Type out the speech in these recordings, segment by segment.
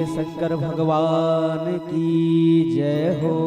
शंकर भगवान की जय हो।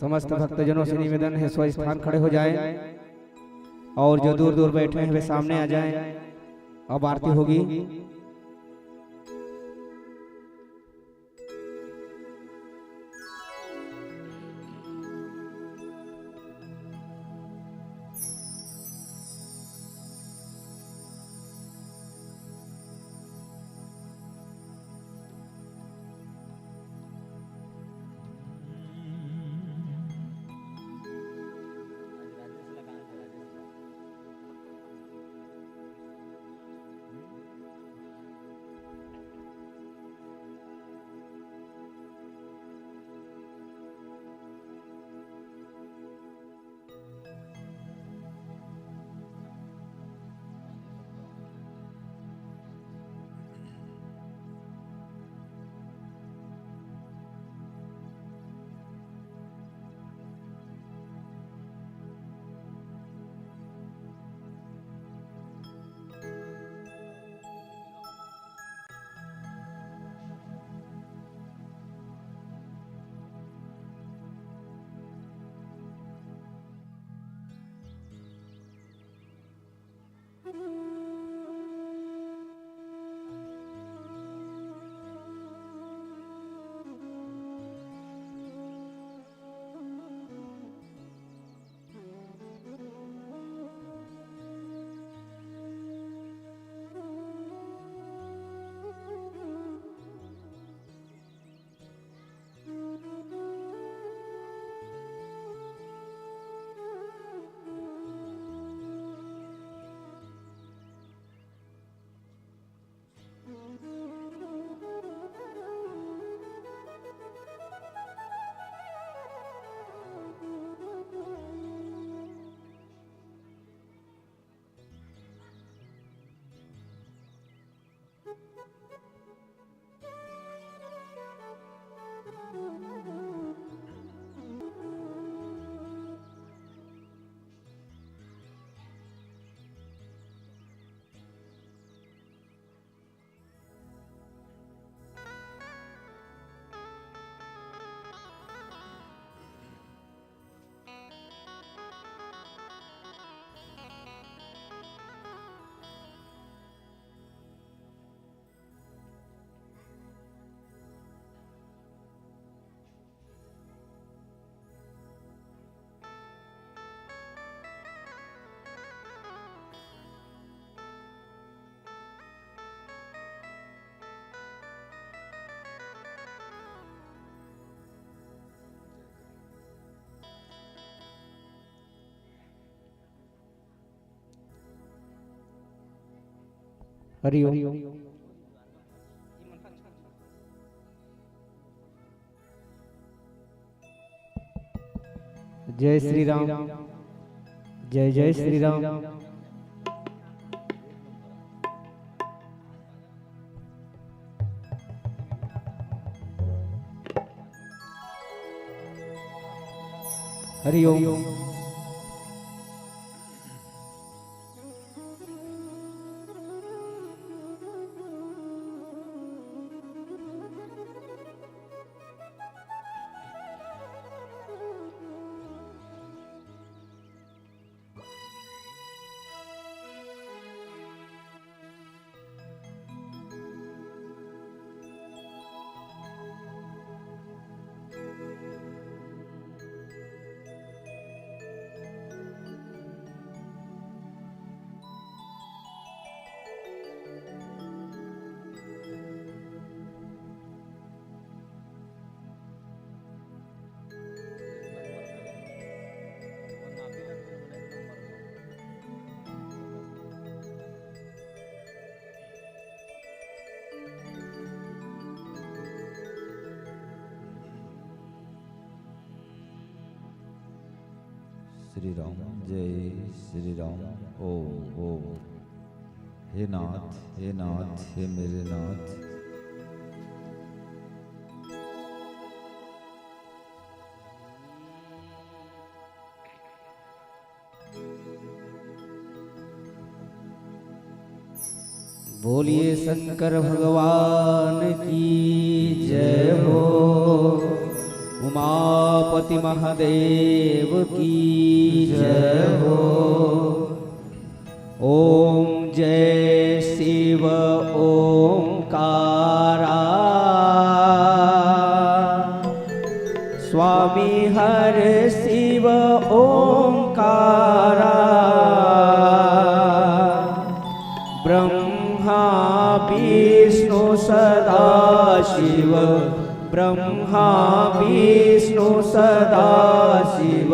समस्त भक्तजनों से निवेदन है स्वस्थान खड़े हो जाएं और जो दूर दूर बैठे हैं वे सामने आ जाएं। अब आरती होगी। हरि ओम। जय श्री राम। जय जय श्री राम। हरि ओम। श्री राम, जय श्री राम। ओम ओम। हे नाथ, हे नाथ, हे मेरे नाथ, बोलिए शंकर भगवान की जय हो। उमापति महादेव की जय हो। ओम जय शिव ओंकारा, स्वामी हर शिव ओंकारा। ब्रह्मा विष्णु सदा शिव, ब्रह्मा विष्णु सदा शिव,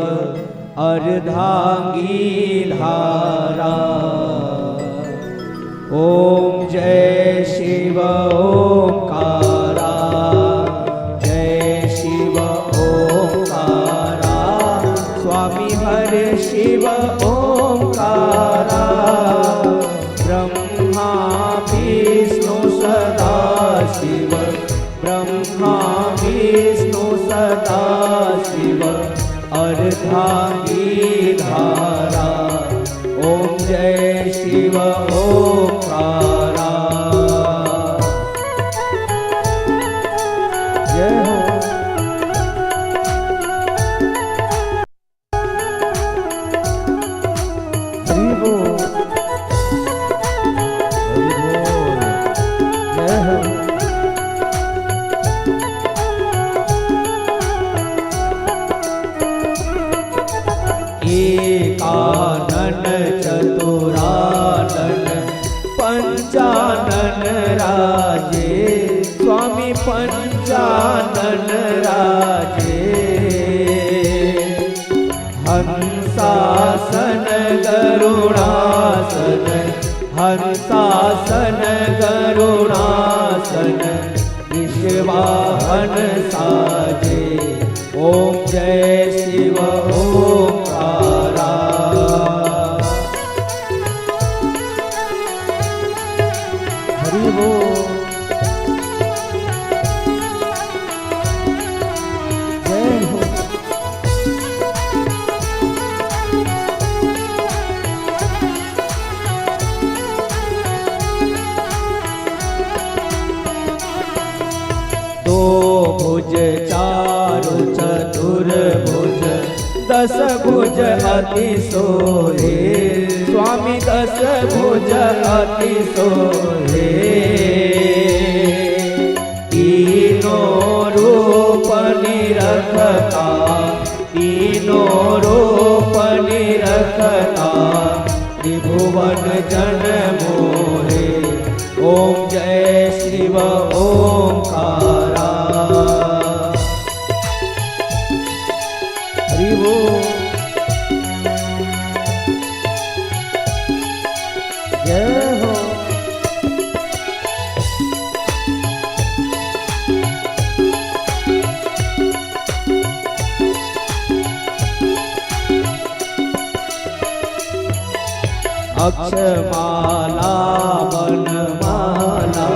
अर्धांगी धारा। ओम जय शिव ओंकारा, जय शिव ओंकारा, स्वामी हर शिव ओंकारा। ब्रह्मा विष्णु सदा शिव, ब्रह्मा विष्णु सदा शिव, अर्धांगी धारा। ओम जय शिव ओंकारा। जय हो। हरि बोल, हरि बोल, जय हो। एकानन चतुरानन पंचानन राजे, स्वामी पंचानन राजे। हंसासन गरुणासन, हंसासन गरुणासन, विश्वाहन साजे। ओम जय शिव ओंकारा। हरि बोल, जय हो। दो भुज चारु चतुर्भुज, दस भुज अति सोहे, स्वामी दस भुज अति सोहे। तीनों रूप निरखता, तीनों रूप निरखता, त्रिभुवन जन मोहे। ओम जय शिव ओंकारा। हरि बोल, जय हो। अक्षमाला वनमाला,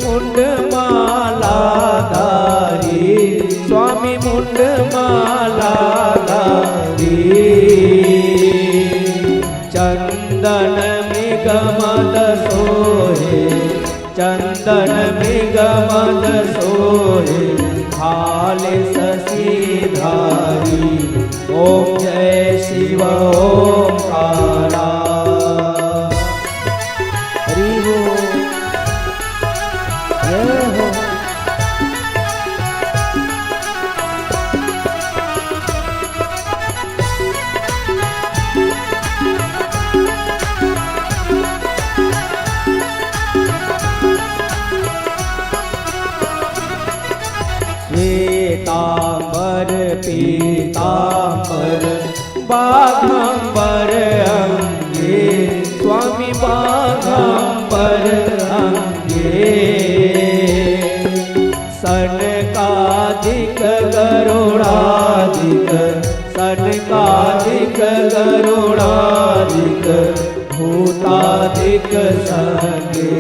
मुंडमाला धारी, स्वामी मुंडमाला धारी। चंदन मृगमद सोहे, चंदन मृगमद सोहे, हाले शशिधारी। ओम जय शिव ओंकारा। हरि बोल। जय हो। श्वेतांबर पीतांबर बाघंबर अंगे, स्वामी बाघंबर अंगे। सनकादिक गरुड़ादिक, सनकादिक गरुड़ादिक, भूतादिक संगे।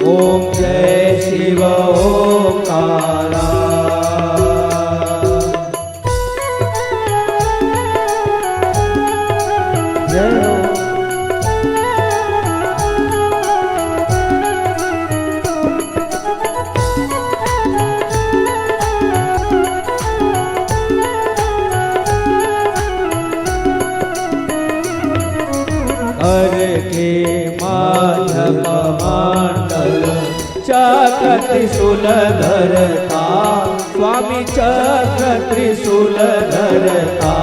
ओम जय शिव ओंकारा। हर के माधव मंडल चक्र त्रिशूल धरता, स्वामी चक्र त्रिशूल धरता।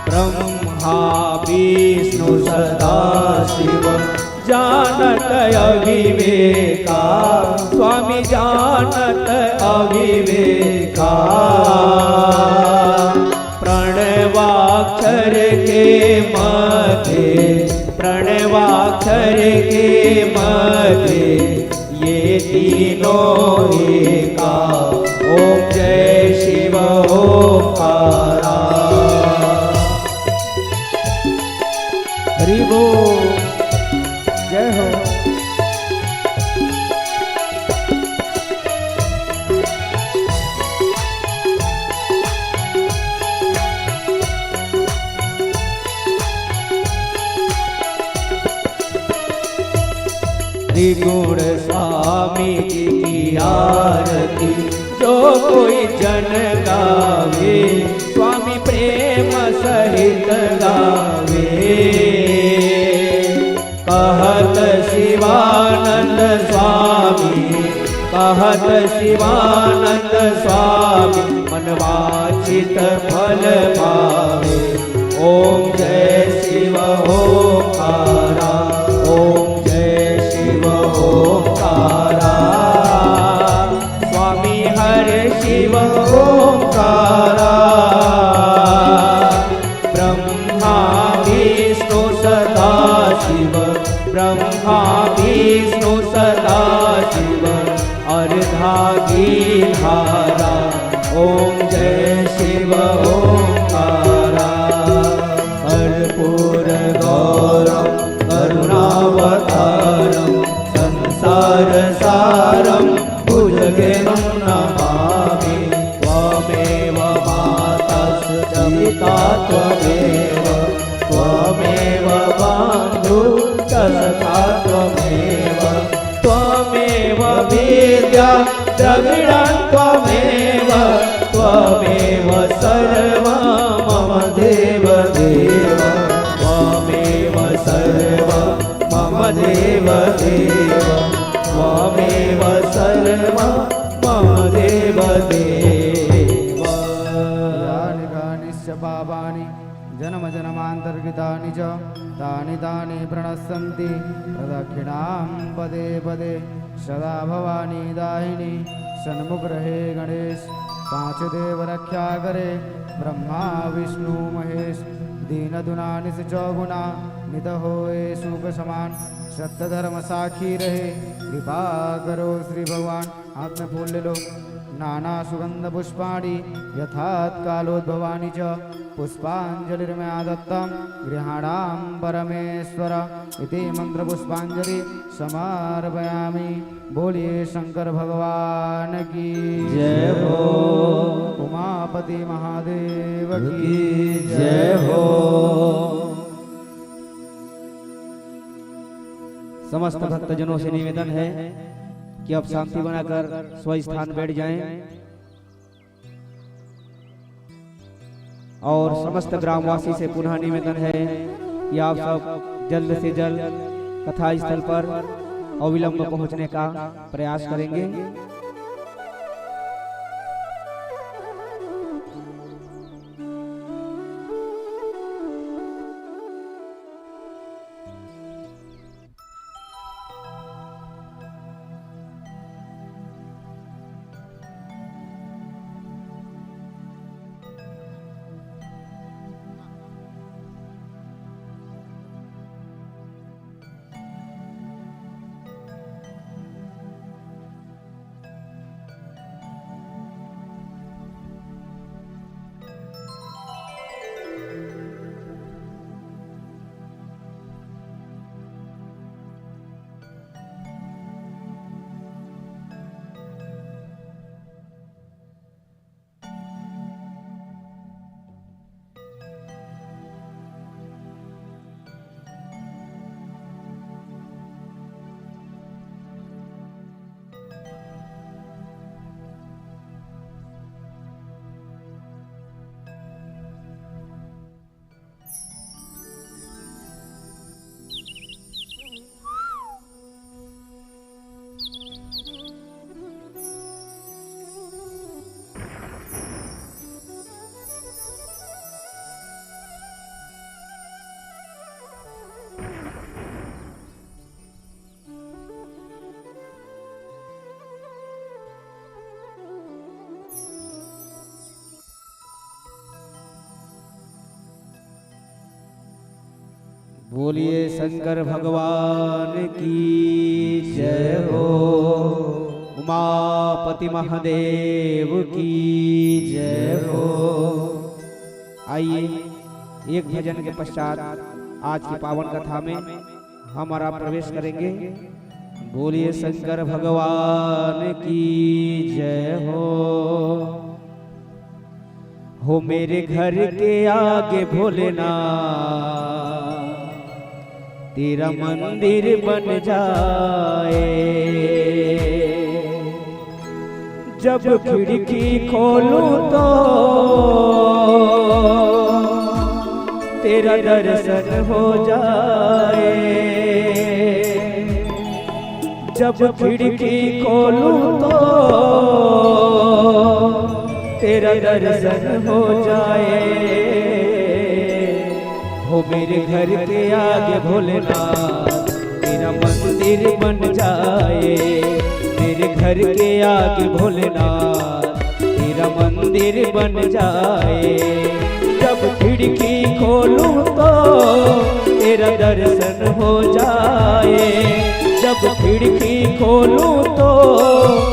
ब्रह्मा विष्णु सदा शिव, जानत अविवेका, स्वामी जानत अविवेका। प्रणवाक्षर के मध्य, प्रणवाक्षर के मध्य, ये तीनों एका। ओम जय शिव ओंकारा। हरि बोल। जय हो। त्रिगुण स्वामी जी की आरती, जो कोई जन गावे, स्वामी प्रेम सहित गावे। कहत शिवानंद स्वामी, कहत शिवानंद स्वामी, मनवांछित फल पावे। ओम जय शिव ओंकारा। ओम जय शिव ओंकारा। स्वामी हर शिव ओंकारा। ब्रह्मा विष्णु सदा शिव, ब्रह्मा विष्णु सदा शिव, अर्धांगिधारा। ओम जय शिव ओंकारा। कर्पूर गौरम करुणावतारम, संसार सारम भुजगेनं नमामि। त्वमेव माता च पिता त्वमेव, त्वमेव बन्धुः च सखा त्वमेव, त्वमेव विद्या द्रविणं त्वमेव, त्वमेव सर्वं मम देव देव, त्वमेव सर्वं मम देव देव, त्वमेव सर्वं मम देव देव। यानि कानिश्च पापानि जन्म जन्मान्तर्गतानि च, तानि तानि प्रणश्यन्ति प्रदक्षिणां पदे पदे। सदा भवानी दाहिनी सन्मुख रहे गणेश, पांच देव रक्षा करे ब्रह्मा विष्णु महेश। दीन दुना निस चौगुना, नित होए सुख समान, सत्य धर्म साखी रहे। कृपा करो श्री भगवान। हाथ में फूल ले लो। नाना सुगंध पुष्पाणि यथात्कालोद्भवानि च पुष्पाञ्जलिर्मया दत्तं गृहाणां परमेश्वर इति मंत्र पुष्पांजलि समर्पयामि। बोलिए शंकर भगवान की जय हो। उमापति महादेव की जय हो। समस्त भक्तजनों से निवेदन है कि अब शांति बनाकर स्वस्थान बैठ जाएं और समस्त ग्रामवासी से पुनः निवेदन है कि आप सब जल्द से जल्द कथा स्थल पर अविलंब पहुंचने का प्रयास करेंगे। बोलिए शंकर भगवान की जय हो। उमापति महादेव की जय हो। आइए एक भजन के पश्चात आज की पावन कथा में हमारा प्रवेश करेंगे। बोलिए शंकर भगवान की जय हो मेरे घर के आगे भोलेनाथ तेरा मंदिर बन जाए। जब खिड़की खोलूं तो तेरा दर्शन हो जाए। जब खिड़की खोलूं तो तेरा दर्शन हो जाए। हो मेरे घर के आगे भोलेनाथ तेरा मंदिर बन जाए। मेरे घर के आगे भोलेनाथ तेरा मंदिर बन जाए। जब खिड़की खोलूं तो तेरा दर्शन हो जाए। जब खिड़की खोलूं तो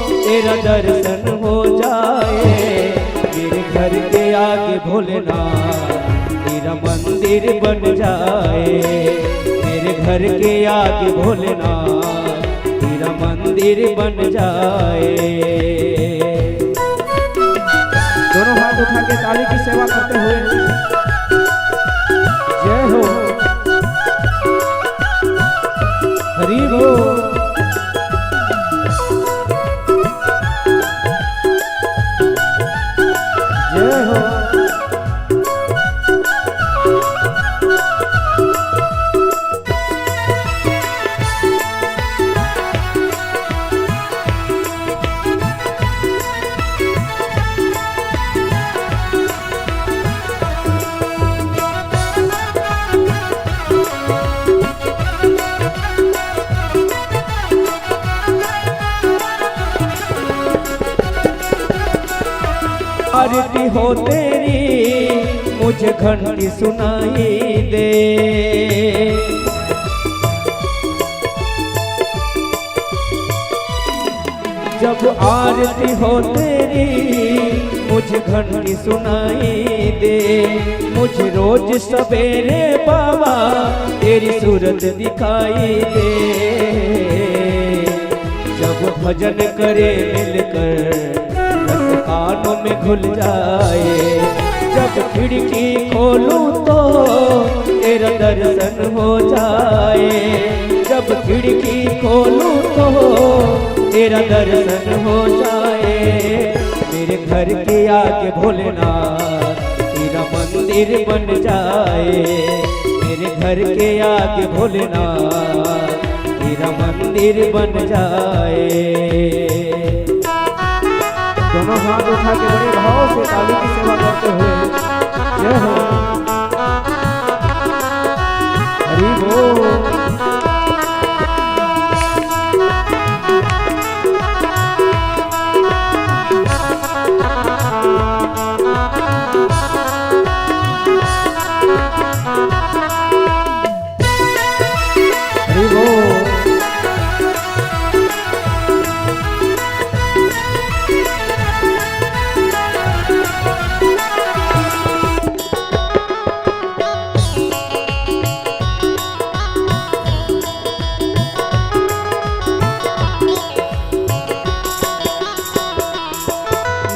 तेरा दर्शन हो जाए। मेरे घर के आगे भोलेनाथ तेरा मंदिर बन जाए। मेरे घर के आगे भोलेनाथ तेरा मंदिर बन जाए। दोनों हाथ उठा के ताली की सेवा करते हुए जय हो। हरि बोल। जय हो। आरती हो तेरी मुझे घंटी सुनाई दे। जब आरती हो तेरी मुझे घंटी सुनाई दे, मुझे रोज सवेरे बाबा तेरी सूरत दिखाई दे। जब भजन करे मिलकर कानों में घुल जाए, जब खिड़की खोलूं तो तेरा दर्शन हो जाए, जब खिड़की खोलूं तो तेरा दर्शन हो जाए। मेरे घर के आगे भोलेनाथ तेरा मंदिर बन जाए, मेरे घर के आगे भोलेनाथ तेरा मंदिर बन जाए। दोनों हाथ उठा के बड़े भाव से ताली की सेवा करते हुए जय हो हरि बोल। हरि बोल।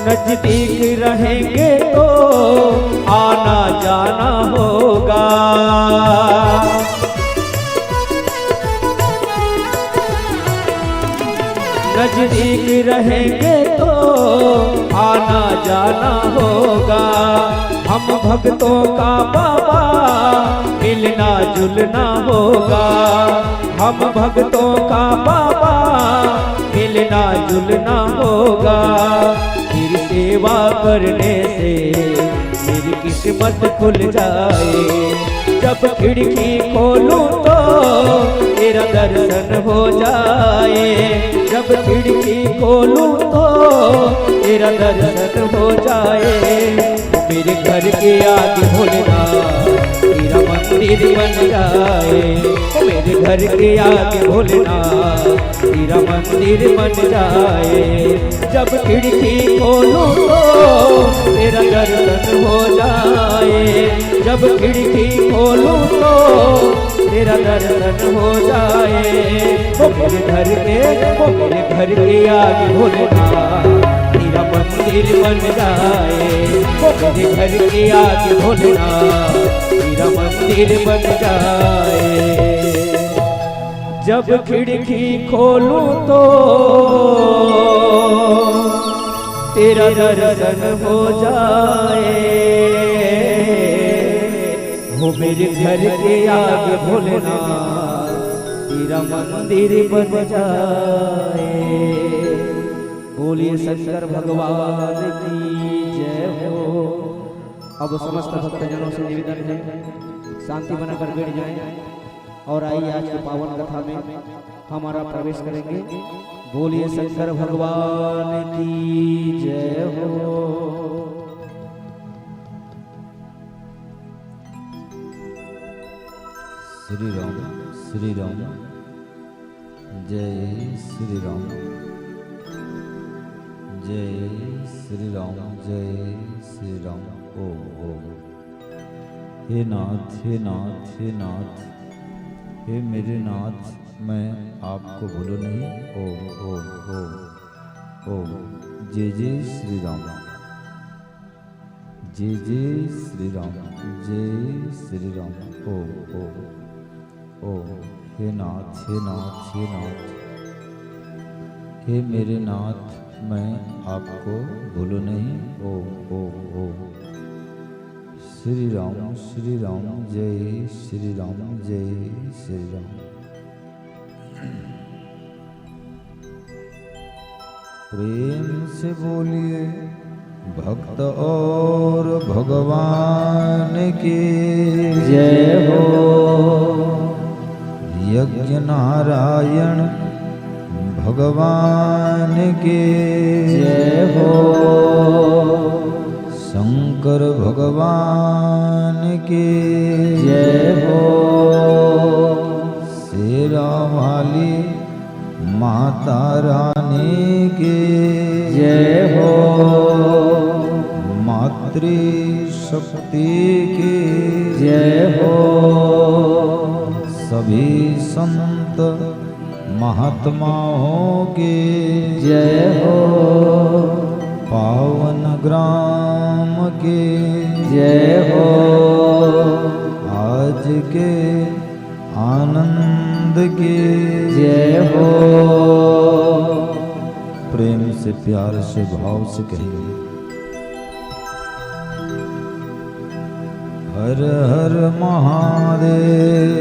नजदीक रहेंगे तो आना जाना होगा, नजदीक रहेंगे तो आना जाना होगा। हम भक्तों का बाबा मिलना जुलना होगा, हम भक्तों का बाबा मिलना जुलना होगा। तेरी सेवा करने से मेरी किस्मत खुल जाए, जब खिड़की खोलूं तो तेरा दर्शन हो जाए, जब खिड़की खोलूं तो तेरा दर्शन हो जाए। मेरे घर के आगे भोलेनाथ तेरा मंदिर बन जाए, मेरे घर के आगे भोलेनाथ तेरा मंदिर बन जाए। जब खिड़की खोलूं तो तेरा दर्शन हो जाए, जब खिड़की खोलूं तो तेरा दर्शन हो जाए। वो मेरे घर के आगे भोलेनाथ तेरा मंदिर बन जाए, वो मेरे घर के आगे भोलेनाथ तेरा मंदिर बन जाए। जब खिड़की खोलूं तो तेरा दर्शन हो जाए, हो मेरे घर के आगे भोलेनाथ तेरा मंदिर बन जाए। बोलिए शंकर भगवान की जय हो। अब समस्त भक्तजनों से निवेदन है शांति बनाकर बैठ जाएं और आइए आज के पावन कथा में हमारा प्रवेश करेंगे। बोलिए शंकर भगवान की जय हो। श्री राम श्री राम जय श्री राम जय श्री राम जय श्री राम। ओम हे नाथ हे नाथ हे नाथ हे मेरे नाथ मैं आपको भूलूं नहीं। ओम ओम ओम ओम जय जय श्री राम जय जय श्री राम जय श्री राम। ओम ओम ओम हे नाथ हे नाथ हे नाथ हे मेरे नाथ मैं आपको भूलूं नहीं। ओम ओम ओम श्री राम जय श्री राम जय श्री राम। प्रेम से बोलिए भक्त और भगवान की जय हो। यज्ञ नारायण भगवान के जय हो। शंकर भगवान के जय हो। शेरा वाली माता रानी के मातृशक्ति की जय हो। सभी संत महात्माओं की जय हो। पावन ग्राम की जय हो। आज के आनंद की जय हो। प्रेम से प्यार से भाव से कहेंगे हर हर महादेव।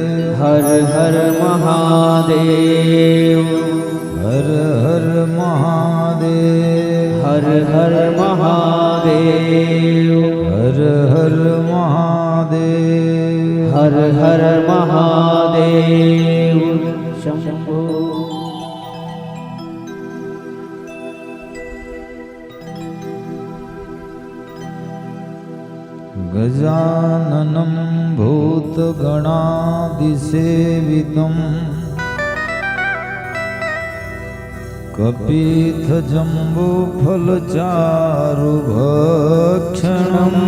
हर हर महादेव। हर हर महादेव। हर हर महादेव। हर हर महादेव। हर हर महादेव। शंभो। गजाननं भूतगणादिसेवितं कपित्थजम्बूफलचारुभक्षणम्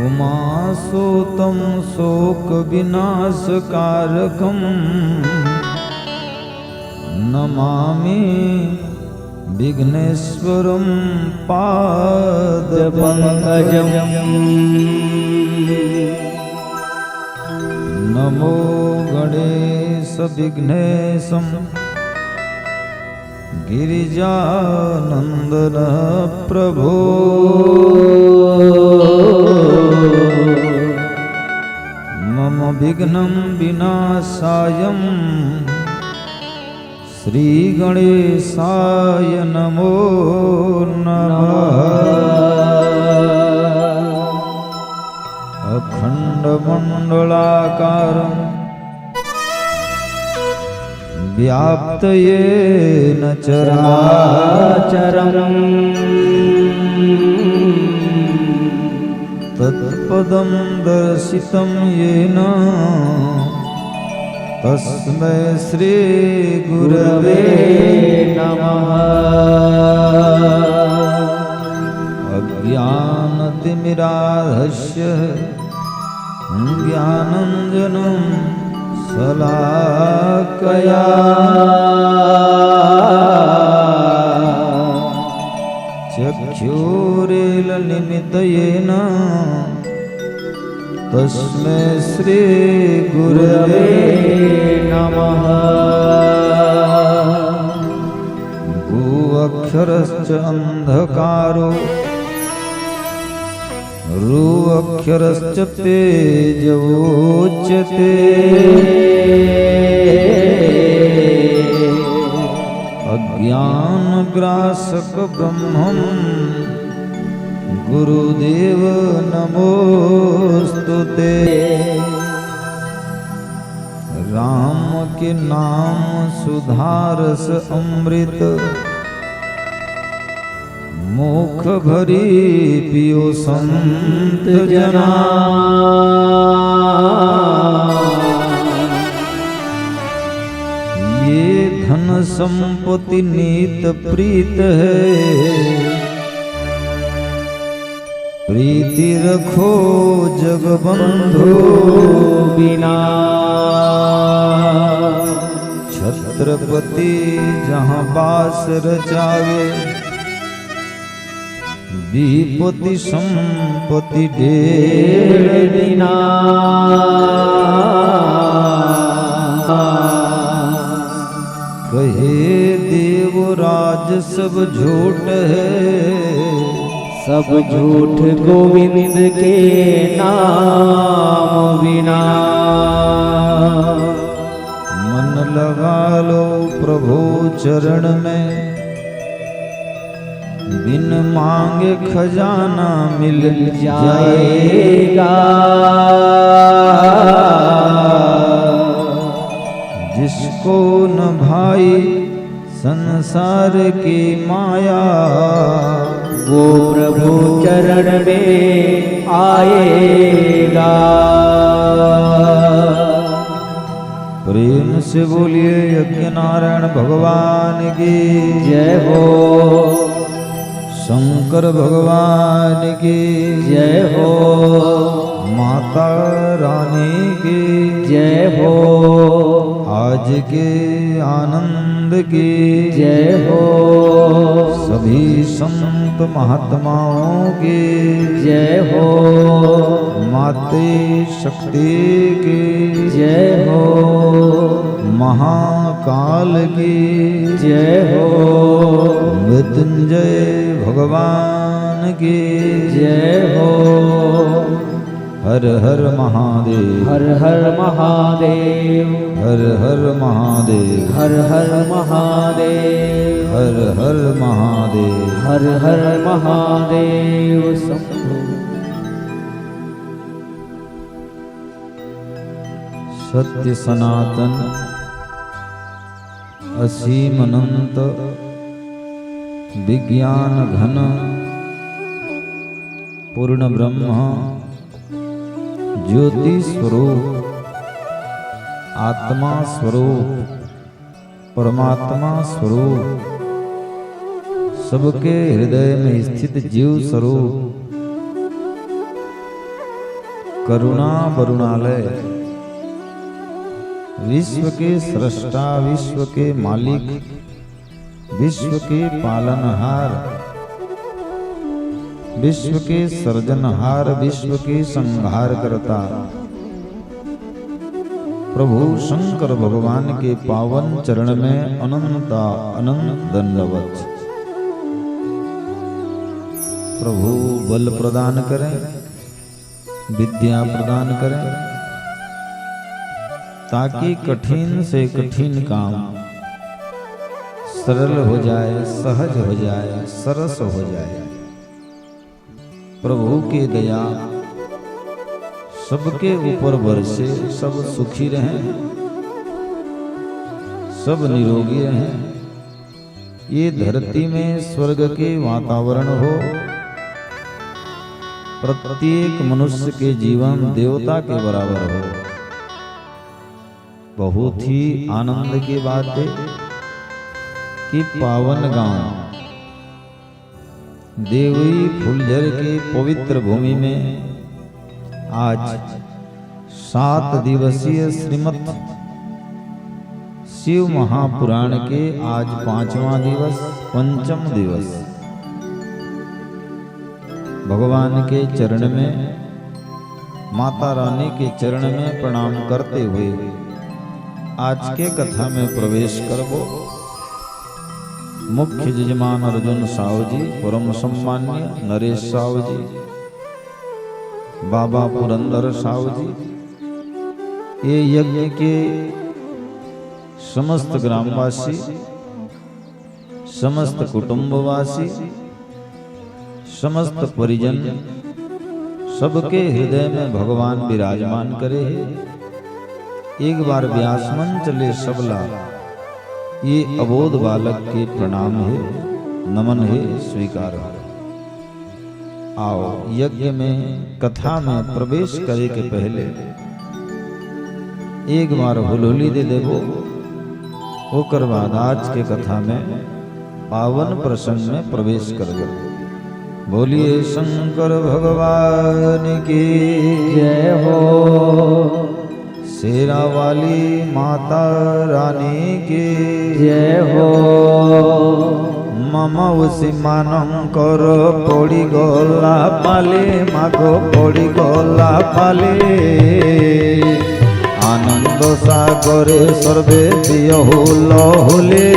उमासुतं शोकविनाशकारकं नमामि विघ्नेश्वरं पादपङ्कजम्। नमो गणेश विघ्नेशं गिरिजानन्दन प्रभो। मम विघ्नं विनाशाय श्री गणेशाय नमो नमः। अखण्डमण्डलाकारं व्याप्तयेन चराचरं तत्पदं दर्शितं येन तस्मै श्री गुरवे नमः। अज्ञानतिमिराधस्य ज्ञानञ्जनं शलाकया चक्षुरेलनिमित्तेन तस्मै श्री गुरवे नमः। गो अक्षरश्च अंधकारो रू अक्षरश्च तेजोच्यते अज्ञानग्रासक ब्रह्मम् गुरुदेव नमोस्तुते। राम के नाम सुधारस अमृत मुख भरी पियो संत जना। ये धन संपत्ति नीत प्रीत है प्रीति रखो जगबंधु बिना। छत्रपति जहाँ बास रचावे विपत्ति संपत्ति ढेर बिना। कहे देवराज सब झूठ है सब झूठ गोविंद के नाम बिना। मन लगा लो प्रभु चरण में बिन मांगे खजाना मिल जाएगा। जिसको न भाई संसार की माया वो प्रभु चरण में आएगा। प्रेम से बोलिए यज्ञ नारायण भगवान की जय हो, शंकर भगवान की जय हो, माता रानी की जय हो, आज के आनंद की जय हो, सभी संत महात्माओं की जय हो, माते शक्ति की जय हो, महाकाल की जय हो, मृत्युंजय भगवान की जय हो। हर हर महादेव, हर हर महादेव, हर हर महादेव, हर हर महादेव, हर हर महादेव। हर हर महादेव शंभो। सत्य सनातन असीम अनंत विज्ञान घन पूर्ण ब्रह्म ज्योति स्वरूप आत्मा स्वरूप परमात्मा स्वरूप सबके हृदय में स्थित जीव स्वरूप करुणा वरुणालय विश्व के सृष्टा विश्व के मालिक विश्व के पालनहार विश्व के सर्जनहार विश्व के संहार करता प्रभु शंकर भगवान के पावन चरण में अनंत अनंत दंडवत। प्रभु बल प्रदान करें, विद्या प्रदान करें, ताकि कठिन से कठिन काम सरल हो जाए, सहज हो जाए, सरस हो जाए। प्रभु की दया सबके ऊपर बरसे, सब सुखी रहें, सब निरोगी रहें। ये धरती में स्वर्ग के वातावरण हो, प्रत्येक मनुष्य के जीवन देवता के बराबर हो। बहुत ही आनंद की बात है कि पावन गांव देवई फुलझर के पवित्र भूमि में आज 7 दिवसीय श्रीमद् शिव महापुराण के आज 5वां दिवस, पंचम दिवस भगवान के चरण में, माता रानी के चरण में प्रणाम करते हुए आज के कथा में प्रवेश करबो। मुख्य यजमान अर्जुन साहु जी, परम सम्मान्य नरेश साहु जी, बाबा पुरंदर साहु जी, ये यज्ञ के समस्त ग्रामवासी, समस्त कुटुंबवासी, समस्त परिजन, सबके हृदय में भगवान विराजमान करे। एक बार व्यास मंच ले सबला ये अबोध बालक के प्रणाम है, नमन है, स्वीकार है। आओ यज्ञ में कथा में प्रवेश करे के पहले एक बार हुलोली दे देवो, ओकर बाद आज के कथा में पावन प्रसंग में प्रवेश करबो। बोलिए शंकर भगवान की जय हो, शेरा वाली माता रानी की जय हो। मम उसी मानम कर पड़ी गला पाले, मागो पड़ी गला पाले। आनंद सागरे सर्वे दियहु लहुले।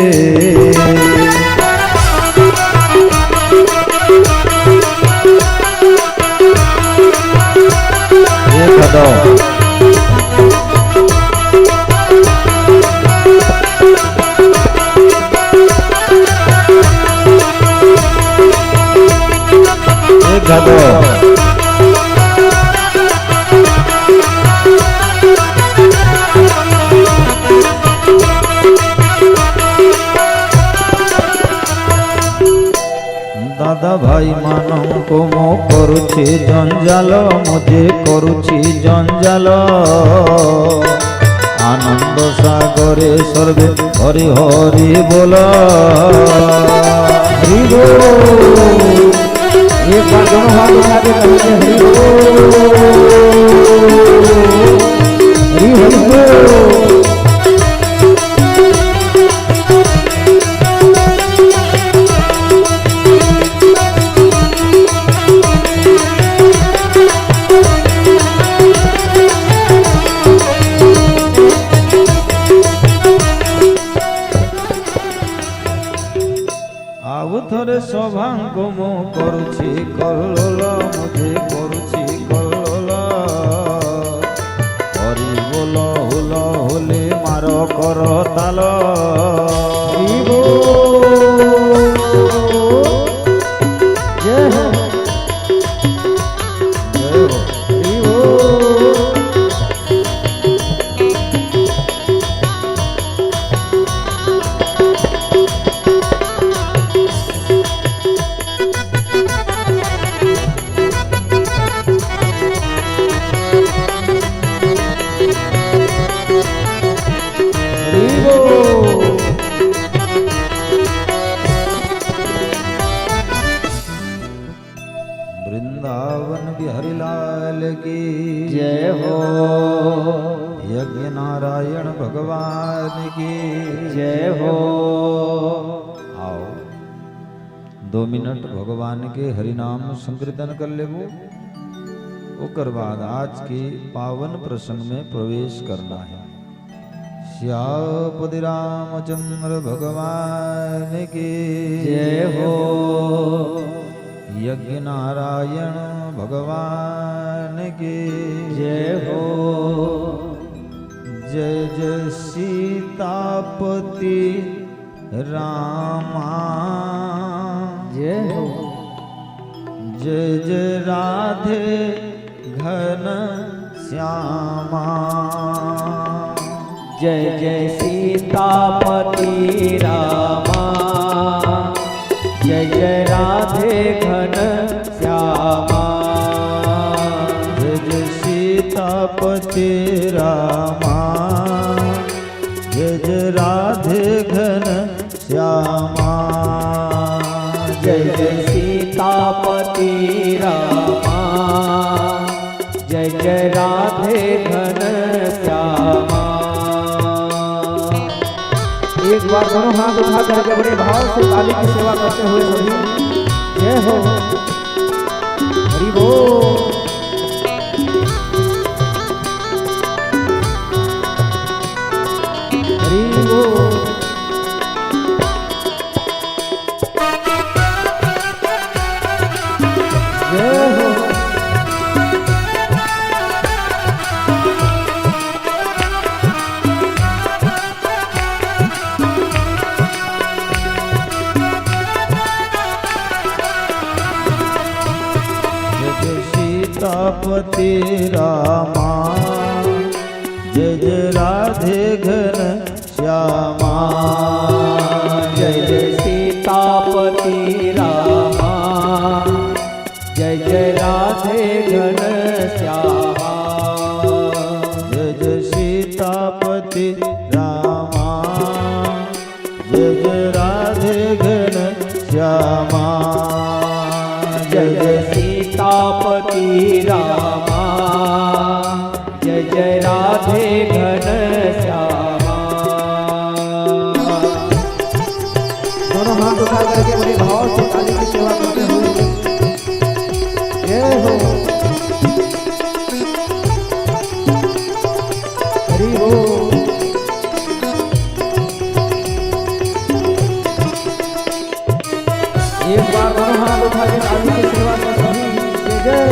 दादा भाई मानव को मो करुछि जंजाल, मुझे करुछि जंजाल। आनंद सागरे सर्वे हरि हरि बोला। हरि बोल। एक बार दोनों हाथ उठा के कहिए हरि बोल, हरि हरि बोल। आउ थरे सौभाग्य मु करुछि कल्लोल मुझे करुछि कल्लोल। हरि बोल हुल हुले मार कर ताल। हरि बोल। जय हो जय हो। हरि बोल। वृंदावन बिहारी लाल की जय हो। यज्ञ नारायण भगवान की जय हो। आओ 2 मिनट भगवान के हरिनाम संकीर्तन कर लेवो। ओकर बाद आज के पावन प्रसंग में प्रवेश करना है। श्यामपति रामचंद्र भगवान की जय हो। यज्ञ नारायण भगवान की जय हो। जय जय सीतापति रामा। जय हो। जय जय राधे घन श्यामा। जय जय सीतापति रामा। जय जय राधे घन श्यामा। जय जय सीतापति रामा। जय जय राधे घन श्यामा। जय जय सीतापति रामा। जय जय राधे घन श्यामा। एक बार दोनों हाथ उठा करके बड़े भाव से काली की सेवा करते हुए सभी जय हो। हरि बोल। हरि बोल। जय हो। सीतापति रामा। जय जय राधे घन श्यामा। जय जय सीतापति रामा। जय जय राधे घन श्यामा। जय जय सीतापति रामा। जय जय राधे घन श्यामा। जय जय सीतापति रामा। जय जय राधे घन श्यामा। दोनों हाथ उठा करके बड़े भाव से काली की सेवा करते हुए जय हो। हरि बोल। एक बार दोनों हाथ उठा के काली की सेवा कर सभी जय जय।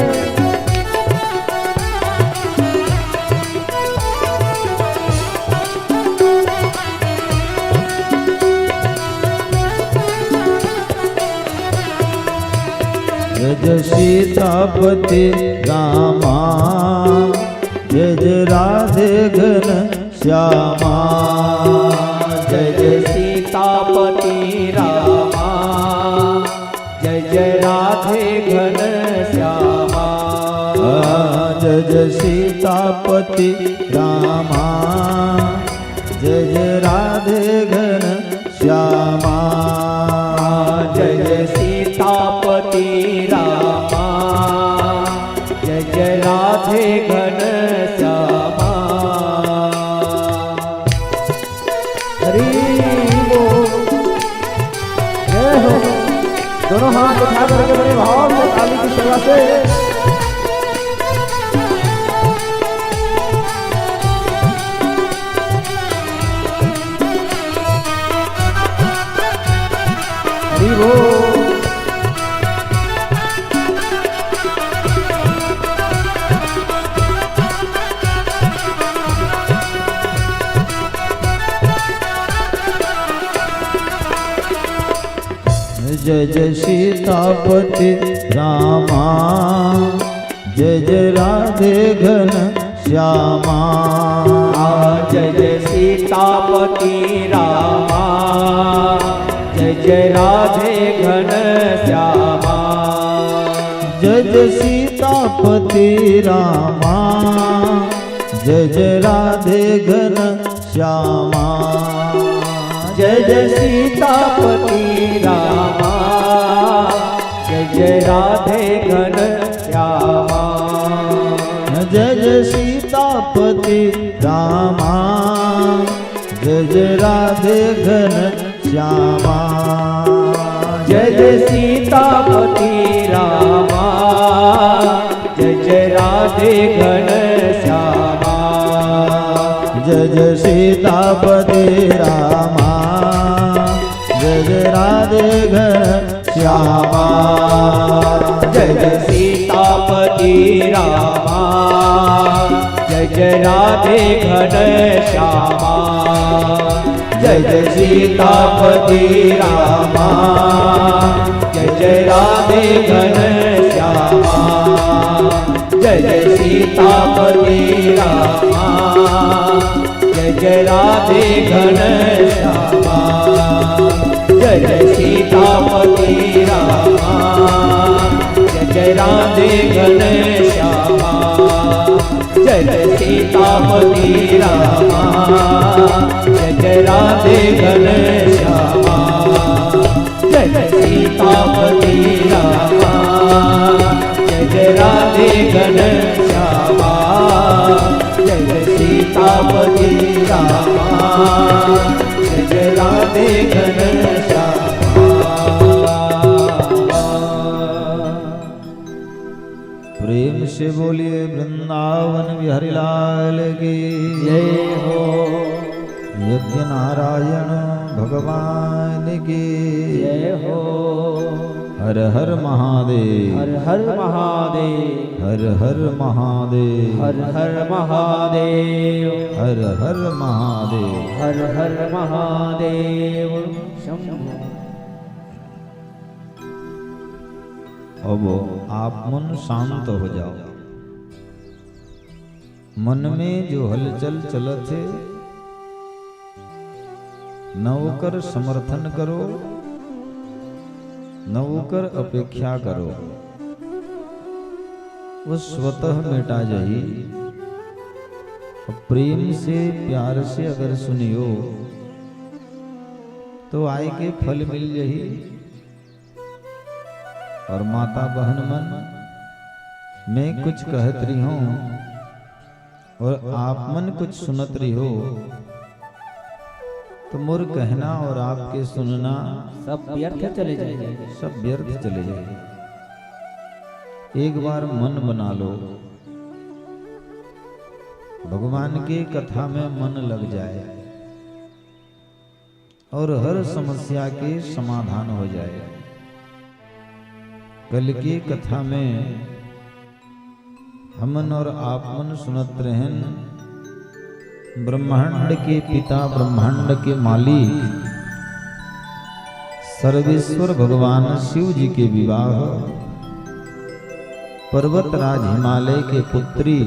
जय जय सीतापति रामा। जय जय राधे घन श्यामा। जय जय सीतापति रामा। जय जय राधे घन श्यामा। जय जय सीतापति रामा जय जय राधे घन श्यामा जय जय सीतापति रामा जय जय राधे घन श्यामा। हरि बोल। जय हो। दोनों हाथ उठा करके बड़े भाव से काली की सेवा से हरि बोल। जय जय सीतापति रामा जय जय राधे घन श्यामा जय जय सीतापति रामा जय जय राधे घन श्यामा। जय जय सीतापति रामा जय जय राधे घन श्यामा जय जय सीतापति रामा जय जय राधे घन श्यामा। जय जय सीतापति रामा जय जय राधे घन श्यामा जय जय सीतापति रामा जय जय राधे घन श्यामा। जय जय सीतापति रामा जय जय राधे घन श्यामा जय जय सीतापति रामा जय जय राधे घन श्यामा। जय जय सीतापति रामा जय जय राधे घन श्यामा। जय जय सीतापति रामा जय जय राधे घन श्यामा। जय जय सीतापति रामा जय जय राधे घन श्यामा। जय जय सीतापति रामा जय जय राधे घन श्यामा। जय जय सीतापति रामा जय जय राधे घन श्यामा। जय जय सीतापति रामा जय जय राधे घन श्यामा। प्रेम से बोलिए वृंदावन बिहारी लाल की जय हो। यज्ञ नारायण भगवान की जय हो। हर हर महादेव हर हर महादेव हर हर महादेव हर हर महादेव हर हर महादेव। हर हर महादेव शंभो। अब आप मन शांत हो जाओ। मन में जो हलचल चलत है न ओकर समर्थन करो न ओकर अपेक्षा करो, वो स्वतः मिटा जाही। प्रेम से प्यार से अगर सुनियो तो आय के फल मिल जाही। और माता बहन मन मैं कुछ कहत रही हूँ और आप मन कुछ सुनत रही हो तो मोर कहना और आपके सुनना सब व्यर्थ चले जाएंगे। सब व्यर्थ चले जाए। एक बार मन बना लो, भगवान की कथा में मन लग जाए और हर समस्या के समाधान हो जाए। कल की कथा में हमन और आपमन सुनत रहन ब्रह्मांड के पिता, ब्रह्मांड के मालिक सर्वेश्वर भगवान शिव जी के विवाह पर्वतराज हिमालय के पुत्री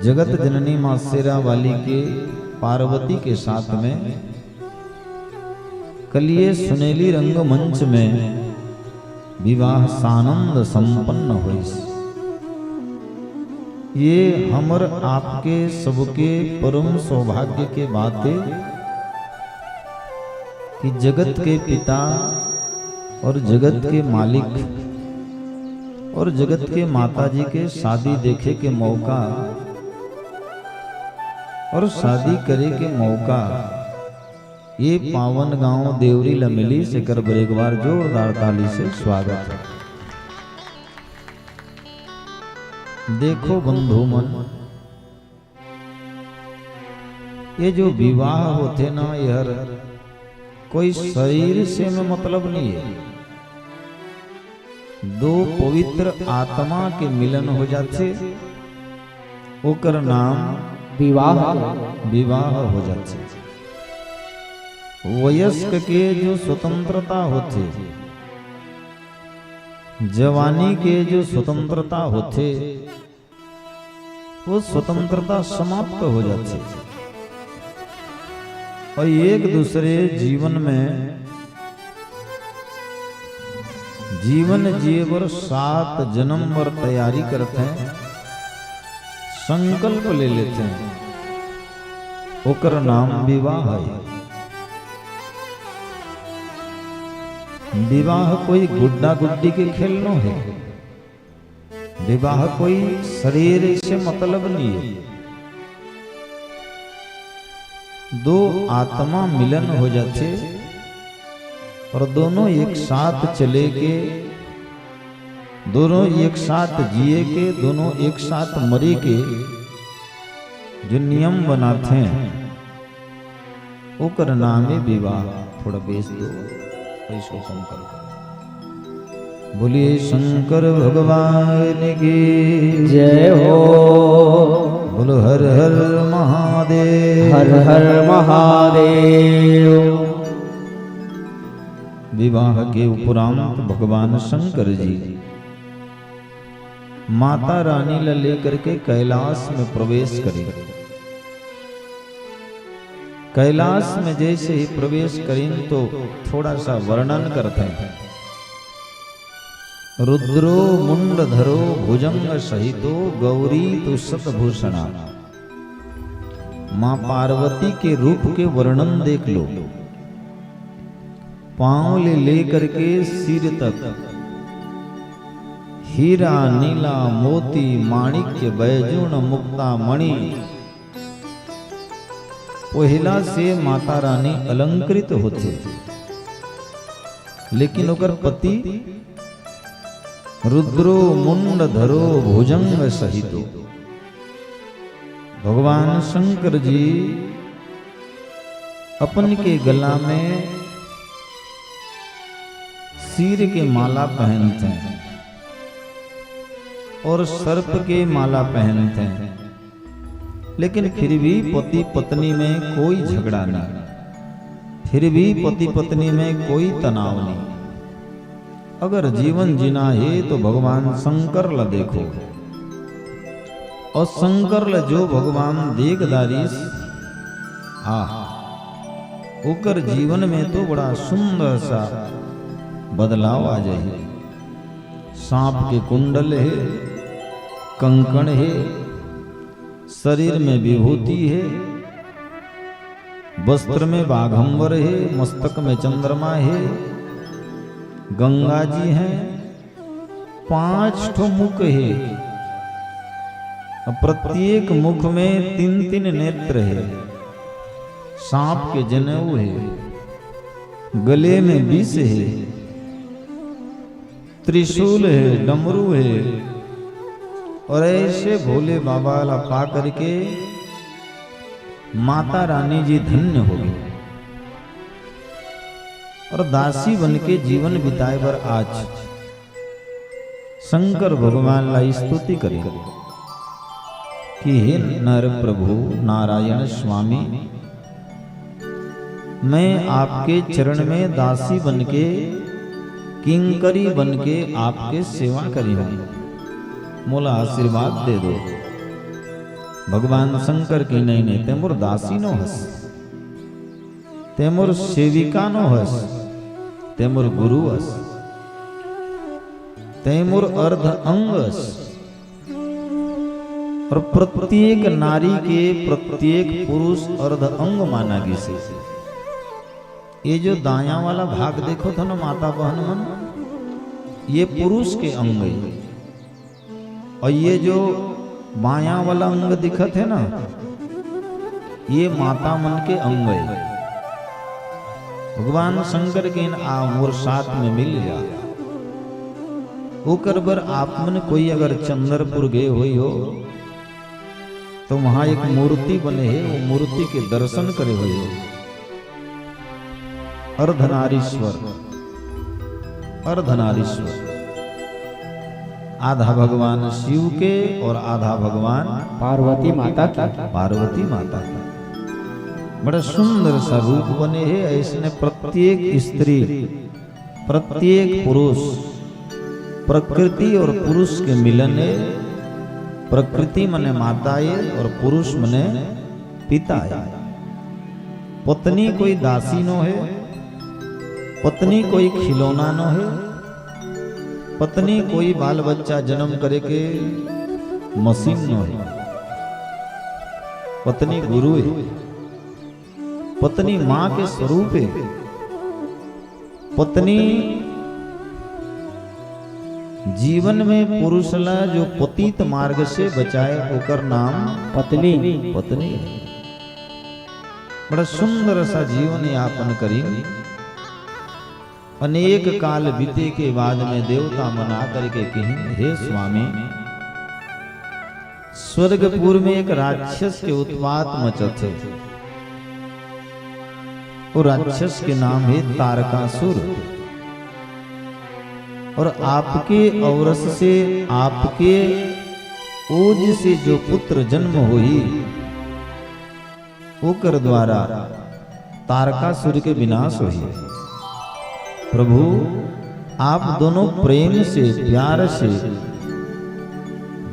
जगत जननी मां शेरा वाली के पार्वती के साथ में कलिए सुनेली रंगमंच में विवाह सानंद संपन्न हुई। ये हमर आपके सबके परम सौभाग्य के बात है कि जगत के पिता और जगत के मालिक और जगत के माता जी के शादी देखे के मौका और शादी करे के मौका ये पावन गांव देवरी लमिली से कर एक बार जोरदार ताली से स्वागत है। देखो बंधु मन, ये जो विवाह होते ना यार, कोई शरीर से में मतलब नहीं है। दो पवित्र आत्मा के मिलन हो जाते, ओकर नाम विवाह हो जाते। वयस्क के जो स्वतंत्रता होते, जवानी के जो स्वतंत्रता होते, वो स्वतंत्रता समाप्त हो जाती और एक दूसरे जीवन जिए पर 7 जन्म पर तैयारी करते हैं, संकल्प ले लेते हैं, ओकर नाम विवाह है। विवाह कोई गुड्डा गुड्डी के खेल न है, विवाह कोई शरीर से मतलब नहीं है। दो आत्मा मिलन हो जाते और दोनों एक साथ चले के, दोनों एक साथ जिए के, दोनों एक साथ मरे के जो नियम बनाते हैं, ओकर नाम है विवाह। थोड़ा बेच दो इसको कम करो। बोलिए शंकर भगवान की जय हो। बोलो हर हर महादेव, हर हर महादेव। विवाह के उपरांत भगवान शंकर जी माता रानी ला लेकर के कैलाश में प्रवेश करे। कैलाश में जैसे ही प्रवेश करें तो थोड़ा सा वर्णन करते हैं। रुद्रो मुंडधरो भुजंग सहितो गौरी तु शतभूषणा। मां पार्वती के रूप के वर्णन देख लो। पांव ले लेकर के सिर तक हीरा नीला मोती माणिक्य बैजून मुक्ता मणि, पहला से माता रानी अलंकृत होते, लेकिन ओकर पति रुद्रो मुंड धरो भुजंग सहितो। भगवान शंकर जी अपन के गला में सिर के माला पहनते हैं और सर्प के माला पहनते हैं, लेकिन फिर भी पति पत्नी में कोई झगड़ा नहीं, फिर भी पति पत्नी में कोई तनाव नहीं। अगर जीवन जीना है तो भगवान शंकर ला देखो, और शंकर ला जो भगवान देखदारीस ओकर जीवन में तो बड़ा सुंदर सा बदलाव आ जाए। सांप के कुंडल है, कंकण है, शरीर में विभूति है, वस्त्र में बाघंबर है, मस्तक में चंद्रमा है, गंगा जी हैं, 5 ठो मुख है, प्रत्येक मुख में 3-3 नेत्र है, सांप के जनेऊ है, गले में विष है, त्रिशूल है, डमरू है, और ऐसे भोले बाबा ला पा करके माता रानी जी धन्य हो गई और दासी बन के जीवन बिताए पर आज शंकर भगवान ला स्तुति करे कि हे नर प्रभु नारायण स्वामी, मैं आपके चरण में दासी बन के किंकरी बन के आपके सेवा करी हूं, मोला आशीर्वाद दे दो। भगवान शंकर की नहीं तेमुर दासी नो हस, तेमुर सेविका नो हस, तेमुर गुरु हस, तेमुर अर्ध अंग हस। और प्रत्येक नारी के प्रत्येक पुरुष अर्ध अंग माना गई। ये जो दाया वाला भाग देखो था ना माता बहन मन, ये पुरुष के अंग है, और ये जो बाया वाला अंग दिखत है ना, ये माता मन के अंग है। भगवान शंकर के मोर साथ में मिल जा ओकर बर आप मन कोई अगर चंद्रपुर गए हुई हो तो वहां एक मूर्ति बने है, वो मूर्ति के दर्शन करे हुए हो। अर्धनारीश्वर, अर्धनारीश्वर, आधा भगवान शिव के और आधा भगवान पार्वती माता की। पार्वती माता का बड़ा सुंदर सा रूप बने हैं। ऐसने प्रत्येक स्त्री प्रत्येक पुरुष प्रकृति और पुरुष के मिलन है। प्रकृति मने माता है और पुरुष मने पिता है। पत्नी कोई दासी नो है, पत्नी कोई खिलौना नो है, पत्नी कोई बाल बच्चा जन्म करे के मशीन नो है। पत्नी गुरु है, पत्नी मां के स्वरूप है। पत्नी जीवन में पुरुष ला जो पतित मार्ग से बचाए ओकर नाम पत्नी। पत्नी है। बड़ा सुंदर सा जीवन यापन करी। अनेक काल बीते के बाद में देवता मना करके कहीं, हे स्वामी, स्वर्गपुर में एक राक्षस के उत्पात मचत है। वो राक्षस के नाम है तारकासुर, और आपके औरस से आपके ओज से जो पुत्र जन्म हुई ओकर द्वारा तारकासुर के विनाश हुई। प्रभु आप दोनों प्रेम से प्यार से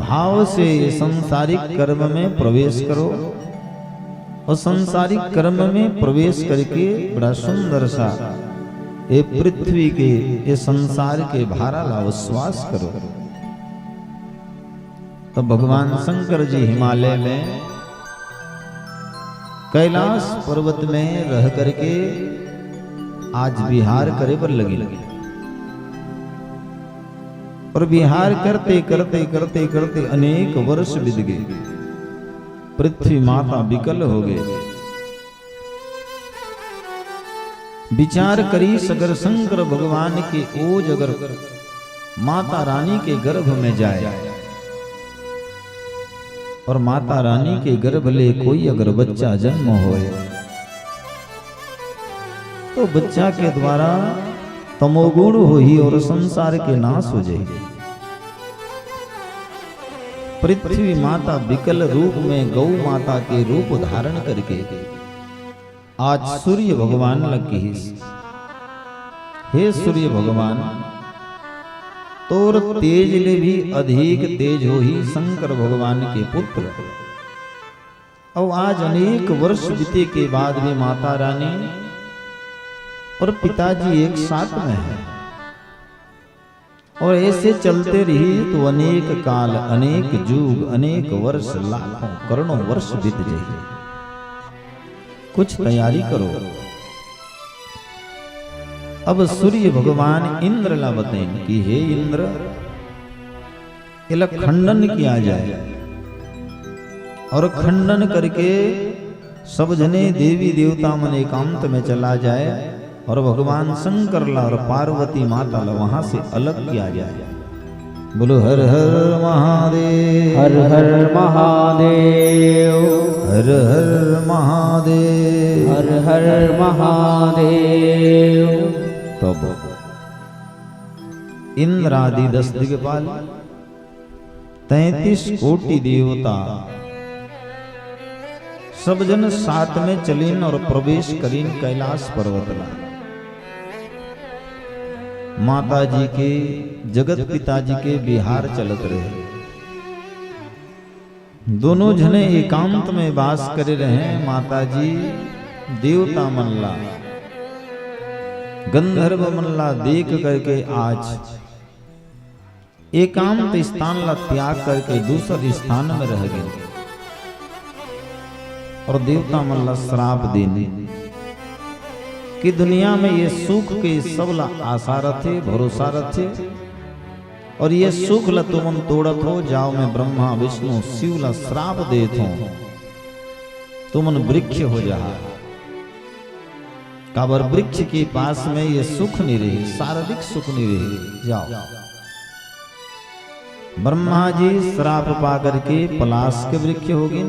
भाव से संसारिक कर्म में प्रवेश करो, और संसारिक कर्म में प्रवेश करके बड़ा सुंदर सा ये पृथ्वी के ये संसार के भारा लाभ श्वास करो। तो भगवान शंकर जी हिमालय में कैलाश पर्वत में रह करके आज विहार करे पर लगी। और विहार करते करते करते करते अनेक वर्ष बीत गए। पृथ्वी माता विकल हो गए। विचार करी सगर शंकर भगवान के ओज अगर माता रानी के गर्भ में जाए, और माता रानी के गर्भ ले कोई अगर बच्चा जन्म होए, तो बच्चा के द्वारा तमोगुण होई और संसार के नाश हो जाएगी। पृथ्वी माता विकल रूप में गौ माता के रूप धारण करके आज सूर्य भगवान लगी। हे सूर्य भगवान, तोर तेज ले भी अधिक तेज हो ही शंकर भगवान के पुत्र। और आज अनेक वर्ष बीते के बाद भी माता रानी और पिताजी एक साथ में है, और ऐसे चलते रही तो अनेक काल, अनेक युग, अनेक वर्ष, लाखों करोड़ों वर्ष बीत जाए। कुछ तैयारी करो। अब सूर्य भगवान इंद्र ला बताएं कि हे इंद्र, इला खंडन किया जाए, और खंडन करके सब जने देवी देवता मन एकांत में चला जाए, और भगवान शंकर ला और पार्वती माता ला वहां से अलग किया जाए। बोलो हर हर महादेव, हर हर महादेव, हर हर महादेव, हर हर महादेव। तब इंद्रादि 10 दिग्पाल 33 कोटि देवता सब जन साथ में चलीन और प्रवेश करीन कैलाश पर्वत ला। माता जी के जगत पिताजी के विहार चलत रहे। दोनों जने एकांत में वास करे रहे। माता जी देवता मनला, गंधर्व मनला देख करके आज एकांत स्थान ला त्याग करके दूसरे स्थान में रह गए और देवता मन ला श्राप देने कि दुनिया में ये सुख के सब ला आशा रथे भरोसा रथे और ये सुख ला तुमन तोड़त हो जाओ मैं ब्रह्मा विष्णु शिव ला श्राप देत हो तुमन वृक्ष हो जा काबर वृक्ष के पास में ये सुख नहीं रही शारीरिक सुख नहीं रही जाओ। ब्रह्मा जी श्राप पा करके पलाश के वृक्ष हो गए,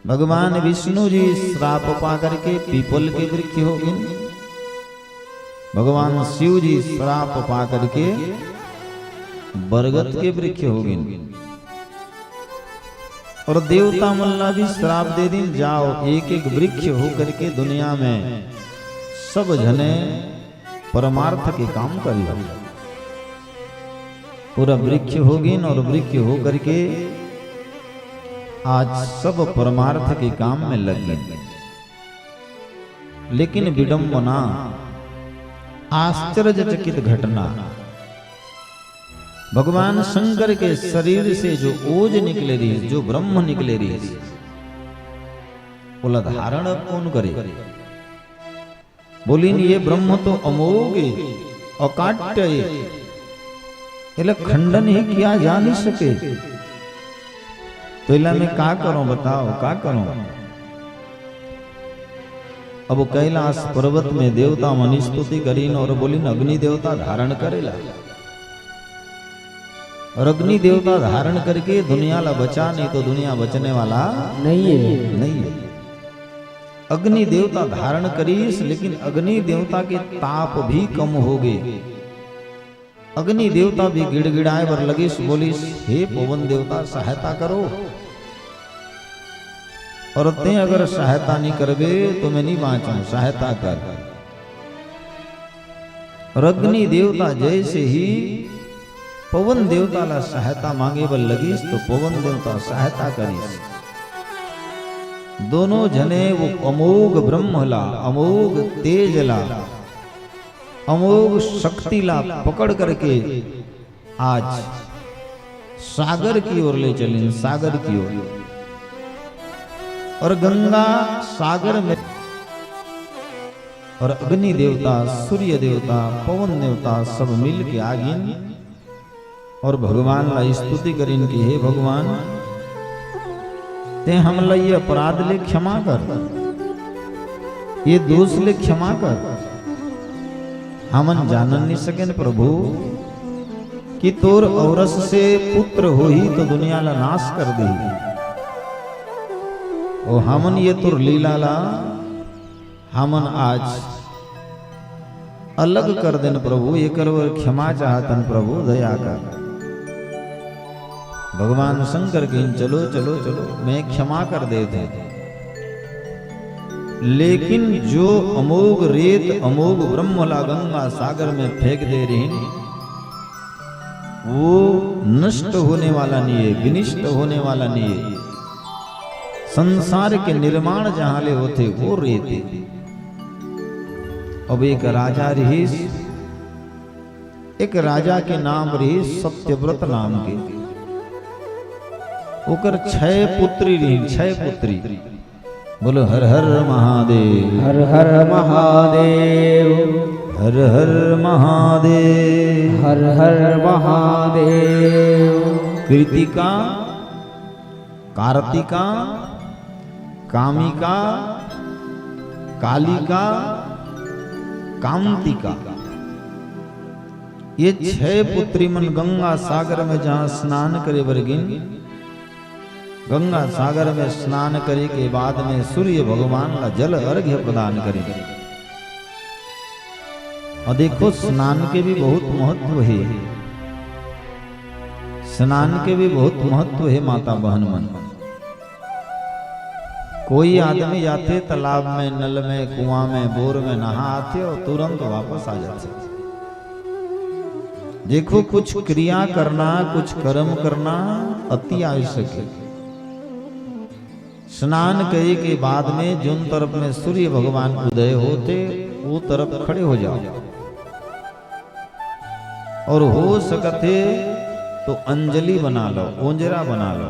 भगवान विष्णु जी श्राप पा करके पीपल के वृक्ष हो गए, भगवान शिव जी श्राप पा करके बरगद के वृक्ष हो गए और देवता मल्ला भी श्राप दे दिन जाओ एक एक वृक्ष हो करके दुनिया में सब जने परमार्थ के काम कर लो। पूरा वृक्ष हो गए और वृक्ष हो करके आज सब परमार्थ के काम में लग गए। लेकिन विडंबना आश्चर्यचकित घटना, भगवान शंकर के शरीर से जो ओज निकले रही, जो ब्रह्म निकले रही, बोला धारण कौन करे? बोली ये ब्रह्म तो अमोघ अकाट्य એટલે खंडन ही किया जा नहीं सके। तो इला में का करो बताओ, का करो? अब कैलाश पर्वत में देवता मनी स्तुति करीन और बोली अग्नि देवता धारण करेला और अग्नि देवता धारण करके दुनिया ला बचा, नहीं तो दुनिया बचने वाला नहीं है। नहीं है। अग्नि देवता धारण करीस, लेकिन अग्नि देवता के ताप भी कम हो गए। अग्नि देवता भी गिड़गिड़ाए बर लगिस, बोलिस हे पवन देवता सहायता करो। और ते अगर सहायता नहीं करबे तो मैं नहीं बाँचूं, सहायता कर। और अग्नि देवता जैसे ही पवन देवता ला सहायता मांगे बर लगिस तो पवन देवता सहायता करिस। दोनों जने वो अमोघ ब्रह्म ला, अमोघ तेज ला, अमोघ शक्ति ला पकड़ करके आज सागर की ओर ले चले, सागर की ओर। और गंगा सागर में और अग्नि देवता, सूर्य देवता, पवन देवता सब मिल के आगिन और भगवान ला स्तुति करीन कि हे भगवान ते हम ला ये अपराध ले क्षमा कर, ये दोष ले क्षमा कर। हमन जानन नहीं सके प्रभु कि तोर औरस से पुत्र हो ही तो दुनिया ला नाश कर दे। ओ हमन ये तुर लीला ला हमन आज अलग कर देन प्रभु, ये कर क्षमा चाहतन प्रभु, दया कर। भगवान शंकर की चलो चलो चलो मैं क्षमा कर देते। लेकिन जो अमोघ रेत, अमोघ ब्रह्मला गंगा सागर में फेंक दे रही, वो नष्ट होने वाला नहीं है, विनिष्ट होने वाला नहीं है। संसार के निर्माण जहां ले होते वो रेत है। अब एक राजा रही, एक राजा के नाम रही सत्यव्रत नाम के, ओकर 6 पुत्री रही, 6 पुत्री। बोलो हर हर महादेव, हर हर महादेव, हर हर महादेव, हर हर महादेव। कृतिका, कार्तिका, कामिका, कालिका, कांतिका, ये 6 पुत्री मन गंगा सागर में जहां स्नान करे बरगिन, गंगा सागर में स्नान करे के बाद में सूर्य भगवान का जल अर्घ्य प्रदान करे। और देखो स्नान के भी बहुत महत्व है, स्नान के भी बहुत महत्व है माता बहन मन। कोई आदमी जाते तालाब में, नल में, कुआं में, बोर में नहा आते और तुरंत वापस आ जाते। देखो कुछ क्रिया करना, कुछ कर्म करना अति आवश्यक है। स्नान करे के बाद में जिन तरफ में सूर्य भगवान उदय होते वो तरफ खड़े हो जाओ। और हो सकते तो अंजलि बना लो, ओंजरा बना लो,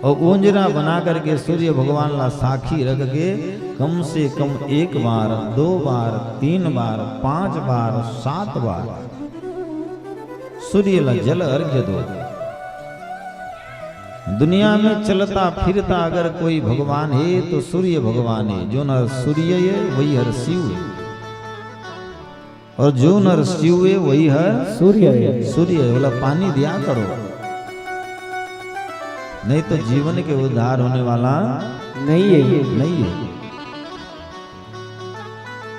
और ओंजरा बना करके सूर्य भगवान ला साखी रख के कम से कम 1 बार, 2 बार, 3 बार, 5 बार, 7 बार सूर्य ला जल अर्घ्य दो। दुनिया में चलता फिरता अगर कोई भगवान है तो सूर्य भगवान है। जो नर सूर्य है वही हर शिव है, और जो नर शिव है वही हर सूर्य है। सूर्य है। बोला पानी दिया करो, नहीं तो जीवन के उद्धार होने वाला नहीं है ये। नहीं है।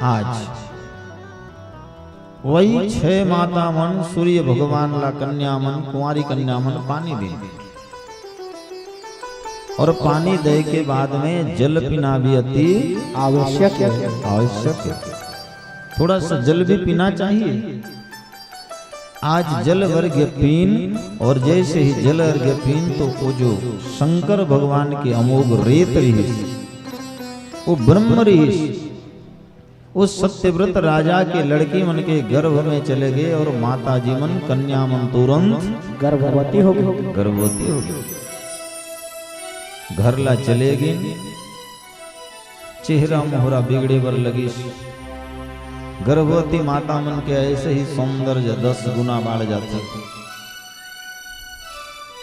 आज वही 6 माता मन सूर्य भगवान ला कन्या मन, कुंवारी कन्या मन पानी दे, और पानी दे के बाद में जल पीना भी अति आवश्यक है। आवश्यक है। थोड़ा सा जल भी पीना चाहिए। आज जल वर्ग पीन, और जैसे ही जल वर्ग पीन तो वो जो शंकर भगवान के अमोघ रेत रही, वो ब्रह्म रही, उस सत्यव्रत राजा के लड़की मन के गर्भ में चले गए, और माता जी मन कन्या मन तुरंत गर्भवती हो गई। गर्भवती हो गई। घर ला चले गई, चेहरा मोहरा बिगड़े बर लगी। गर्भवती माता मन के ऐसे ही सौंदर्य 10 गुना बढ़ जाते।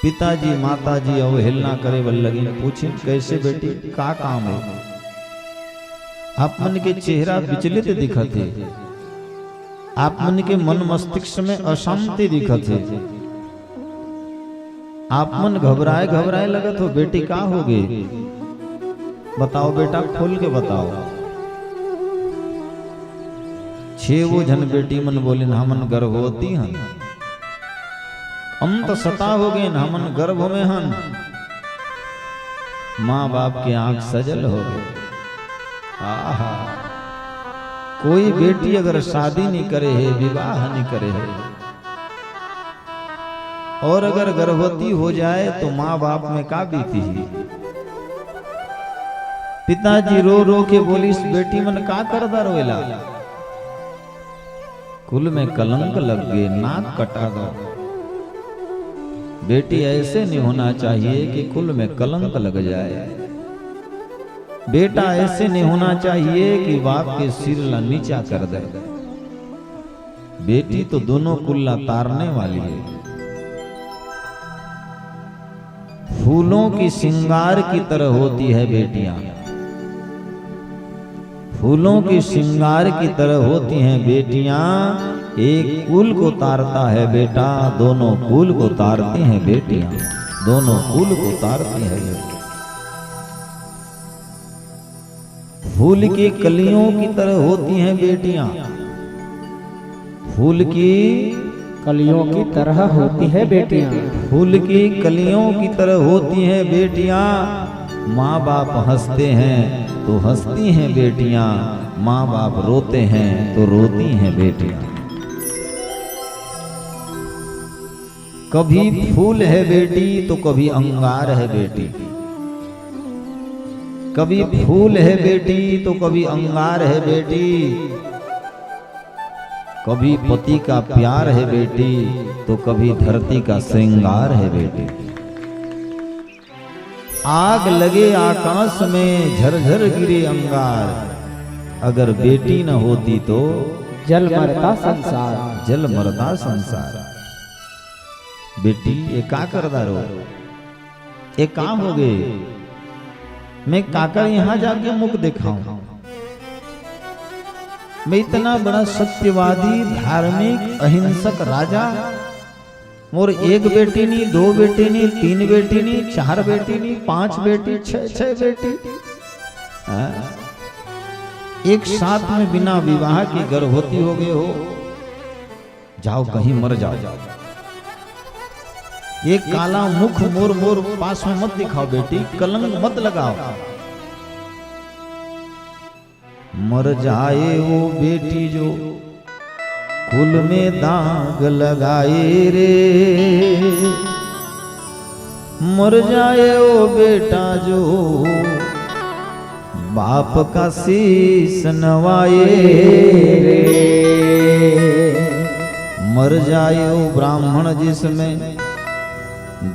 पिताजी माताजी अवहेलना करे बर लगी। पूछे कैसे बेटी, का काम है? आप मन के चेहरा विचलित दिखत है, आप मन के मन मस्तिष्क में अशांति दिखत है, आप मन घबराए घबराए लगत हो। बेटी का हो गई, बताओ बेटा, खोल के बताओ। 6 वो जन बेटी मन बोले हमन गर्भवती हन, हम तो सता हो गए, हमन गर्भ में हन। माँ बाप के आंख सजल हो गए। आहा, कोई बेटी अगर शादी नहीं करे है, विवाह नहीं करे है, और अगर गर्भवती हो जाए तो माँ बाप में का बीती है। पिताजी रो रो के बोली, इस बेटी मन का करदा रोएला, कुल में कलंक लग गए, नाक कटा दो। बेटी ऐसे नहीं होना चाहिए कि कुल में कलंक लग जाए। बेटा ऐसे नहीं होना चाहिए कि बाप के सिर ला नीचा कर दे। बेटी तो दोनों कुल्ला तारने वाली है। फूलों की श्रृंगार की तरह होती है बेटियां, फूलों की श्रृंगार की तरह होती हैं बेटियां। एक कुल को तारता है बेटा, दोनों कुल को तारती हैं बेटियां, दोनों कुल को तारती हैं बेटियां। फूल की कलियों की तरह होती हैं बेटियां, फूल की कलियों की तरह होती है बेटियां, फूल की कलियों की तरह होती हैं बेटियां। माँ बाप हंसते हैं तो हंसती हैं बेटियां, माँ बाप रोते हैं तो रोती हैं बेटियां। कभी फूल है बेटी तो कभी अंगार है बेटी, कभी फूल है बेटी तो कभी अंगार है बेटी, कभी पति का प्यार है बेटी तो कभी धरती का श्रृंगार है बेटी। आग लगे आकाश में झरझर गिरे अंगार, अगर बेटी न होती तो जल मरता संसार, जल मरता संसार। बेटी ये का करदा रो, ये काम हो गए। मैं काकर यहां जाके मुख दिखाऊं। मैं इतना बड़ा सत्यवादी, धार्मिक, अहिंसक राजा, और 1 बेटी नहीं, 2 बेटी नहीं, 3 बेटी नहीं, 4 बेटी नहीं, 5 बेटी, 6 बेटी, एक साथ में बिना विवाह की गर्भवती हो गए हो। जाओ कहीं मर जाओ। ये काला मुख मोर मोर पास में मत दिखाओ बेटी, कलंक मत लगाओ। मर जाए वो बेटी जो कुल में दाग लगाए रे, मर जाए वो बेटा जो बाप का शीश नवाए रे। मर जाए वो ब्राह्मण जिसमें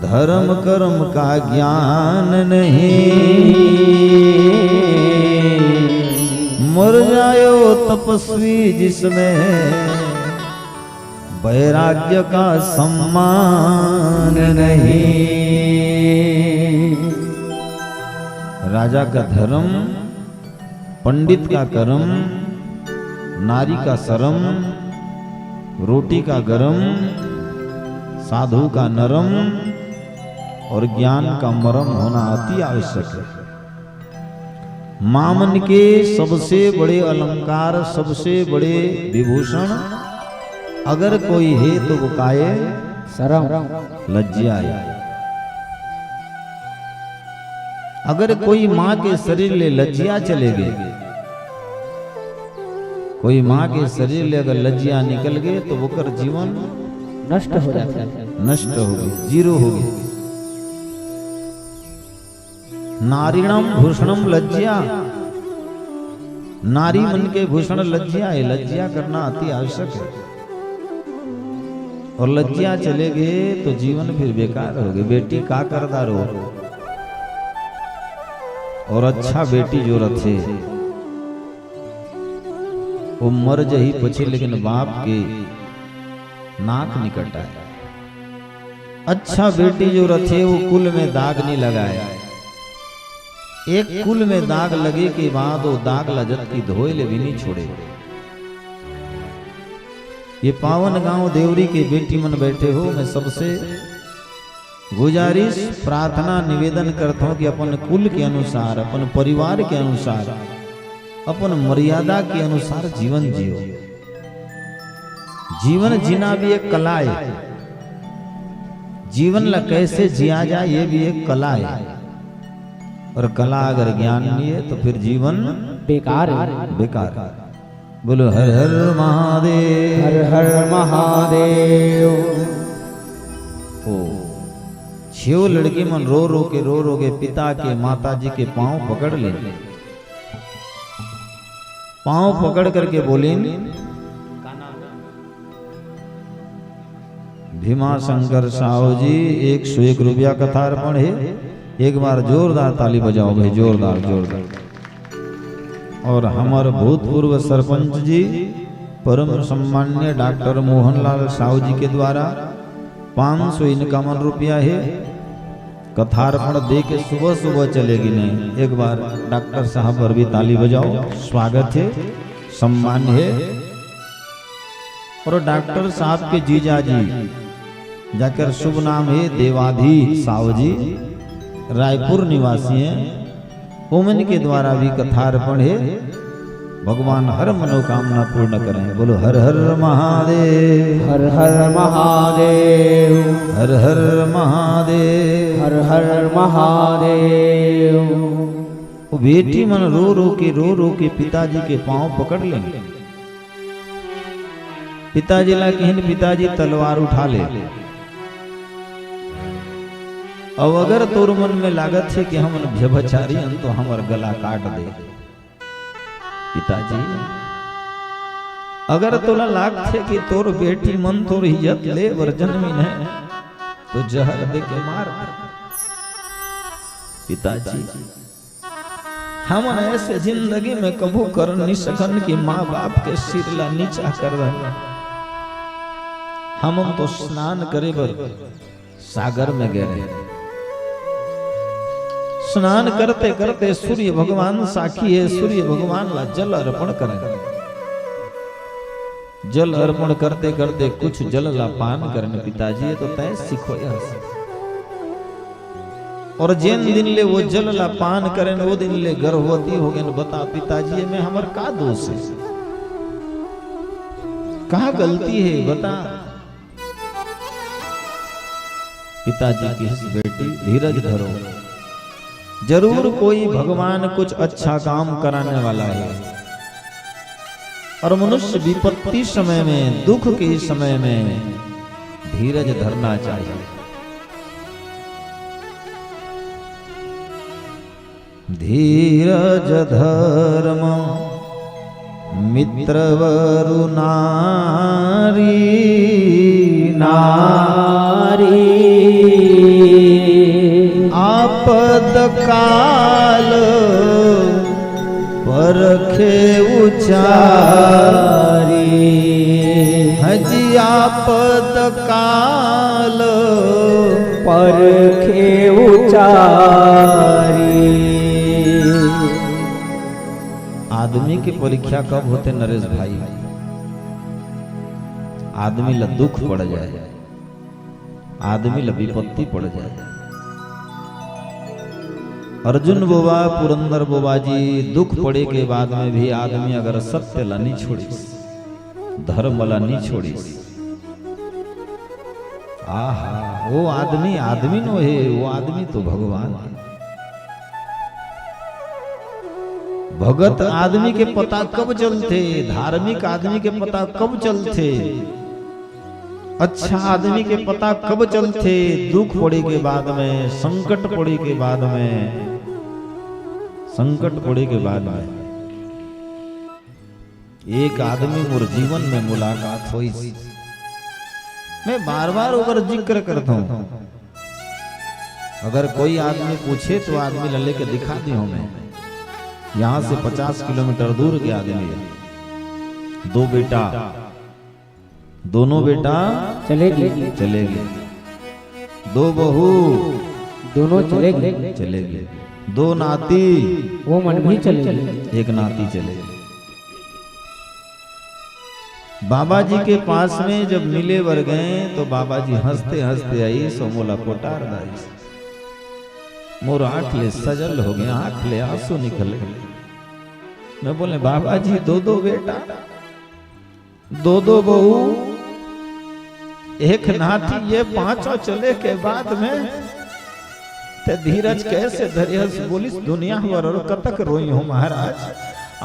धर्म कर्म का ज्ञान नहीं, मर जाए वो तपस्वी जिसमें वैराग्य का सम्मान नहीं। राजा का धर्म, पंडित का कर्म, नारी का शरम, रोटी का गरम, साधु का नरम और ज्ञान का मरम होना अति आवश्यक है। मामन के सबसे बड़े अलंकार, सबसे बड़े विभूषण अगर कोई है तो वो काये शरम, लज्जा है। अगर कोई माँ के शरीर ले लज्जिया चले गए, कोई माँ के शरीर ले अगर लज्जिया निकल गए तो वो कर जीवन नष्ट हो जाता है, नष्ट हो गए, जीरो हो गए। नारीणम भूषणम लज्जिया, नारी मन के भूषण लज्जिया है। लज्जिया करना अति आवश्यक है। और लज्जिया चले गए तो जीवन फिर बेकार हो गए। बेटी का करदा रो और अच्छा बेटी जो रथे वो मर जही पछे, लेकिन बाप के नाक निकट आए। अच्छा बेटी जो रथे वो कुल में दाग नहीं लगाए। एक कुल में दाग लगे के बाद वो दाग लजत की धोइले भी नहीं छोड़े। ये पावन गांव देवरी के बेटी मन बैठे हो, मैं सबसे गुजारिश प्रार्थना निवेदन करता हूं कि अपन कुल के अनुसार, अपन परिवार के अनुसार, अपन मर्यादा के अनुसार जीवन जियो। जीवन जीना भी एक कला है। जीवन ला कैसे जिया जाए ये भी एक कला है। और कला अगर ज्ञान नहीं है तो फिर जीवन बेकार है। बेकार। बोलो हर हर महादेव, हर हर महादेव। ओ छियो लड़की मन रो रो के पिता के माता जी के पांव पकड़ ले, पांव पकड़ करके बोले भीमा शंकर साहू जी 101 रुपया कथा अर्पण है। एक बार जोरदार ताली बजाओ भाई, जोरदार जोरदार। और हमारे भूतपूर्व सरपंच जी परम सम्मान्य डॉक्टर मोहनलाल साहू जी के द्वारा 551 रुपया है। कथार्पण दे के सुबह सुबह चलेगी नहीं। एक बार डॉक्टर साहब पर भी ताली बजाओ, स्वागत है, सम्मान है। और डॉक्टर साहब के जीजा जी जाकर शुभ नाम है देवाधी साहू जी, रायपुर निवासी हैं। ओमन के द्वारा भी कथार्पण है। भगवान हर मनोकामना पूर्ण करें। बोलो हर हर महादेव, हर हर महादेव, हर हर महादेव, हर हर महादेव। वो बेटी मन रो रो के पिताजी के पांव पकड़ लेंगे। पिताजी ला कहन पिताजी तलवार उठा ले। अब अगर तोर मन में लागत है कि हम व्यभिचारी हन तो हमार गला काट दे। पिताजी अगर तोला लागत है कि तोर बेटी मन तोर इज्जत ले वर जन्मी है तो जहर दे के मार दे। पिताजी हम ऐसे जिंदगी में कबू कर नहीं सकन कि माँ बाप के सिर ला नीचा कर रहे। हम तो स्नान करे बर सागर में गए। स्नान करते करते सूर्य भगवान साखी है, सूर्य भगवान ला जल अर्पण करें। जल अर्पण करते करते कुछ जल ला पान करने। पिताजी तो तय सीखो यह। और जिन दिन ले वो जल ला पान करें वो दिन ले गर्भवती हो गए। बता पिताजी में हमार का दोष है, कहा गलती है बता। पिताजी की बेटी धीरज धरो, जरूर कोई भगवान कुछ अच्छा काम कराने वाला है। और मनुष्य विपत्ति समय में, दुख के समय में धीरज धरना चाहिए। धीरज धर्म मित्रवरु नारी नारी आपद काल परखे उचारी हजी आपद काल परखे उचारी। आदमी की परीक्षा कब होते नरेश भाई? आदमी ला दुख पड़ जाए, आदमी ला विपत्ति पड़ जाए। अर्जुन बोबा पुरंदर बोबा जी दुख पड़े के बाद में भी आदमी अगर सत्य ला नहीं छोड़ी, धर्म ला नहीं छोड़ी, आहा वो आदमी आदमी नो है, वो आदमी तो भगवान है। भगत आदमी के पता कब चलते, धार्मिक आदमी के पता कब चलते, अच्छा आदमी के पता कब चलते? दुख पड़े के बाद में, संकट पड़े के बाद में, संकट पड़े के बाद में। एक आदमी मोर जीवन में मुलाकात हुई, मैं बार बार ओकर जिक्र करता हूं। अगर कोई आदमी पूछे तो आदमी ला लेके दिखा दी हूं मैं। यहां से 50 किलोमीटर दूर के आदमी है, दो बेटा, दोनों बेटा चलेगी, चलेगी, दो बहू दोनों चलेगी, चलेगी, दो नाती, वो मन भी चलेगी, एक नाती चलेगी। बाबा जी के पास में जब मिले बर गए तो बाबा जी हंसते हंसते आई, सो मोला कोटार दाई, मोर आंख ले सजल हो गया, आंख ले आंसू निकल गए। मैं बोले बाबा जी दो दो बेटा, दो दो बहू, एक नाती, ये पांचों चले के बाद में ते धीरज कैसे धरियस? बोलिस दुनिया भर और कतक रोई हो महाराज,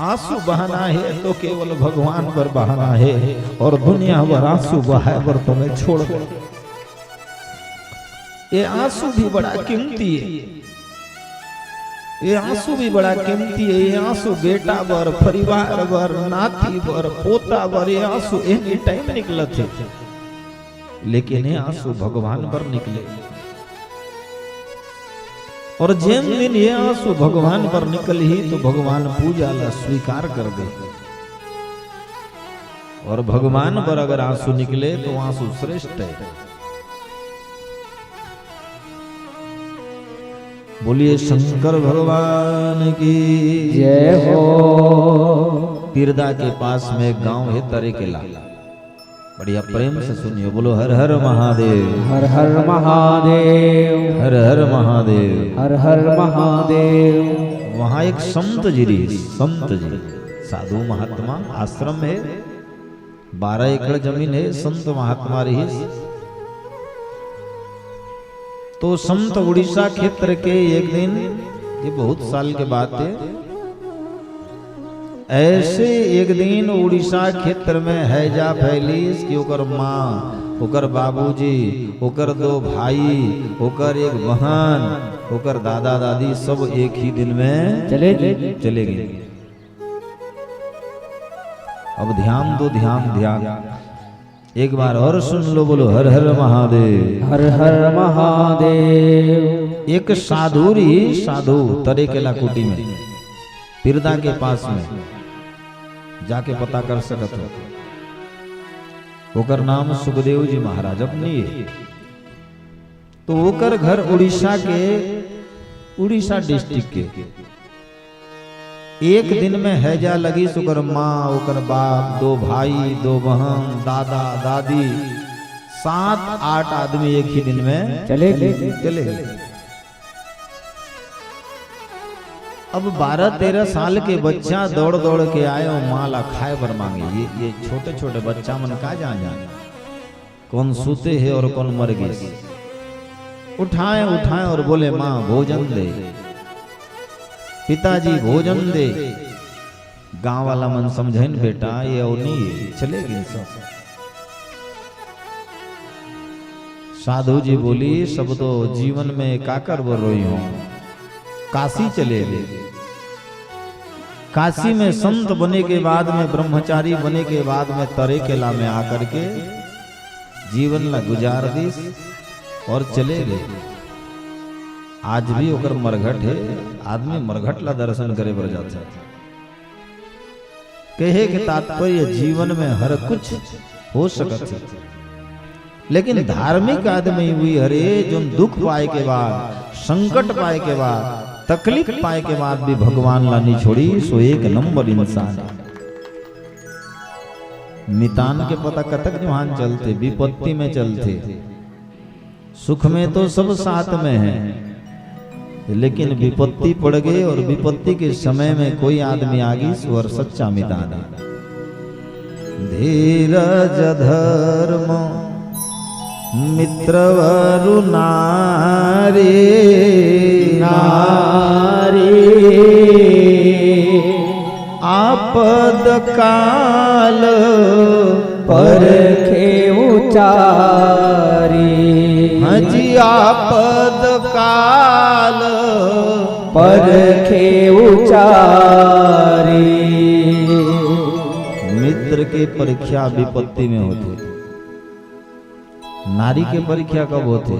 आंसू बहाना है तो केवल भगवान पर बहाना है, और दुनिया भर आंसू बहाए पर तुम्हें छोड़ दो। ये आंसू भी बड़ा कीमती है, ये आंसू भी बड़ा कीमती है। ये आंसू बेटा बर, परिवार बर, नाती बर, पोता बर, ये आंसू एनी टाइम निकले थे, लेकिन ये आंसू भगवान पर निकले। और जिन दिन ये आंसू भगवान पर निकल ही तो भगवान पूजा ला स्वीकार कर दे। और भगवान पर अगर आंसू निकले तो आंसू श्रेष्ठ है। बोलिए शंकर भगवान की जय हो। पीरदा के पास में गांव है तरेकेला, बढ़िया प्रेम से सुनिए, बोलो हर हर महादेव, हर हर महादेव, हर हर महादेव, हर हर महादेव। वहां एक संत जी रही, संत जी साधु महात्मा आश्रम है, 12 एकड़ जमीन है, संत महात्मा रही। तो संत उड़ीसा क्षेत्र के एक दिन, ये बहुत साल के बात है, ऐसे एक दिन उड़ीसा क्षेत्र में हैजा फैलीस कि ओकर माँ, ओकर बाबूजी, ओकर 2 भाई, ओकर एक बहन, ओकर दादा दादी सब एक ही दिन में चले गए। अब ध्यान दो, ध्यान ध्यान, एक बार और सुन लो, बोलो हर हर महादेव, हर हर महादेव। एक साधु रही, साधु तरेकेला कुटी में, पीरदा के पास में, जाके पता कर सकत हो। ओकर नाम सुखदेव जी महाराज अपनी है। तो ओकर घर उड़ीसा के, उड़ीसा डिस्ट्रिक्ट के। एक दिन में हैजा लगी, सुकर माँ, ओकर बाप, 2 भाई, 2 बहन, दादा दादी, 7-8 आदमी एक ही दिन में चले गए। अब 12-13 साल के बच्चा दौड़ दौड़ के आए और माला खाए पर मांगे। ये छोटे छोटे बच्चा मन का जाने कौन सूते है और कौन मर गए। उठाए और बोले माँ भोजन दे, पिताजी भोजन दे। गांव वाला मन समझे न बेटा ये और नहीं है, चले गए सब। साधु जी बोली सब तो जीवन में काकर बर रोई हूं, काशी चले गए। काशी में संत बने के बाद में, ब्रह्मचारी बने के बाद में तरे केला में आकर के जीवन ला गुजार दीस और चले गए। आज भी ओकर मरघट है, आदमी मरघट ला दर्शन करे बर जाता है। कहे के तात्पर्य जीवन में हर कुछ हो सकत है, लेकिन धार्मिक आदमी हुई हरे जो दुख पाए के बाद, संकट पाए के बाद, तकलीफ पाए के बाद भी भगवान ला नहीं छोड़ी, सो एक नंबर इंसान है। मितान के पता कतक जहान चलते, विपत्ति में चलते, सुख में तो सब साथ में है, लेकिन विपत्ति पड़ गई और विपत्ति के समय में कोई आदमी आगी स्वर सच्चा मितान है। धीरज धर्म मित्रवरु नारी नारी, आपद काल परखे उचारी, हजी आपद काल परखे उचारी। मित्र के परीक्षा विपत्ति में होते, नारी के परीक्षा कब होते?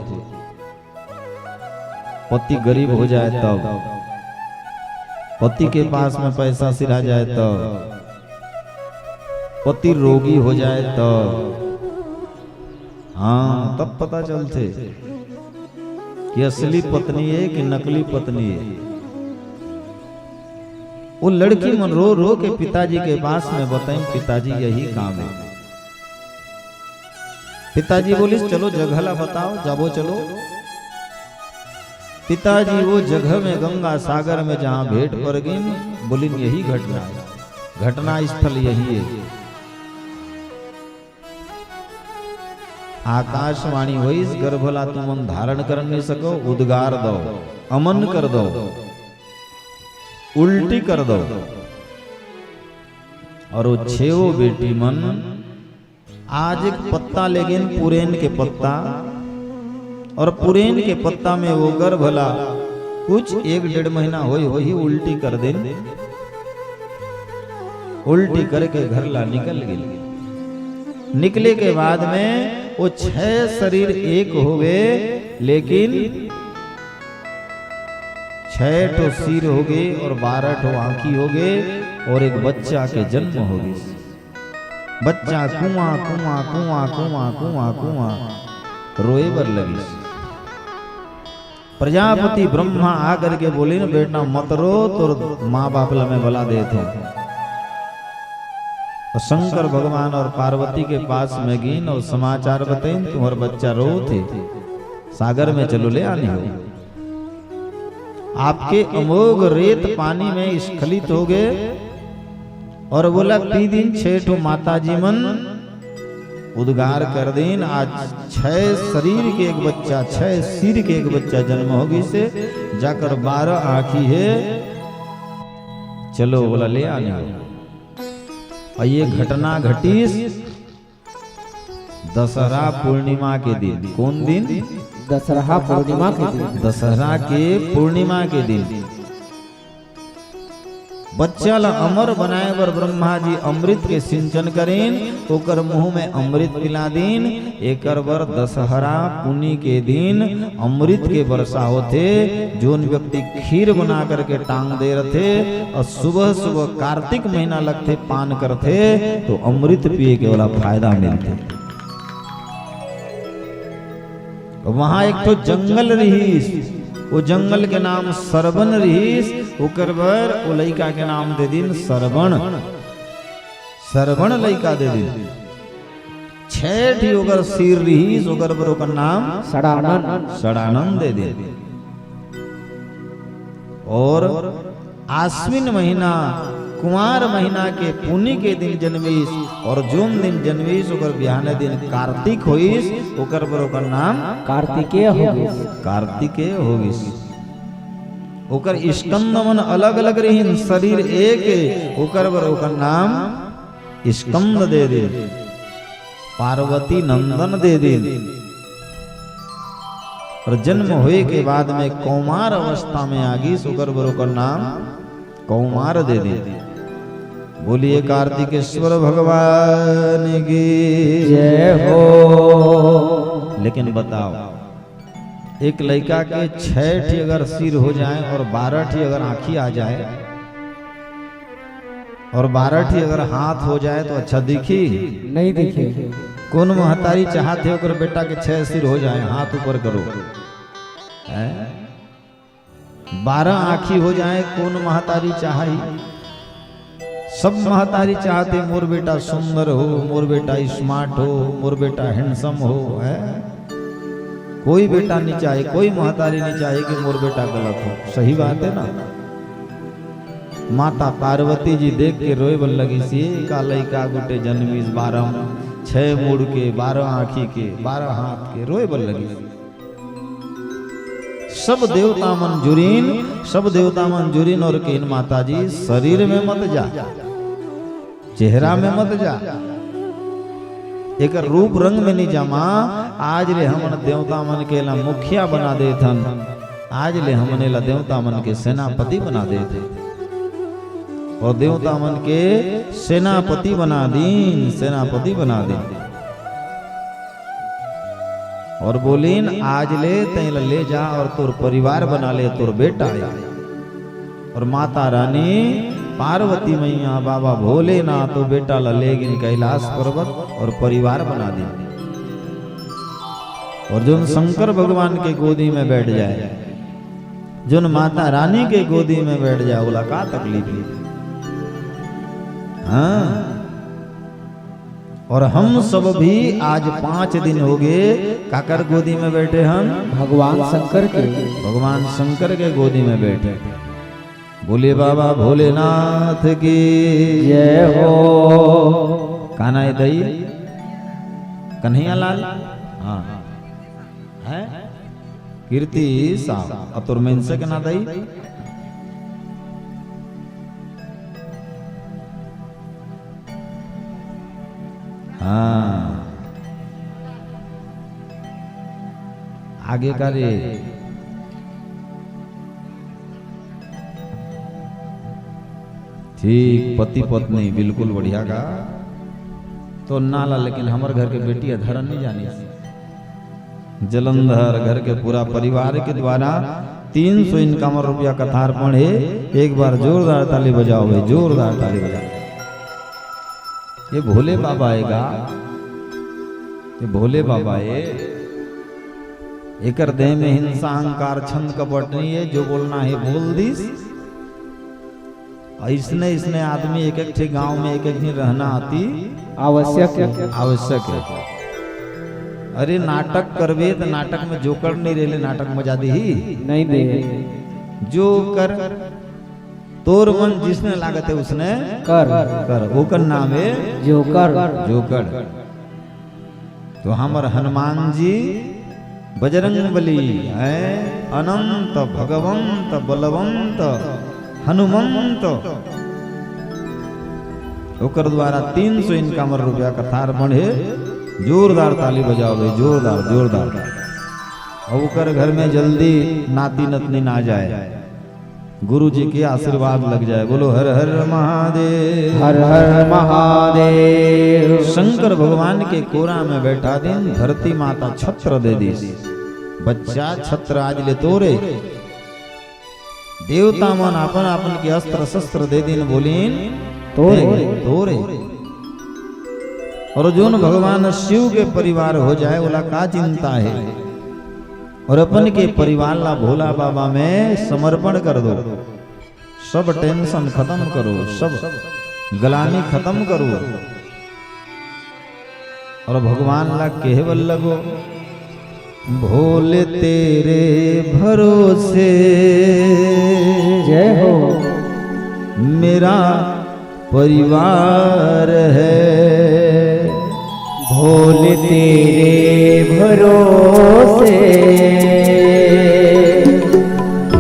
पति गरीब हो जाए तब, पति के पास में पैसा सिरा जाए तब, पति रोगी हो जाए तब, हाँ तब पता चलते कि असली पत्नी है कि नकली पत्नी है। वो लड़की मन रो रो के पिताजी के पास में बताएं, पिताजी यही काम है। पिताजी बोलिस चलो जगह ला बताओ, जाबो चलो। पिताजी वो जगह में गंगा सागर में जहां भेंट पर गई, बोली यही घटना है, घटना स्थल यही है। आकाशवाणी होइस, गर्भला तुम धारण कर नहीं सको, उद्गार दो, अमन कर दो, उल्टी कर दो। और वो छेवो बेटी मन आज एक पत्ता ले गए, पुरेन के पत्ता, और पुरेन के पत्ता में वो गर्भला कुछ 1-1.5 महीना होई उल्टी कर दे, उल्टी करके घर ला निकल गई। निकले के बाद में वो 6 शरीर एक हो गए, लेकिन 6 ठो सिर हो गए और 12 ठो आंखी हो गए, और एक बच्चा के जन्म हो गए। बच्चा कुआं कुआं कुआं कुआं कुआं कुआं रोए बर लगी। प्रजापति ब्रह्मा आकर के बोले न बेटा मत रो, तो माँ बाप ला में बला देते। तो शंकर भगवान और पार्वती के पास में गईन और समाचार बताइन, तुम्हारा बच्चा रो थे, सागर में चलो ले आने हो। आपके अमोघ रेत पानी में स्खलित हो गए, और बोला पी दिन 6 ठो माता जी मन उद्गार कर दिन, आज 6 शरीर के एक बच्चा, 6 सिर के एक बच्चा जन्म होगी से जाकर 12 आँखी है, चलो बोला ले आने हो। और ये घटना घटी दशहरा पूर्णिमा के दिन। कौन दिन? दशहरा पूर्णिमा के दिन। दशहरा के पूर्णिमा के दिन बच्चा ला अमर बनाए बर ब्रह्मा जी अमृत के सिंचन करें, ओकर मुंह में अमृत पिला दीन। एकर बर दशहरा पुनी के दिन अमृत के वर्षा होते। जोन व्यक्ति खीर बना करके टांग दे रहे और सुबह सुबह कार्तिक महीना लगते पान करते, तो अमृत पिए के वाला फायदा मिलते। वहां एक तो जंगल रहीस, वो जंगल के नाम सरबन रहीस, ओकर बर वो लइका के नाम दे दिन सरबण। सरबण लइका दे दिन। 6 ठी ओकर सिर रहीस, ओकर बर ओकर नाम सड़ानन। सड़ानन दे दिन। और आश्विन महीना कुमार महीना के पुनी के दिन जन्मीस, और जोन दिन जन्मीस ओकर बिहाने दिन कार्तिक होइस, ओकर पर ओकर नाम कार्तिकेय होगिस। कार्तिकेय होगिस। ओकर स्कंद मन अलग अलग रहीन, शरीर एक, ओकर पर ओकर नाम स्कंद दे दे, पार्वती नंदन दे दे। और जन्म हुए के बाद में कौमार अवस्था में आगी, ओकर पर ओकर नाम कौमार दे दे। बोलिए कार्तिकेश्वर भगवान की जय हो। लेकिन बताओ, एक लड़का के 6 ठी अगर सिर हो जाए और 12 ठी अगर आंखी आ जाए और 12 ठी अगर हाथ हो जाए तो अच्छा दिखी? नहीं दिखे। कौन महतारी चाहते हो कर बेटा के 6 सिर हो जाए, हाथ ऊपर करो? 12 आंखी हो जाए, कौन महतारी चाही? सब महतारी चाहते मोर बेटा सुंदर हो, मोर बेटा स्मार्ट हो, मोर बेटा हैंडसम हो। है कोई बेटा नहीं चाहे, कोई महतारी नहीं चाहे कि मोर बेटा गलत हो। सही बात है ना? माता पार्वती जी देख के रोए बन लगी सी का लइका गुटे जन्मीस 12 6 मुड़ के 12 आंखी के 12 हाथ के, रोए बन लगी। सब देवता मंजूरीन, सब देवता मंजूरीन और केन माता जी शरीर में मत जा, चेहरा में मत जा, एक रूप रंग में नहीं जामा। आज ले हमन देवता मन के ला मुखिया बना दे थन, आज ले हमने ला देवता मन के सेनापति बना दे थे, और देवता मन के सेनापति बना दीन, सेनापति बना दे। और बोलीन आज ले तेल ले जा और तोर परिवार बना ले, तोर बेटा है। और माता रानी पार्वती मैया बाबा भोलेनाथ तो बेटा लेगिन कैलाश पर्वत और परिवार बना दे। और जो शंकर भगवान के गोदी में बैठ जाए, जो माता रानी के गोदी में बैठ जाए, बोला का तकलीफ है? हाँ। और हम सब भी आज 5 दिन हो गए काकर गोदी में बैठे हम? भगवान शंकर के, भगवान शंकर के गोदी में बैठे। बोले बाबा भोलेनाथ की जय हो। काना दई कन्हैया लाल, हाँ है कीर्ति साहब अतुर में से के ना दई। हाँ आगे का रे ठीक, पति पत्नी बिल्कुल बढ़िया का तो नाला। लेकिन हमारे घर के बेटी धरन नहीं जानी। जलंधर घर के पूरा परिवार के द्वारा 300 इनकम रुपया कथार पढ़े। एक बार जोरदार ताली बजाओ भाई, जोरदार ताली बजाओ। ये भोले बाबा आएगा, ये भोले बाबा है। एकर देह में हिंसा अहंकार छंद कपट नहीं है, जो बोलना है बोल दीस। इसने इसने आदमी एक एक ठे गांव में एक एक दिन रहना आती आवश्यक है, आवश्यक है। अरे नाटक करवे तो नाटक में जोकर नहीं रेले, नाटक मजा दी ही नहीं दे। जोकर तोर मन जिसने लागत है उसने कर कर, वो कर नाम है जोकर। जोकर। तो हमार हनुमान जी बजरंग बली है, अनंत भगवंत बलवंत हनुमंत। ओकर द्वारा 300 इनकम रुपया कथार बढ़े। जोरदार ताली बजाओ भाई, जोरदार जोरदार। और ओकर घर में जल्दी नाती नतनी ना जाए, गुरु जी के आशीर्वाद लग जाए। बोलो हर हर महादेव, हर हर महादेव। शंकर भगवान के कोरा में बैठा दिन धरती माता छत्र दे दी। बच्चा छत्र आज ले तोरे। देवता मन अपन अपन के अस्त्र शस्त्र दे दिन बोलीन तोरे तोरे। और जोन भगवान शिव के परिवार हो जाए बोला का चिंता है। और अपन के परिवार ला भोला बाबा में समर्पण कर दो। सब टेंशन खत्म करो, सब गलानी खत्म करो। और भगवान ला कहवल लगो, भोले तेरे भरोसे जय हो मेरा परिवार है। भोले तेरे भरोसे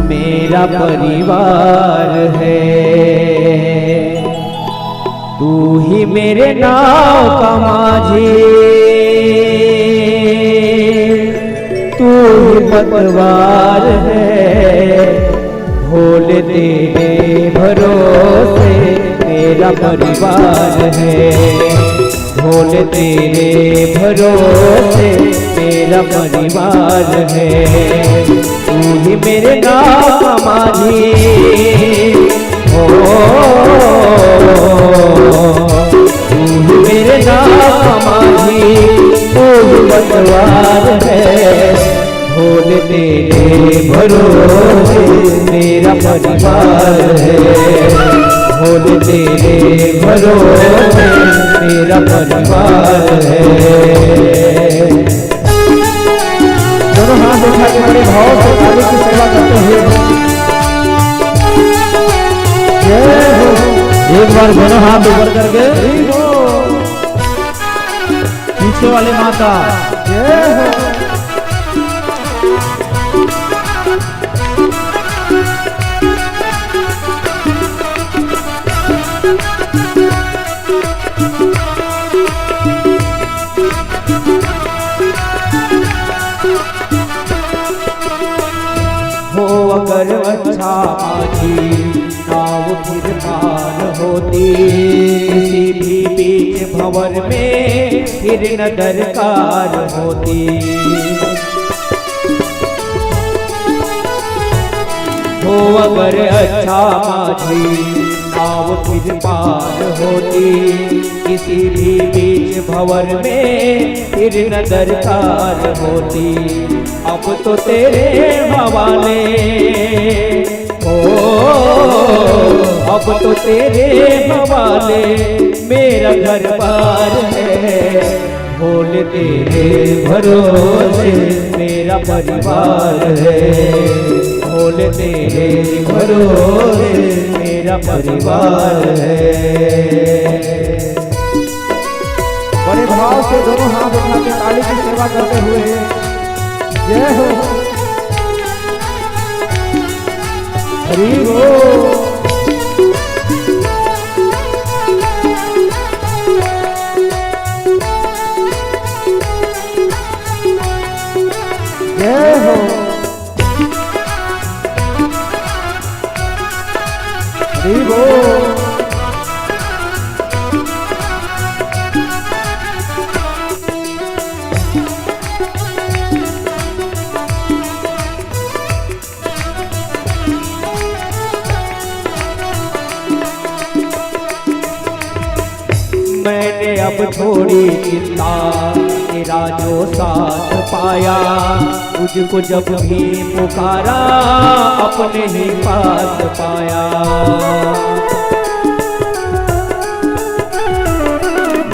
मेरा परिवार है। तू ही मेरे नाव का माझी, तू ही पतवार है। भोले तेरे भरोसे मेरा परिवार है, भोले तेरे भरोसे मेरा परिवार है। तू ही मेरे नाम माझी हो, तू ही मेरे नाम माझी, तू ही पतवार है। भोले तेरे भरोसे मेरा परिवार है, भोले तेरे भरोसे मेरा परिवार है। दोनों हाथ उठा के बड़े भाव से काली की सेवा करते हुए जय हो। एक बार दोनों हाथ ऊपर करके पीछे वाले माता जय हो। हो अगर अच्छा माझी नाव फिर पार होती, किसी भी बीच भंवर में फिर न दरकार होती। हो अगर अच्छा माझी नाव फिर पार होती, किसी भी बीच भंवर में फिर न दरकार होती। अब तो तेरे हवाले हो, अब तो तेरे हवाले मेरा घर बार है। भोले तेरे भरोसे मेरा परिवार है, भोले तेरे भरोसे मेरा परिवार है। बड़े भाव से दोनों हाथ उठा के काली की सेवा करते हुए जय हो। हरि बोल। जय हो। हरि बोल। मैंने अब छोड़ी चिंता, तेरा जो साथ पाया, मुझको जब भी पुकारा अपने ही पास पाया।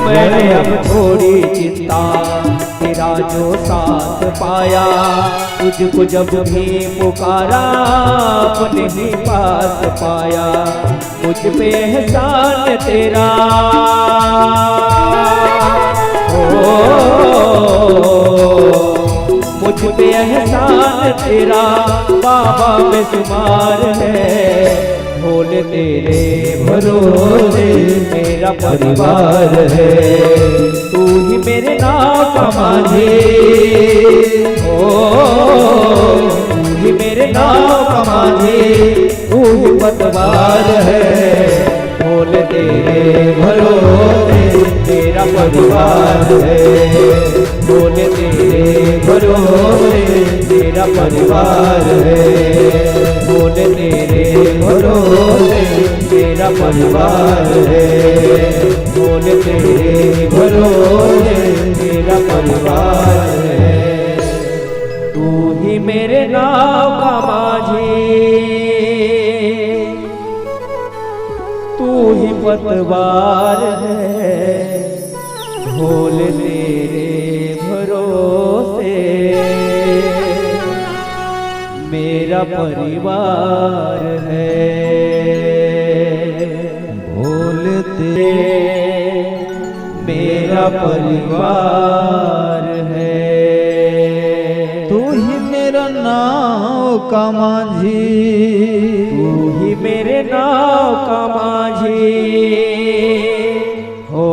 मैंने अब छोड़ी चिंता, तेरा जो साथ पाया, मुझको जब भी पुकारा अपने ही पास पाया। मुझ पे एहसान तेरा हो, मुझ पे एहसान तेरा बाबा बेशुमार है। भोले तेरे भरोसे मेरा परिवार है, तू ही मेरे नाम का माझी हो, तू ही मेरे नाम का माझी, तू ही पतवार है। भोले तेरे भरोसे मेरा परिवार है, भोले तेरे भरोसे मेरा परिवार है, भोले तेरे भरोसे मेरा परिवार है, भोले तेरे भरोसे मेरा परिवार है। तू ही मेरे नाम का माझी, तू ही पतवार है। भोले तेरे भरोसे मेरा परिवार है, भोले तेरे मेरा परिवार है। तू ही मेरा नाव का माझी, तू ही मेरे नाव का माझी हो,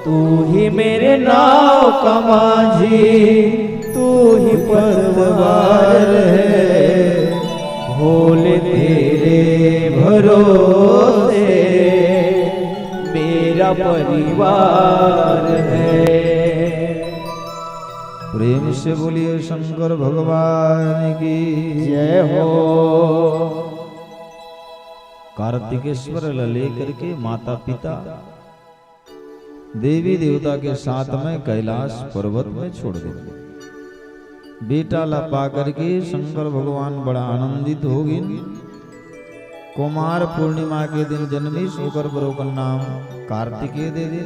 तू ही मेरे नाव का माझी, तू ही परवार है। तेरे भरोसे मेरा परिवार है। प्रेम से बोलिए शंकर भगवान की जय हो। कार्तिकेश्वर लेकर के माता पिता देवी देवता के साथ में कैलाश पर्वत में छोड़ देते। बेटा ला पा करके शंकर भगवान बड़ा आनंदित हो गए। कुमार पूर्णिमा के दिन जन्मी शंकर बरो का नाम कार्तिकेय दे दे,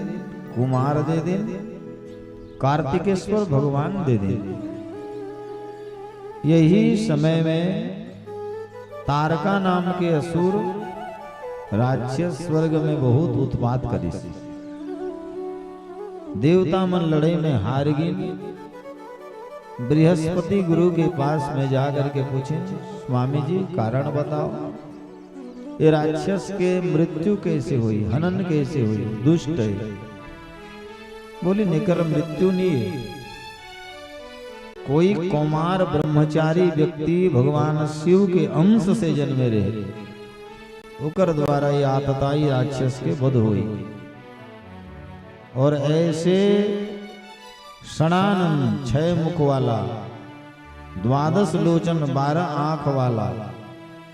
कुमार दे दे, कार्तिकेश्वर भगवान दे दे। यही समय में तारका नाम के असुर राक्षस स्वर्ग में बहुत उत्पात करी। देवता मन लड़ाई में हार गई। बृहस्पति गुरु के पास में जाकर के पूछे, स्वामी जी कारण बताओ, ये राक्षस के मृत्यु कैसे हुई, हनन कैसे हुई, दुष्ट है। बोली निकर मृत्यु नहीं है, कोई कुमार ब्रह्मचारी व्यक्ति भगवान शिव के अंश से जन्मे रहे, उकर द्वारा ये आतताई राक्षस के वध हुई। और ऐसे षणानन 6 मुख वाला, 12 लोचन 12 आंख वाला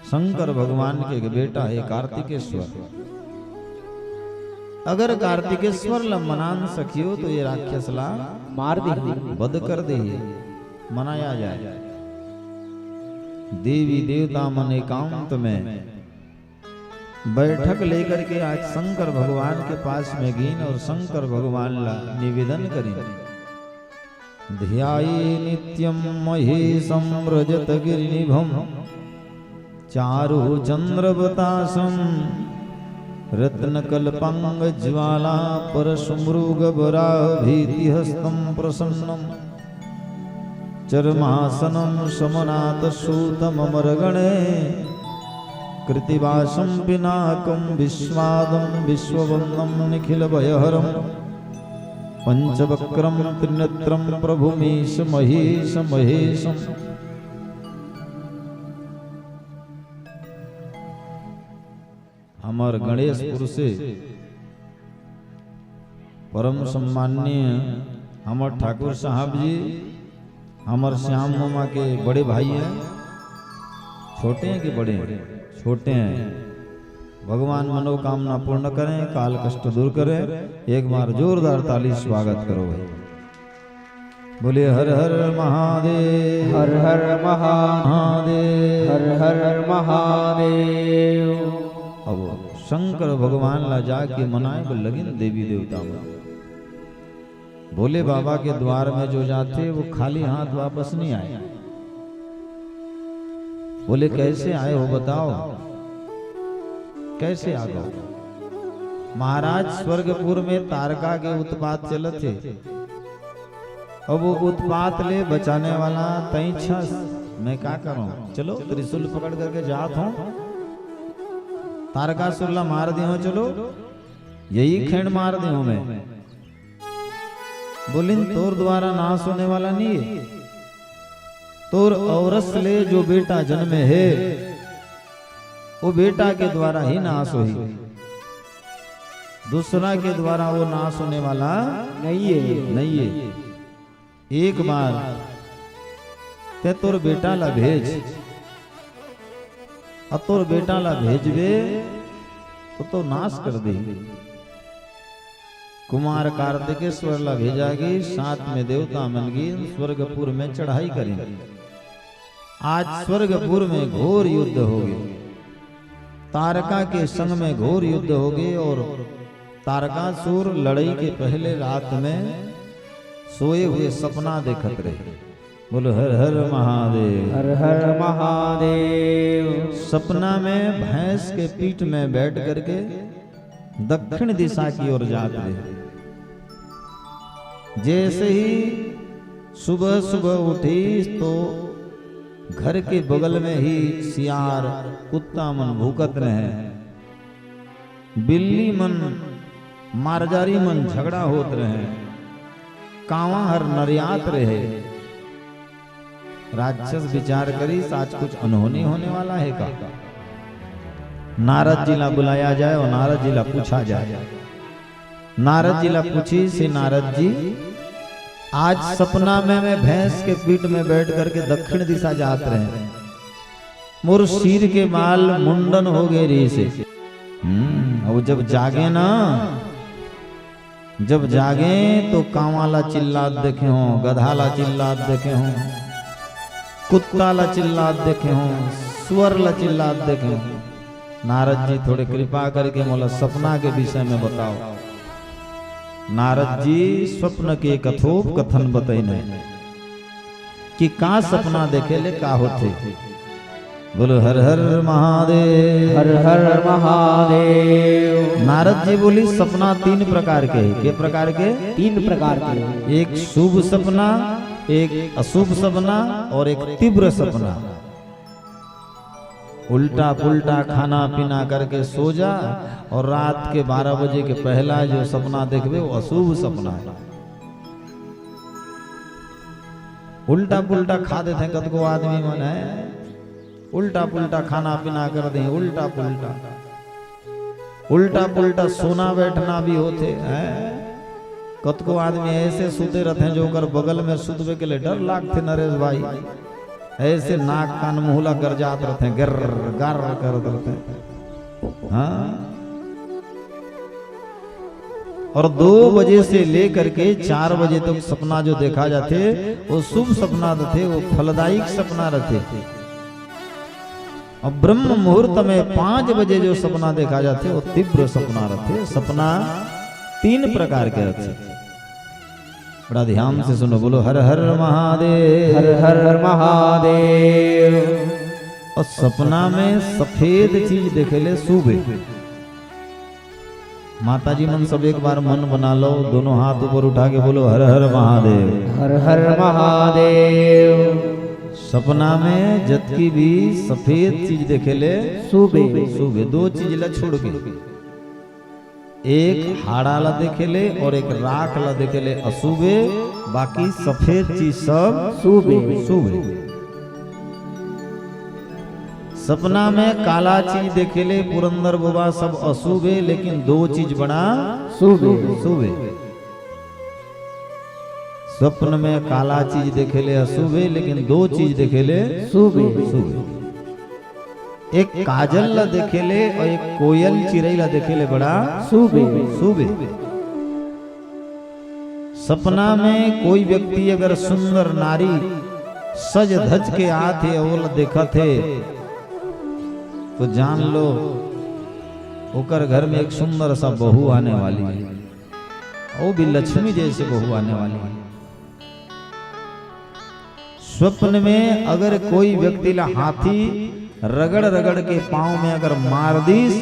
शंकर भगवान के बेटा है कार्तिकेश्वर। अगर कार्तिकेश्वर ला मनान सकियो तो ये राक्षस ला मार दे, वध कर दे, मनाया जाए। देवी देवता मन एकांत में बैठक लेकर के आज शंकर भगवान के पास में गईन और शंकर भगवान ला निवेदन करें। ध्याये नित्यम महेशम रजत गिरिनिभम चारु चंद्रवतासम रत्नकल्पंग ज्वाला परशुमृगबरा भीतिहस्तं प्रसन्नम चरमासनं समनाथ सूतममरगणे कृतिवासं पिनाकं विश्वादं विश्ववन्दं निखिलभयहरं पंचवक्रं त्रिनेत्रं प्रभुमीश महेश महेशम्। हमार गणेशपुर से परम सम्माननीय हमार ठाकुर साहब जी, हमार श्याम मामा के बड़े भाई हैं। छोटे हैं कि बड़े हैं? छोटे हैं। भगवान मनोकामना पूर्ण करें, काल कष्ट दूर करें। एक बार जोरदार ताली स्वागत करो भाई। बोले हर हर महादेव, हर हर महादेव, हर हर महादेव। अब शंकर भगवान ला जाके मनाए को लगिन देवी देवता में। भोले बाबा के द्वार में जो जाते वो खाली हाथ वापस नहीं आए। बोले कैसे आए हो बताओ, कैसे आ गए? महाराज स्वर्गपुर में तारका के उत्पात चले थे। अब वो उत्पात ले बचाने वाला तैछा मैं क्या करूं, चलो त्रिशूल पकड़ करके जात हूं, तारकासुर ला मार दियो, चलो यही खेण मार दियो मैं। बोलिन तोर द्वारा नाश होने वाला नहीं है, तोर औरस ले जो बेटा जन्मे है वो बेटा के द्वारा ही नाश हुई, दूसरा के द्वारा वो नाश होने वाला नहीं है, नहीं है। एक बार ते तोर बेटा ला भेज, तोर बेटा ला भेजवे तो नाश कर दे। कुमार कार्तिकेश्वर ला भेजागी, साथ में देवता मन की स्वर्गपुर में चढ़ाई करेंगे। आज स्वर्गपुर में घोर युद्ध हो गए, तारका के संग में घोर युद्ध हो गए। और तारकासुर लड़ाई के पहले रात में सोए हुए सपना देखत रहे। बोलो हर हर महादेव, हर हर महादेव। सपना में भैंस के पीठ में बैठ करके दक्षिण दिशा की ओर जाते रहे। जैसे ही सुबह सुबह उठी तो घर के बगल में ही सियार कुत्ता मन भूकत रहे, बिल्ली मन मारजारी मन झगड़ा होत रहे, कावा हर नरियात रहे। राक्षस विचार करी आज कुछ अनहोनी होने वाला है का? नारद जी ला बुलाया जाए और नारद जी ला पूछा जाए। नारद जी ला पूछी से नारद जी आज सपना में मैं भैंस के पीठ में बैठ करके दक्षिण दिशा जात रहे, मोर सिर के बाल मुंडन हो गए री से। और जब जागे ना, जब जागे तो कांवाला चिल्लात देखे हो, गधाला चिल्लात देखे हो, कुत्ताला चिल्लात देखे हो, सुअरला चिल्लात देखे हो। नारद जी थोड़े कृपा करके मोला सपना के विषय में बताओ। नारद जी स्वप्न के कथोप कथन बतैने कि का सपना देखे ले का होते। बोलो हर हर महादेव, हर हर महादेव। नारद जी बोली सपना तीन प्रकार के है। के प्रकार के? तीन प्रकार के। एक शुभ सपना, एक अशुभ सपना और एक तीव्र सपना। उल्टा पुल्टा खाना पीना करके सो जा और रात के 12 बजे के पहला जो सपना देखबे वो अशुभ सपना है। उल्टा पुल्टा खा देते कद को आदमी मन है, उल्टा पुल्टा खाना पीना कर दे, उल्टा पुल्टा उल्टा पुल्टा सोना बैठना भी होते हैं। कत को आदमी ऐसे सुते रहते जो कर बगल में सुतबे के लिए डर लागते नरेश भाई, ऐसे नाक कान मुहला कर जात रहते, गर गर कर रहते। हाँ, और 2 बजे से लेकर के 4 बजे तक सपना जो देखा जाते वो शुभ सपना रहते, वो फलदायक सपना रहते। और ब्रह्म मुहूर्त में 5 बजे जो सपना देखा जाते वो तीव्र सपना रहते। सपना 3 प्रकार के रहते। बड़ा ध्यान से सुनो, बोलो हर हर महादेव, हर हर महादेव। और सपना में सफेद चीज देखे ले शुभ है। माता जी मन सब एक बार मन बना लो, दोनों हाथ ऊपर उठा के बोलो हर हर महादेव, हर हर महादेव। सपना में जबकि भी सफेद चीज देखे ले शुभ शुभ है। 2 चीज ला छोड़ के, एक हाड़ा ला देखे ले और एक राख ला देखे ले अशुभ है, बाकी सफेद चीज सब शुभ शुभ है। सपना में काला चीज देखे ले पुरंदर बाबा सब अशुभ है, लेकिन 2 चीज बड़ा शुभ शुभ है। स्वप्न में काला चीज देखे ले अशुभ है, लेकिन 2 चीज देखे ले शुभ शुभ है। एक काजल ला देखे ले और एक कोयल चिड़ै ला देखे ले बड़ा शुभ शुभ है। सपना में कोई व्यक्ति अगर सुंदर नारी सज धज के आते और देखा थे तो जान लो ओकर घर में एक सुंदर सा बहू आने वाली है, वो भी लक्ष्मी जैसे बहू आने वाली है। स्वप्न में अगर कोई व्यक्ति ला हाथी रगड़ रगड़ के पांव में अगर मार दीस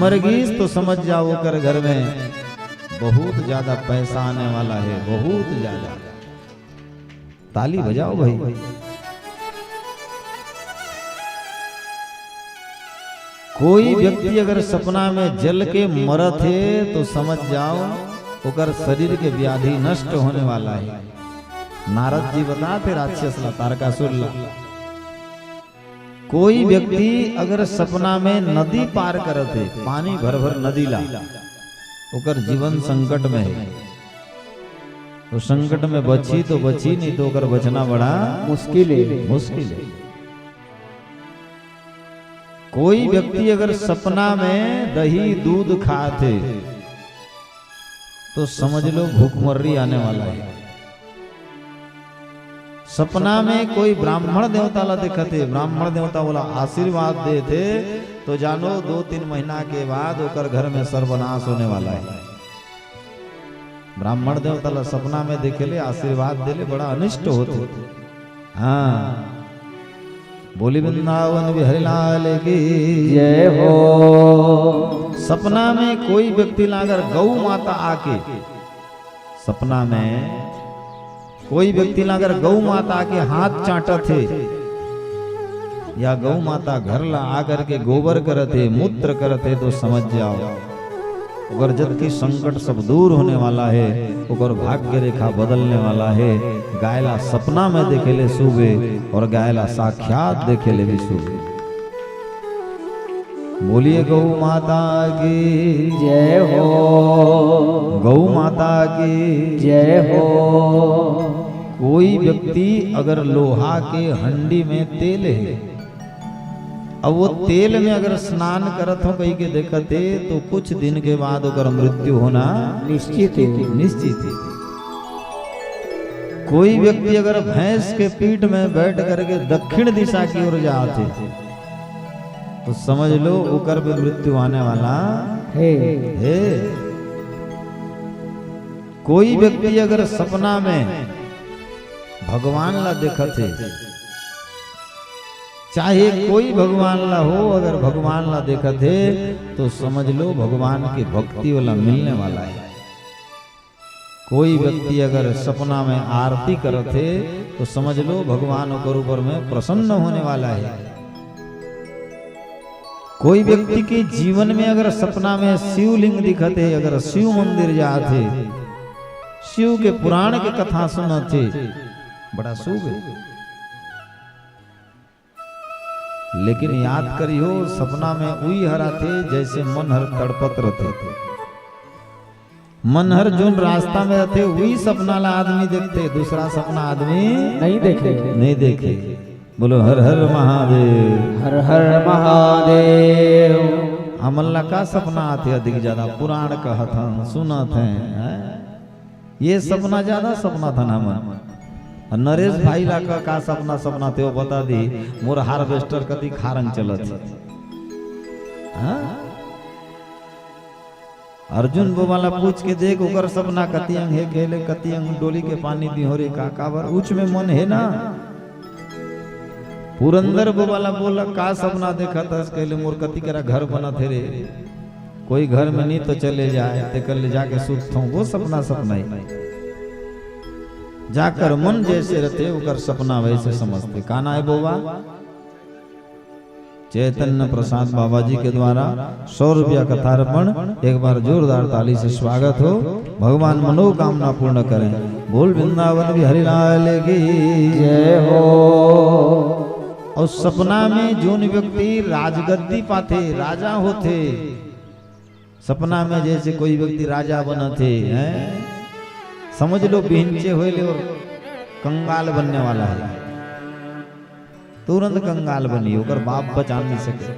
मरगीस तो समझ जाओ कर घर में बहुत ज्यादा पैसा आने वाला है, बहुत ज्यादा। ताली बजाओ भाई। कोई व्यक्ति अगर सपना में जल के मरत है तो समझ जाओ ओकर शरीर के व्याधि नष्ट होने वाला है। नारद जी बताते राक्षस ला तारकासुर ला। कोई व्यक्ति अगर सपना में नदी पार करते, पानी भर भर नदी ला, ओकर जीवन संकट में है, तो संकट में बची तो बची, नहीं तो ओकर बचना बड़ा मुश्किल है। मुश्किल है। कोई व्यक्ति अगर सपना में दही दूध खाते तो समझ लो भूखमर्री आने वाला है। सपना में कोई ब्राह्मण देवता ला दिखते, ब्राह्मण देवता बोला आशीर्वाद देते तो जानो 2-3 महीना के बाद ओकर घर में सर्वनाश होने वाला है। ब्राह्मण देवता ला सपना में देखे ले आशीर्वाद दे ले बड़ा अनिष्ट होते। हाँ, बोली वृंदावन बिहारी लाल की जय हो। सपना में कोई व्यक्ति ला अगर गौ माता आके, सपना में कोई व्यक्ति ला अगर गौ माता के हाथ चाटा थे या गौ माता घर ला आकर के गोबर करते मूत्र करते तो समझ जाओ अगर जब की संकट सब दूर होने वाला है, ओकर भाग्य रेखा बदलने वाला है। गायला सपना में देखे ले सुबह और गायला साक्षात देखे ले भी सुबह। बोलिए गौ माता की जय हो, गौ माता की जय हो। कोई व्यक्ति अगर लोहा के हंडी में तेल है, अब वो तेल में अगर स्नान करत हो कहीं के देखते तो कुछ दिन के बाद अगर मृत्यु होना निश्चित है। निश्चित है। कोई व्यक्ति अगर भैंस के पीठ में बैठ करके दक्षिण दिशा की ओर जाते तो समझ लो ऊपर पे मृत्यु आने वाला है। कोई व्यक्ति अगर सपना में भगवान ला देखत है, चाहे कोई भगवान ला हो, अगर भगवान ला देखत है तो समझ लो भगवान की भक्ति वाला मिलने वाला है। कोई व्यक्ति अगर सपना में आरती करत है तो समझ लो भगवान के ऊपर में प्रसन्न होने वाला है। कोई व्यक्ति के जीवन में अगर सपना में शिवलिंग दिखत है, अगर शिव मंदिर जाते, शिव के पुराण के कथा सुनते, बड़ा शुभ है। लेकिन याद करियो सपना में उई हरा थे जैसे मन हर तड़पत रहते। मन हर जोन रास्ता में रहते वही सपना ला आदमी देखते, दूसरा सपना आदमी नहीं देखे, नहीं देखे। बोलो हर हर महादेव, हर हर महादेव। अमल्ला का सपना आते अधिक ज्यादा पुराण कहत हन सुनत हैं, ये सपना ज्यादा सपना था ना मन। नरेश भाई ला का सपना थे वो बता दी, मोर हार्वेस्टर कति खारंग चलत है। अर्जुन बोला पूछ के देख ओकर सपना कति अंग है, खेले कति अंग डोली के पानी बिहोरे का काबर उच में मन है ना। पुरंदर बोला का सपना देखा था, कहले मोर कति करा घर बना थे रे, कोई घर में नहीं तो चले जाए ते कर ले जाके सुत थो, वो सपना ही जाकर मन जैसे रहते उकर सपना वैसे समझते। काना है बोबा चैतन्य प्रसाद बाबा जी के द्वारा 100 रुपया कथार्पण, एक बार जोरदार ताली से स्वागत हो। भगवान मनोकामना पूर्ण करें। बोल वृंदावन बिहारी लाल की जय हो। और सपना में जोन व्यक्ति राजगद्दी पाते, राजा होते, सपना में जैसे कोई व्यक्ति राजा बनते हैं, समझ लो बिहनचे होले और कंगाल बनने वाला है, तुरंत कंगाल बनी होकर बाप बचा नहीं सके।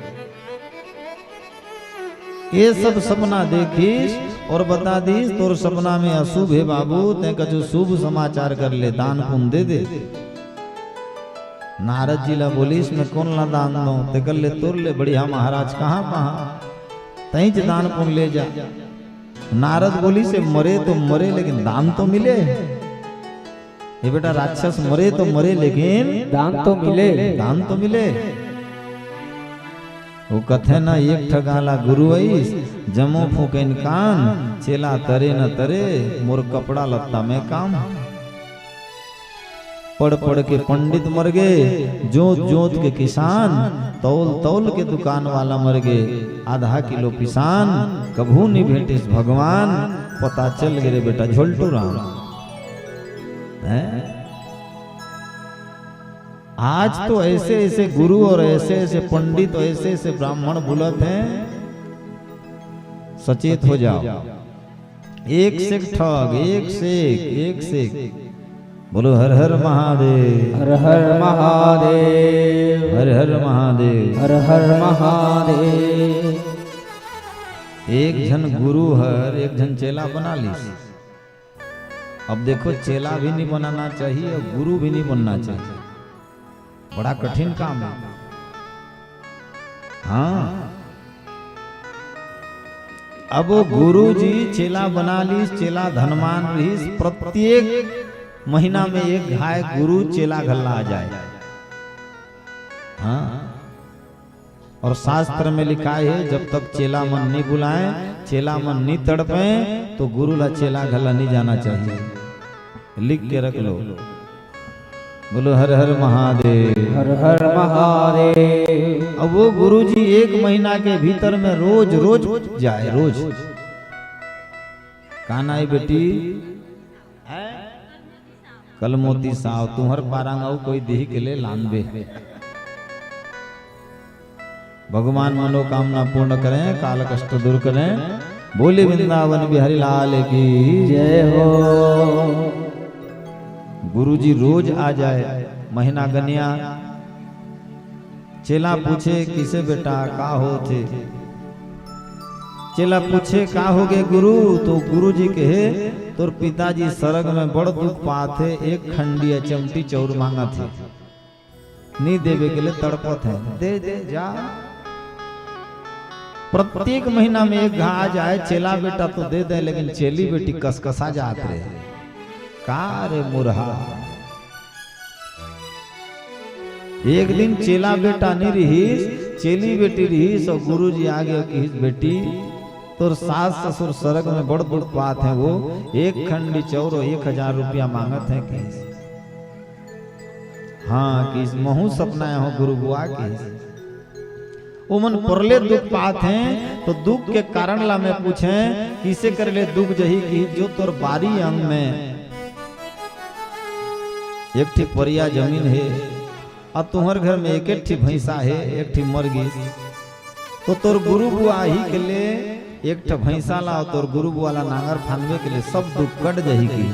ये सब सपना देखिस और बता दीस तोर सपना में अशुभ है बाबू, ते कछु शुभ समाचार कर ले, दान पुण्य दे दे। नारद जी ला बोलिस मैं कौन ला दान दो, ते कर ले तोर ले बढ़िया महाराज कहाँ तहीं दान पुण्य ले जा। नारद बोली से मरे तो मरे लेकिन दान तो मिले। ये बेटा राक्षस मरे तो मरे लेकिन दान तो मिले, दान तो मिले। वो कथे ना एक ठगाला गुरु आईस, जमो फूकेन कान, चेला तरे न तरे, मोर कपड़ा लत्ता में काम। पढ़ पढ़ के पंडित मर गए, जोत जोत के किसान, तौल तौल के दुकान वाला मर गए, आधा किलो पिसान, कभू नहीं भेटिस भगवान, पता चल गए बेटा झोल्टू राम। आज तो ऐसे ऐसे गुरु और ऐसे ऐसे पंडित और ऐसे ऐसे ब्राह्मण बुलत हैं, सचेत हो जाओ। एक से ठग, एक से बोलो हर हर महादेव, हर हर महादेव, हर हर महादेव, हर हर महादेव। एक जन गुरु हर एक जन चेला बना ली। अब देखो चेला भी नहीं बनाना चाहिए और गुरु भी नहीं बनना चाहिए, बड़ा कठिन काम है। हाँ, अब गुरु जी चेला बना ली, चेला धनवान रही, प्रत्येक महीना में एक गाय गुरु चेला घल्ला आ जाए। हाँ, और शास्त्र में लिखा है जब तक चेला मन नहीं बुलाए, चेला मन नहीं तड़पे तो गुरु ला चेला घल्ला नहीं जाना चाहिए। लिख के रख लो। बोलो हर हर महादेव, हर हर महादेव। अब वो गुरु जी एक महीना के भीतर में रोज रोज जाए, रोज। काना आई बेटी कल मोती साव तुम्हार पारांगाऊ कोई देही के लिए लानबे। भगवान मनोकामना पूर्ण करें, काल कष्ट दूर करें। बोले वृंदावन बिहारी लाल की जय हो। गुरुजी रोज आ जाए, महीना गनिया। चेला पूछे किसे बेटा का हो थे? चेला पूछे का हो गए गुरु? तो गुरुजी कहे तोर पिताजी सरग में बड़ दुख पाते, एक खंडी चमटी चौर मांगा थे, नहीं देवे के लिए तड़पत है, दे दे जा। प्रत्येक महीना में एक घा आ जाए, चेला बेटा तो दे दे, लेकिन चेली बेटी कसकसा जात रहे। का रे मुरहा, एक दिन चेला बेटा नहीं रही, चेली बेटी रही। सो गुरु जी आगे की बेटी तोर सास ससुर सरग में बड़ दुख पात है, वो एक खंडी चौर 1000 रुपया मांगत है कि हाँ कि महू सपना हो गुरु बुआ के उमन परले दुख पात हैं। तो दुख के कारण ला मैं पूछे किसे कर ले दुख जही की जो तोर बारी अंग में एक ठी परिया जमीन है और तुम्हार घर में एक ठी भैंसा है, एक ठी मर गई। तो तोर गुरु बुआ ही के लिए एक ठ भैंसा ला, तोर गुरु बुआ ला नांगर फानवे के लिए सब दुख कट जही की।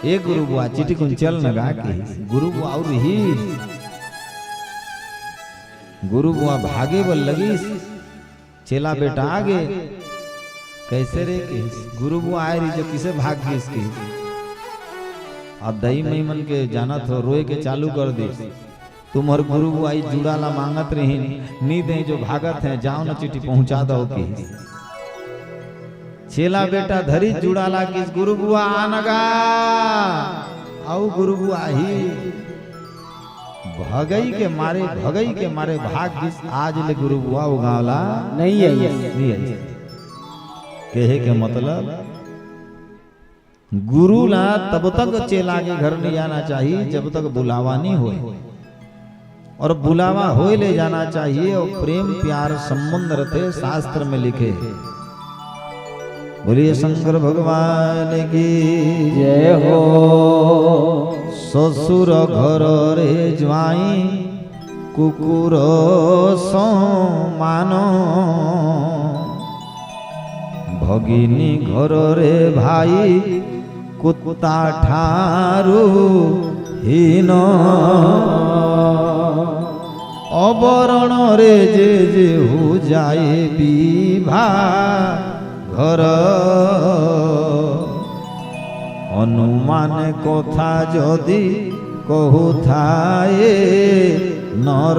एक गुरु बुआ चिटी कुन चल नगा के गुरु बुआ और ही गुरु बुआ भागे बल लगी। चेला बेटा आगे कैसे रे के गुरु बुआ आए रही जो किसे भाग गई इसकी। अब दही मई मन के जाना तो रोए के चालू कर दी। तुम्हार गुरु बुआई जुड़ा ला मांगत रही, नी दे जो भागत है, जाओ न चिट्ठी पहुंचा दो की। चेला बेटा धरी जुड़ा ला किस गुरु बुआ आनगा आओ गुरु बुआ ही भगई के मारे भाग किस। आज ले गुरु बुआ उगावला नहीं है। कहे के मतलब गुरु ला तब तक चेला के घर नहीं जाना चाहिए जब तक बुलावा नहीं होए, और बुलावा होए ले जाना चाहिए। और प्रेम प्यार संबंध रहते शास्त्र में लिखे। बोलिए शंकर भगवान की जय हो। ससुर घर रे ज्वाई कुकुर समान, भगिनी घर रे भाई कुत्ता ठारू हीन, अवरण रे जे जे हो जाए विभा घर, अनुमान कथा जदि कहु थाए नर।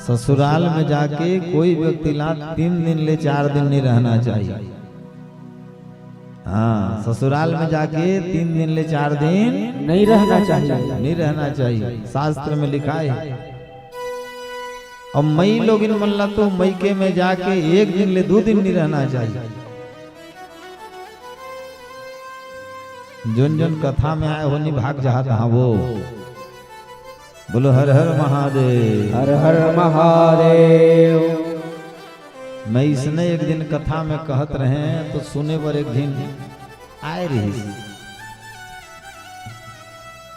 ससुराल में जाके कोई व्यक्ति ला 3 दिन ले 4 दिन नहीं रहना चाहिए। हाँ, ससुराल में जाके 3 दिन ले 4 दिन नहीं रहना चाहिए, नहीं रहना चाहिए, शास्त्र में लिखा है। और मई लोग इन मल्ला तो मैके में जाके 1 दिन ले 2 दिन नहीं रहना चाहिए। जोन जोन कथा में आए हो नहीं भाग जाता हाँ वो। बोलो हर हर महादेव, हर हर महादेव। मैं इसने एक दिन कथा में कहत रहे तो सुने पर एक दिन आए रही,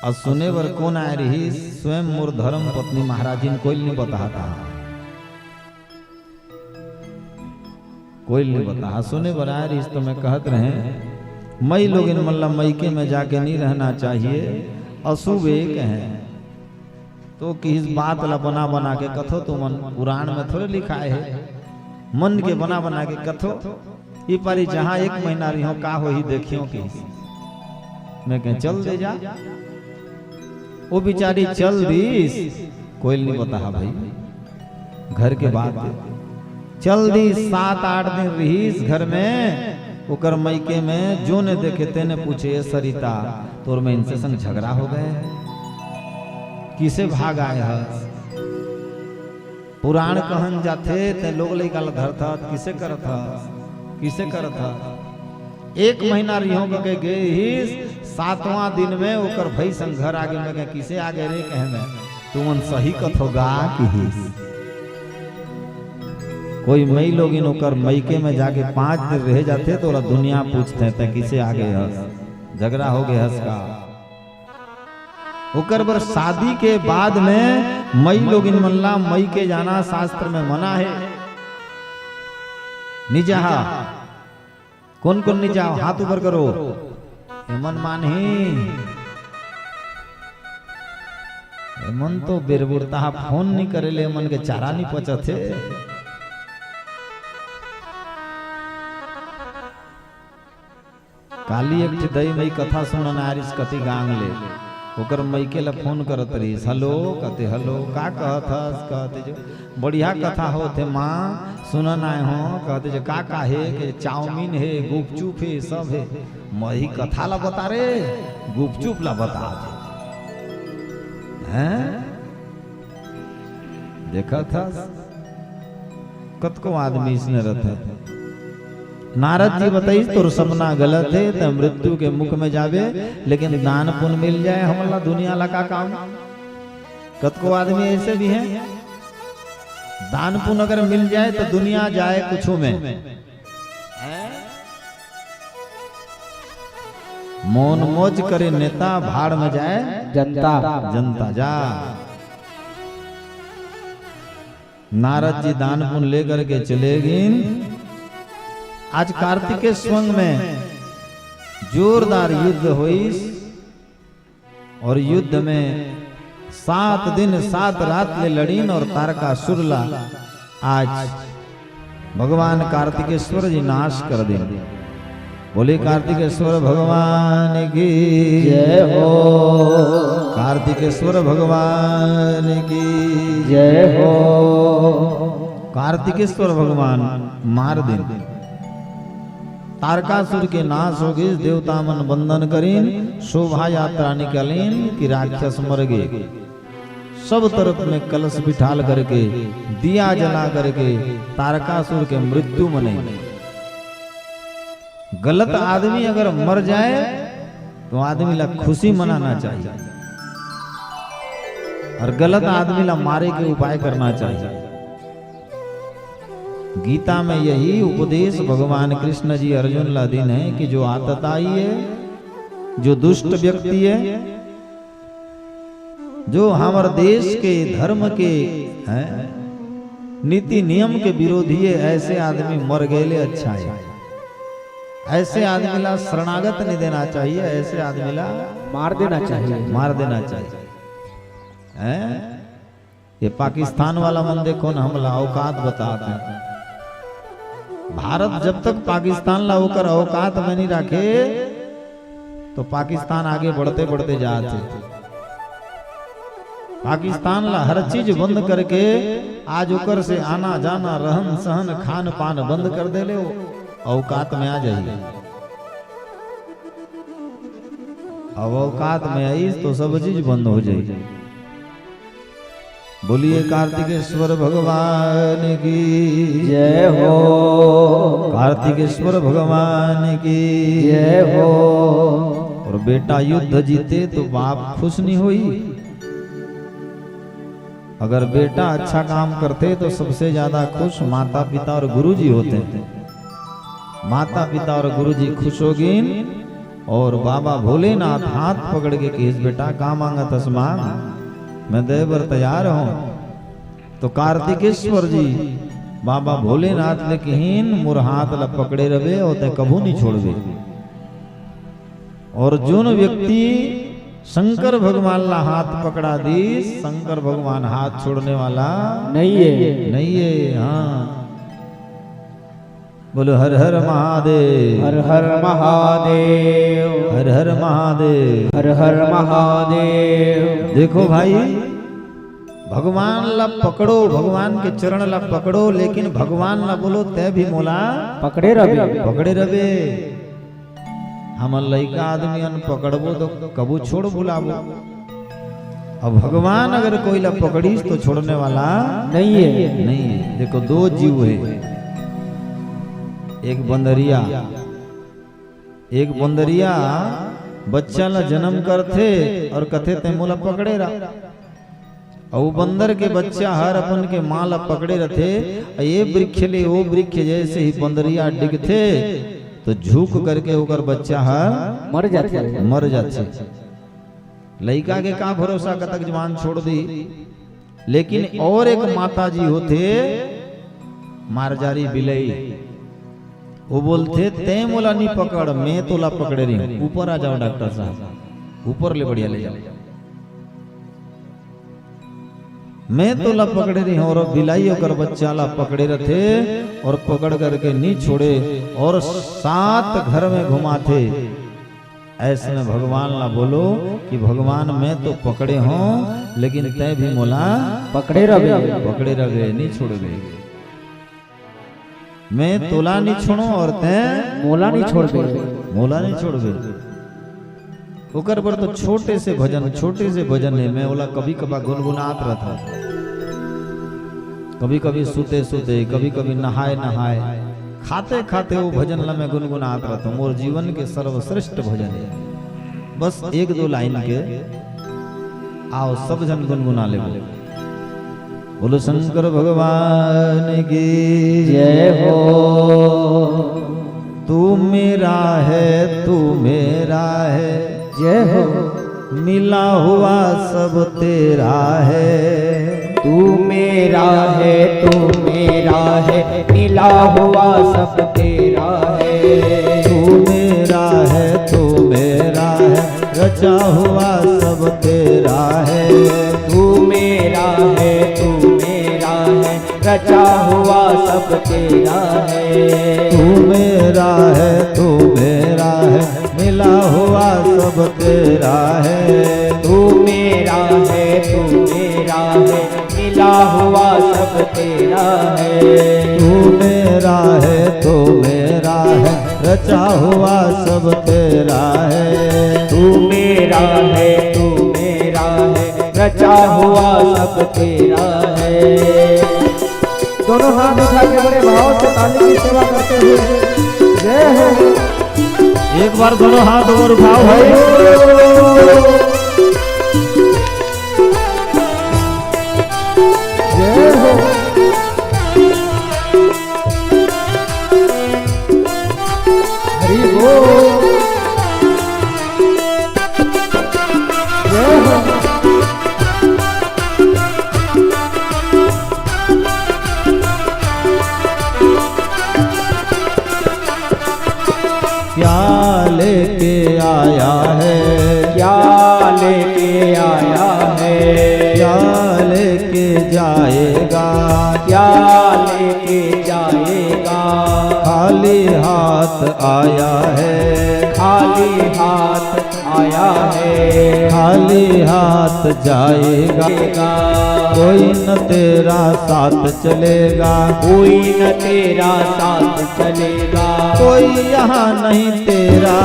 और सुने पर कौन आए रही? स्वयं मोर धर्म पत्नी महाराज जी कोई नहीं बताता, कोई नहीं बता। सुने पर आए रही तो मैं कहत रहे मई लोग इन मल्ला मैके में जाके नहीं रहना चाहिए, अशुभ एक है। तो किस बात ला बना बना के कथो, तो मन पुराण में थोड़े लिखा है, मन के बना बना के कथो। ये पारी जहां 1 महीना रही हो का हो ही देखियो कि मैं कह चल दे जा। वो बिचारी चल दी, कोई नहीं बता भाई घर के बाद चल दी। 7-8 दिन रही इस घर में, ओकर मैके में जो ने देखे तेने पूछे सरिता तोर में इनसे संग झगड़ा हो गए, किसे भाग आए है? पुराण कहन जाते ते लोग लइका धरता किसे करता, किसे करता। 1 महीना रिहो के गए ही 7वां दिन में ओकर भाई संग घर आगे में कहे किसे आगे रे कहे में तुमन सही कथोगा कि कोई मई लोग इन ओकर मैके में जाके 5 दिन रह जाते तो ओला दुनिया पूछते थे किसे आगे हस, झगड़ा हो गए हस का। ओकर बर शादी के बाद में मई लोग इन मल्ला मई के जाना शास्त्र में मना है। निजाहा कौन कौन निजा हाथ ऊपर करो। हेमन मानही हेमन तो बेरबुरता फोन नहीं करे ले मन के चारा नहीं पचत है। काली एक दई मई कथा सुनन आरिस कति गांग ले ओकर मईके ला फोन करत रहीस। हेलो कहते हेलो का कहत हस कहते जो बढ़िया कथा होते माँ सुनन आए हो कहते जो का है कि चाउमीन है गुपचुप है सब है। मही कथा ला बता रे गुपचुप ला बता हैं देखा था कत को आदमी इसने रहता है। नारद जी बताई तो सपना गलत है तो मृत्यु के मुख में जावे लेकिन दान पुण्य मिल जाए हमला दुनिया लगा काम। कतको आदमी ऐसे भी हैं दान पुण्य अगर मिल जाए तो दुनिया जाए कुछ में। मौन मौज करे नेता भाड़ में जाए जनता जनता जा। नारद जी दान पुण्य लेकर के चले गए। आज कार्तिकेश्वर में जोरदार युद्ध हुई और युद्ध में 7 दिन 7 रात ले लड़ीन और तारकासुर ला आज भगवान कार्तिकेश्वर जी नाश कर दें। बोले कार्तिकेश्वर भगवान की जय हो। कार्तिकेश्वर भगवान की जय हो। कार्तिकेश्वर भगवान मार दें। तारकासुर के नाश हो गए। देवता मन बंधन करीन शोभा यात्रा निकलीन कि राक्षस मर गए। सब तरफ में कलश बिठाल करके दिया जला करके तारकासुर के मृत्यु मने। गलत आदमी अगर मर जाए तो आदमी ला खुशी मनाना चाहिए और गलत आदमी ला मारे के उपाय करना चाहिए। गीता में यही उपदेश भगवान कृष्ण जी अर्जुन ला दिन है कि जो आतताई है जो दुष्ट व्यक्ति है जो हमारे देश के धर्म के नीति नियम के विरोधी है ऐसे आदमी मर गए अच्छा है। ऐसे आदमी ला शरणागत नहीं देना चाहिए। ऐसे आदमी ला मार देना चाहिए। मार देना चाहिए। ये पाकिस्तान वाला मन देखो ना हमला औकात बताते हैं। भारत जब तक पाकिस्तान ला होकर औकात में नहीं रखे तो पाकिस्तान आगे बढ़ते बढ़ते जाते। पाकिस्तान ला हर चीज बंद करके आज ओकर से आना जाना रहन सहन खान पान बंद कर दे ले औकात में आ जाइए। अब औकात में आई तो सब चीज बंद हो जाएगी। बोलिए कार्तिकेश्वर भगवान की जय हो। कार्तिकेश्वर भगवान की जय हो। और बेटा युद्ध जीते तो बाप खुश नहीं हुई। अगर बेटा अच्छा काम करते तो सबसे ज्यादा खुश माता पिता और गुरुजी होते थे। माता पिता और गुरुजी खुश होगी और बाबा भोलेनाथ हाथ पकड़ के केस बेटा का मांगा तस्मान मैं दे बर तैयार हूं। तो कार्तिकेश्वर जी बाबा भोलेनाथ लेकिन मोर हाथ ला पकड़े रहे और ते कभू नहीं छोड़बे। और जोन व्यक्ति शंकर भगवान ला हाथ पकड़ा दी शंकर भगवान हाथ छोड़ने वाला नहीं है। नहीं है। हाँ बोलो हर हर महादेव। हर हर महादेव। हर हर महादेव। हर हर महादेव। देखो भाई भगवान ला पकड़ो भगवान के चरण ला पकड़ो लेकिन भगवान ला बोलो तय भी मोला पकड़े रहे। पकड़े रहे। हम लइका आदमी पकड़बो तो कबू छोड़ बुलाबो। अब भगवान अगर कोई ला पकड़ीस तो छोड़ने वाला नहीं है। नहीं है। देखो दो जीव है एक बंदरिया। एक बंदरिया बच्चा ला जन्म करते और कथे ते मोला पकड़े रहा। और बंदर के बच्चा हर अपन के माँ ला पकड़े रहते। ये वृक्ष ले वो वृक्ष जैसे ही बंदरिया डिगते तो झुक करके होकर बच्चा हर मर जाते। मर जाते। लड़का के का भरोसा कतक जवान छोड़ दी। लेकिन और एक माता जी होते मारजारी बिलई, वो बोलते ते मोला नहीं पकड़, मैं तोला पकड़े रही हूं, ऊपर आ जाओ डॉक्टर साहब, ऊपर ले बढ़िया ले जाओ, मैं तोला पकड़े रही हूं। और बिलाई होकर बच्चा ला पकड़े रहते और पकड़ करके नहीं छोड़े और 7 घर में घुमाते। ऐसे में भगवान ला बोलो कि भगवान मैं तो पकड़े हूं लेकिन तय भी मोला पकड़े रहे, पकड़े रहे नहीं छोड़ गए, मैं तोला नहीं छोड़ो और तय मोला नहीं छोड़ गए, मोला नहीं छोड़ गए। ओकर पर तो छोटे से भजन है, मैं ओला कभी कभी गुनगुनात रहता, कभी कभी सुते सुते, कभी कभी नहाए नहाए, खाते खाते वो भजन ला मैं गुनगुनात रहता। मोर जीवन के सर्वश्रेष्ठ भजन है। बस 1-2 लाइन के आओ सब जन गुनगुना ले। बोलो शंकर भगवान की जय हो। तू मेरा है, तू मेरा है, जय हो। मिला हुआ सब तेरा है, तू मेरा है, तू मेरा है, मिला हुआ सब तेरा है। तू मेरा है, तू मेरा है, रचा हुआ सब तेरा है। तू मेरा है, तू मेरा है, रचा हुआ सब तेरा है। तू मेरा है, तू मेरा है, मिला हुआ सब तेरा है। तू मेरा है, तू मेरा है, मिला हुआ सब तेरा है। तू मेरा है, तू मेरा है, रचा हुआ सब तेरा है। तू मेरा है, तू मेरा है, रचा हुआ सब तेरा है। दोनों हाथ उठा के बड़े भाव से ताली की सेवा करते हुए जय हो। एक बार दोनों हाथ और उठाओ भाई। जय हो। हरि बोल। जय हो। क्या लेके आया है, क्या लेके आया है, क्या लेके जाएगा, क्या लेके जाएगा। खाली हाथ आया है, खाली हाथ आया है, खाली हाथ जाएगा। कोई न तेरा साथ चलेगा, कोई न तेरा साथ चलेगा। कोई यहाँ नहीं तेरा,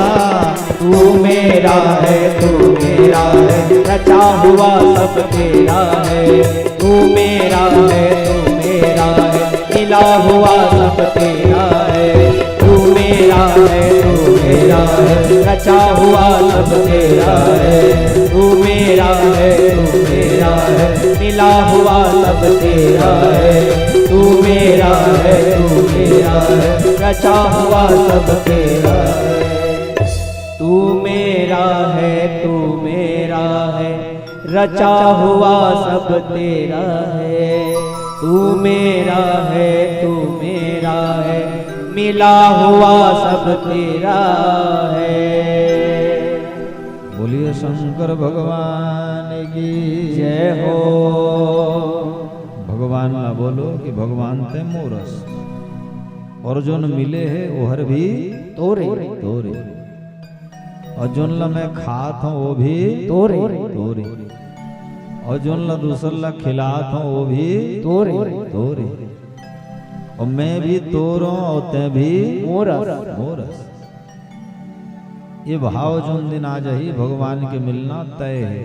तू मेरा है, तू मेरा है, रचा हुआ सब तेरा है। तू मेरा है, तू मेरा है, मिला हुआ सब तेरा है। तू मेरा है, तू मेरा है, रचा हुआ सब तेरा है। तू मेरा है, तू मेरा है, मिला हुआ सब तेरा है। तू मेरा है, तू मेरा है, रचा हुआ सब तेरा है। तू मेरा है, तू मेरा है, रचा हुआ सब तेरा है। तू मेरा है, तू मेरा है, मिला हुआ सब तेरा है। बोलिए शंकर भगवान की जय हो। भगवान ना बोलो कि भगवान ते मोरस, और जो न मिले है वो हर भी तोरे तोरे, और जोन ला मैं खात हूँ वो भी तोरे तोरे, और जोन ला दूसर ला खिलात हूँ वो भी तोरे तोरे, और मैं भी तोरो और ते भी मोरस। मोरस। ये भाव जोन दिन आ जाही भगवान के मिलना तय है।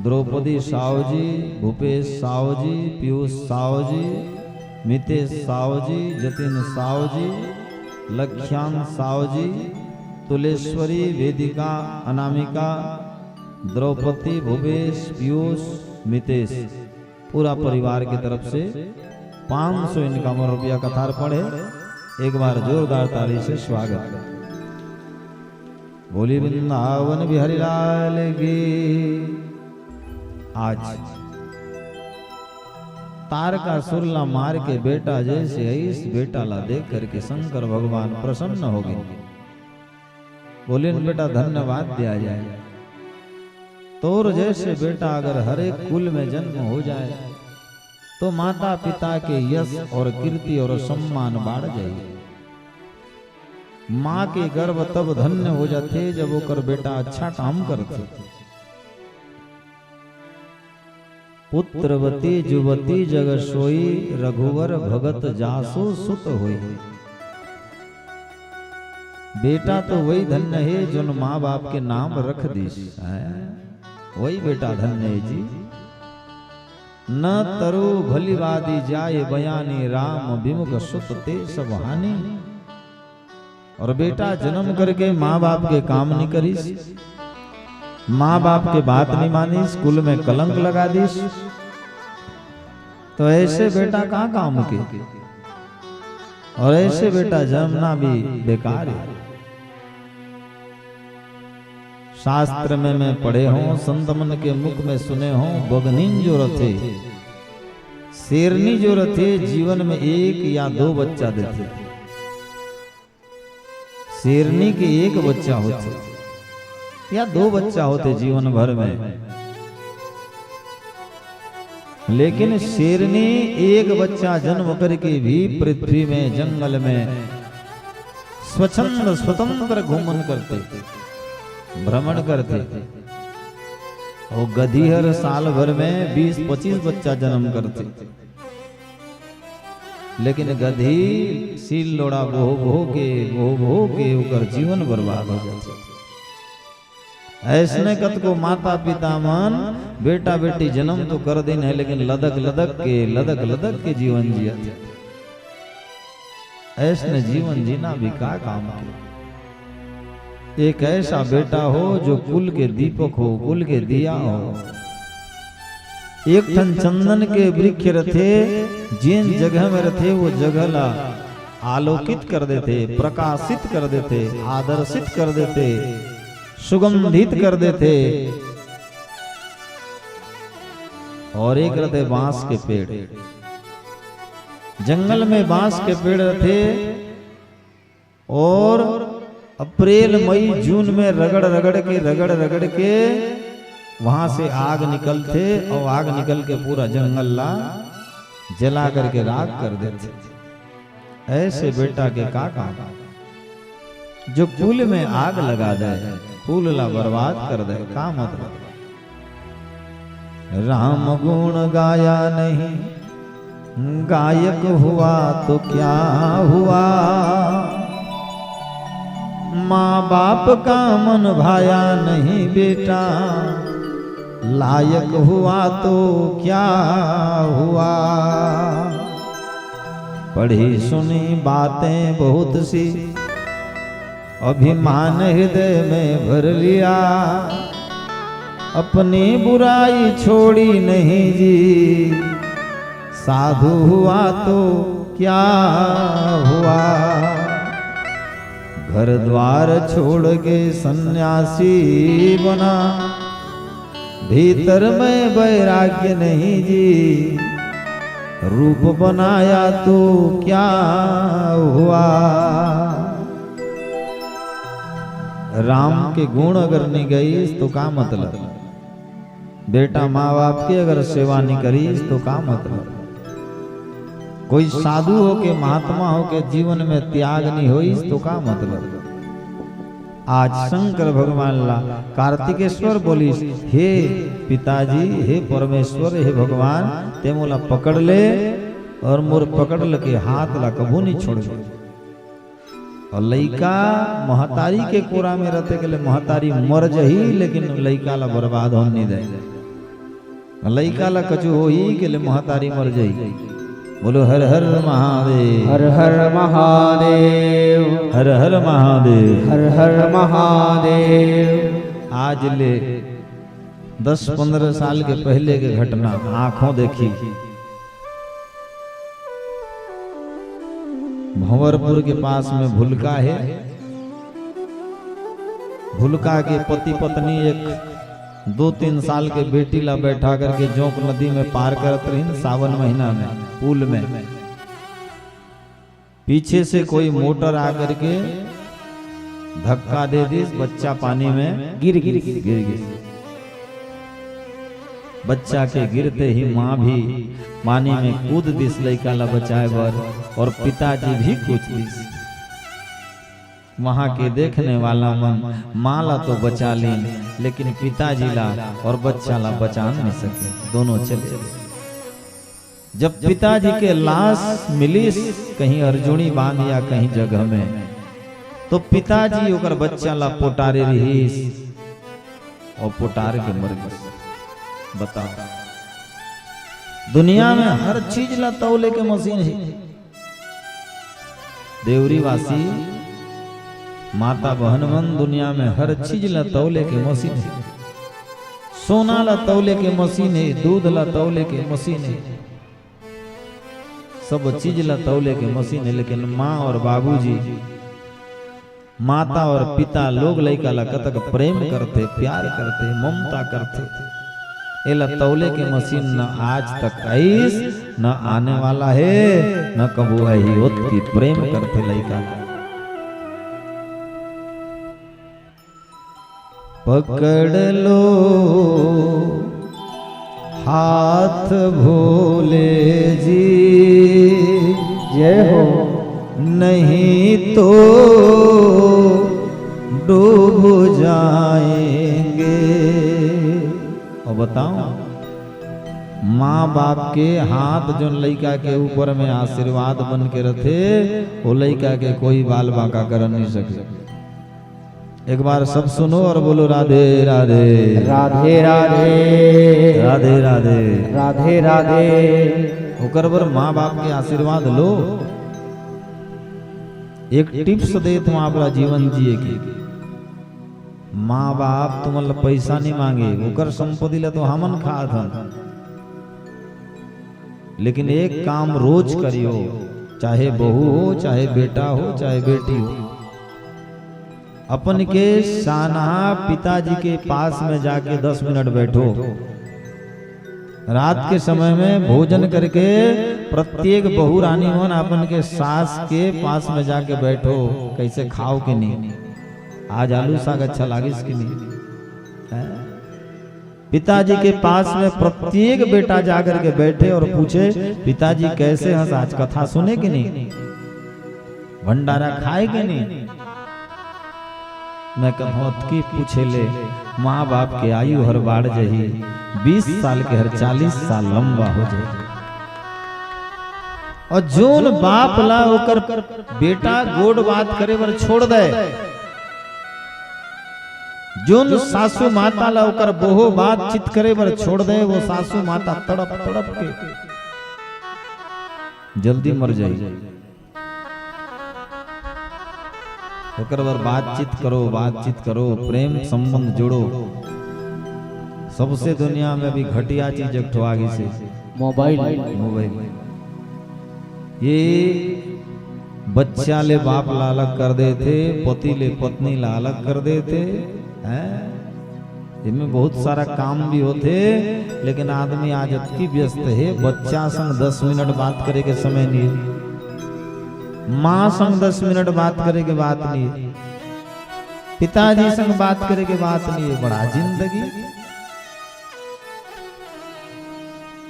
द्रौपदी साव जी, भूपेश साव जी, पीयूष साव जी, मितेश साव जी, जतिन साव जी, लख्यान साव जी, तुलेश्वरी, वेदिका, अनामिका, द्रौपदी, भूपेश, पीयूष, मितेश, पूरा परिवार की तरफ से 500 इनकाम रुपया कतार पड़े। एक बार जोरदार ताली से स्वागत। बोली वृंदावन बिहारी लाल की। आज तारकासुर ला मार के बेटा जैसे इस बेटा ला देख करके शंकर भगवान प्रसन्न हो गए। बोले बेटा धन्यवाद दिया जाए। तोर जैसे बेटा अगर हर एक कुल में जन्म हो जाए तो माता पिता के यश और कीर्ति और सम्मान बढ़ जाए। माँ के गर्भ तब धन्य हो जाते जब ओकर बेटा अच्छा काम करते। पुत्रवती जुवती जग सोई रघुवर भगत जासो सुत होई। बेटा तो वही धन्य है जो माँ बाप के नाम रख दीस, वही बेटा धन्य है जी। न तरु भलीवादी जाए बयानी राम विमुख सुत ते सब हानि। और बेटा जन्म करके माँ बाप के काम नहीं करीस, माँ बाप के बात नहीं मानी, स्कूल में कलंक लगा दीस, तो ऐसे बेटा कहाँ काम के। और ऐसे बेटा जन्मना भी बेकार है। शास्त्र में मैं पढ़े हूं, संत मन के मुख में सुने हूं, बगनीन जो रथे शेरनी जो रथे जीवन में एक या दो बच्चा देते। शेरनी के एक बच्चा होते या दो बच्चा होते जीवन भर में, लेकिन शेरनी एक बच्चा जन्म करके भी पृथ्वी में जंगल में स्वच्छंद स्वतंत्र घूमन करते, भ्रमण करते। और गधी हर साल भर में 20-25 बच्चा जन्म करते, लेकिन गधी सील लोड़ा बो के उकर जीवन बर्बाद हो जाते। ऐसने कत को माता पिता मन बेटा बेटी जन्म तो कर दिन है, लेकिन लदक लदक के जीवन जिया। ऐसने जीवन जीना भी का काम के। एक ऐसा बेटा हो जो कुल के दीपक हो, कुल के दिया हो। एक ठन चंदन के वृक्ष रथे, जिन जगह में रथे वो जगह ला आलोकित कर देते, प्रकाशित कर देते, आदर्शित कर देते, सुगंधित कर देते। और एक रहते बांस के पेड़, जंगल में बांस के पेड़ रहते और अप्रैल मई जून में रगड़ के वहां से आग निकलते और आग निकल के पूरा जंगल ला जला करके राख कर देते। ऐसे बेटा के का काम जो फूल में आग लगा दे, फूल ला बर्बाद कर दे, का मतलब। राम गुण गाया नहीं, गायक हुआ तो क्या हुआ। माँ बाप का मन भाया नहीं बेटा, लायक हुआ तो क्या हुआ। पढ़ी सुनी बातें बहुत सी, अभिमान हृदय में भर लिया। अपनी बुराई छोड़ी नहीं जी, साधु हुआ तो क्या हुआ। घर द्वार छोड़ के सन्यासी बना, भीतर में वैराग्य नहीं जी। रूप बनाया तो क्या हुआ। राम के गुण अगर नहीं गई तो का मतलब। बेटा माँ बाप की अगर सेवा नहीं करी तो का मतलब। कोई साधु हो के महात्मा हो के जीवन में त्याग नहीं होई तो का मतलब। आज शंकर भगवान ला कार्तिकेश्वर बोलिस, हे पिताजी, हे परमेश्वर, हे भगवान, ते मोला पकड़ ले और मोर पकड़ के हाथ ला कभू नहीं छोड़। और लइका महतारी के कोरा में रहते के लिए महतारी मर जही, लेकिन लइका ला बर्बाद होने नहीं दे। लइका ला कछु हो ही के लिए महतारी मर जाई। बोलो हर हर महादेव, हर हर महादेव, हर हर महादेव, हर हर महादेव। आज ले 10-15 साल के पहले के घटना आंखों देखी। भंवरपुर के पास में भुलका है। हुलका के पति पत्नी एक 2-3 साल के बेटी ला बैठा करके जोंक नदी में पार करत रही सावन महीना में पुल में। पीछे से कोई मोटर आकर के धक्का दे दी, बच्चा पानी में गिर गिर। बच्चा के गिरते ही माँ भी पानी में कूद दिस लइका ला बचाए बर, और पिताजी भी कुछ दिस। वहां के देखने वाला मन माँ ला तो बचा ली, लेकिन पिताजी ला और बच्चा ला बचा नहीं सके, दोनों चले गए। जब पिताजी के लाश मिली कहीं अर्जुनी बांध या कहीं जगह में, तो पिताजी ओकर बच्चा ला पोटारे रहीस और पोटार के मर गए। बताओ, दुनिया में हर चीज ला तौले के मशीन है। देवरी वासी माता बहन मन, दुनिया में हर चीज ला तौले के मशीन है। सोना ला तौले के मशीन है, दूध ला तौले के मशीन है, सब चीज ला तौले के मशीन है। लेकिन माँ और बाबूजी, माता और पिता लोग लइका ला कतक प्रेम करते, प्यार करते, ममता करते। एला तौले के मशीन न आज तक आईस, न आने वाला है, न कबू आई होत की प्रेम करते लइका। पकड़ लो हाथ भोले जी, जय हो, नहीं तो डूब जाएंगे। और बताओ, माँ बाप के हाथ जो लइका के ऊपर में आशीर्वाद बन के रखे, वो लइका के कोई बाल बांका कर नहीं सके। एक बार सब सुनो और बोलो राधे राधे राधे राधे राधे राधे राधे राधे। ओकर बर माँ बाप के आशीर्वाद लो। एक टिप्स दे तुम अपना जीवन जिए की। माँ बाप तुमल पैसा नहीं मांगे, ओकर संपत्ति ला तो हमन खात हन, लेकिन एक काम रोज करियो, चाहे बहू हो, चाहे बेटा हो, चाहे बेटी हो। अपन के सानहा पिताजी के पास में जाके 10 मिनट बैठो। रात के समय में भोजन करके प्रत्येक बहू रानी मन अपन के सास के पास में जाके बैठो। कैसे खाओ कि नहीं, आज आलू साग अच्छा लागिस कि नहीं। पिताजी के पास में प्रत्येक बेटा जाकर के बैठे और पूछे, पिताजी कैसे हंस, आज कथा सुने कि नहीं, भंडारा खाए कि नहीं। मैं कहूत की पूछे ले, माँ बाप के आयु हर बाढ़ जही, 20 साल के हर 40 साल लंबा हो जाए। और जोन बाप ला ओकर बेटा गोड बात करे बर छोड़ दे, जोन सासू माता ला ओकर बोहो बातचीत करे बर छोड़ दे, वो सासू माता तड़प तड़प के जल्दी मर जाए। ओकर बर बातचीत करो, प्रेम संबंध जोड़ो। सबसे दुनिया में अभी घटिया चीज एक ठो आगे से मोबाइल। ये बच्चा ले बाप ला अलग कर देते, पति ले पत्नी ला अलग कर देते हैं। इनमें बहुत सारा काम भी होते, लेकिन आदमी आज अति व्यस्त है। बच्चा संग 10 मिनट बात करे के समय नहीं है, माँ संग 10 मिनट बात करे के बात नहीं है, पिताजी संग बात करे के बात नहीं है। बड़ा जिंदगी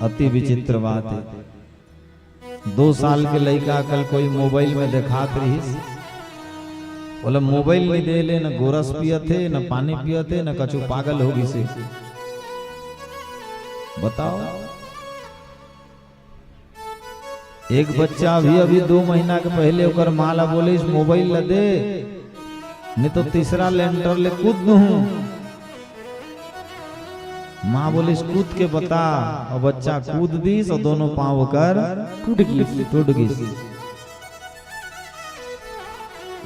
अति विचित्र बात है। 2 साल के लड़का कल कोई मोबाइल में दिखात रही, बोला मोबाइल नहीं दे ले, न गोरस पियते, न पानी पियते, न कछु, पागल होगी से। बताओ, एक बच्चा भी अभी 2 महीना के पहले ओकर माला बोले इस मोबाइल ला दे, नहीं तो तीसरा लेंटर ले कूद दूं। माँ बोली कूद के बता, और बच्चा कूद दीस और दोनों पांव कर टूट गई।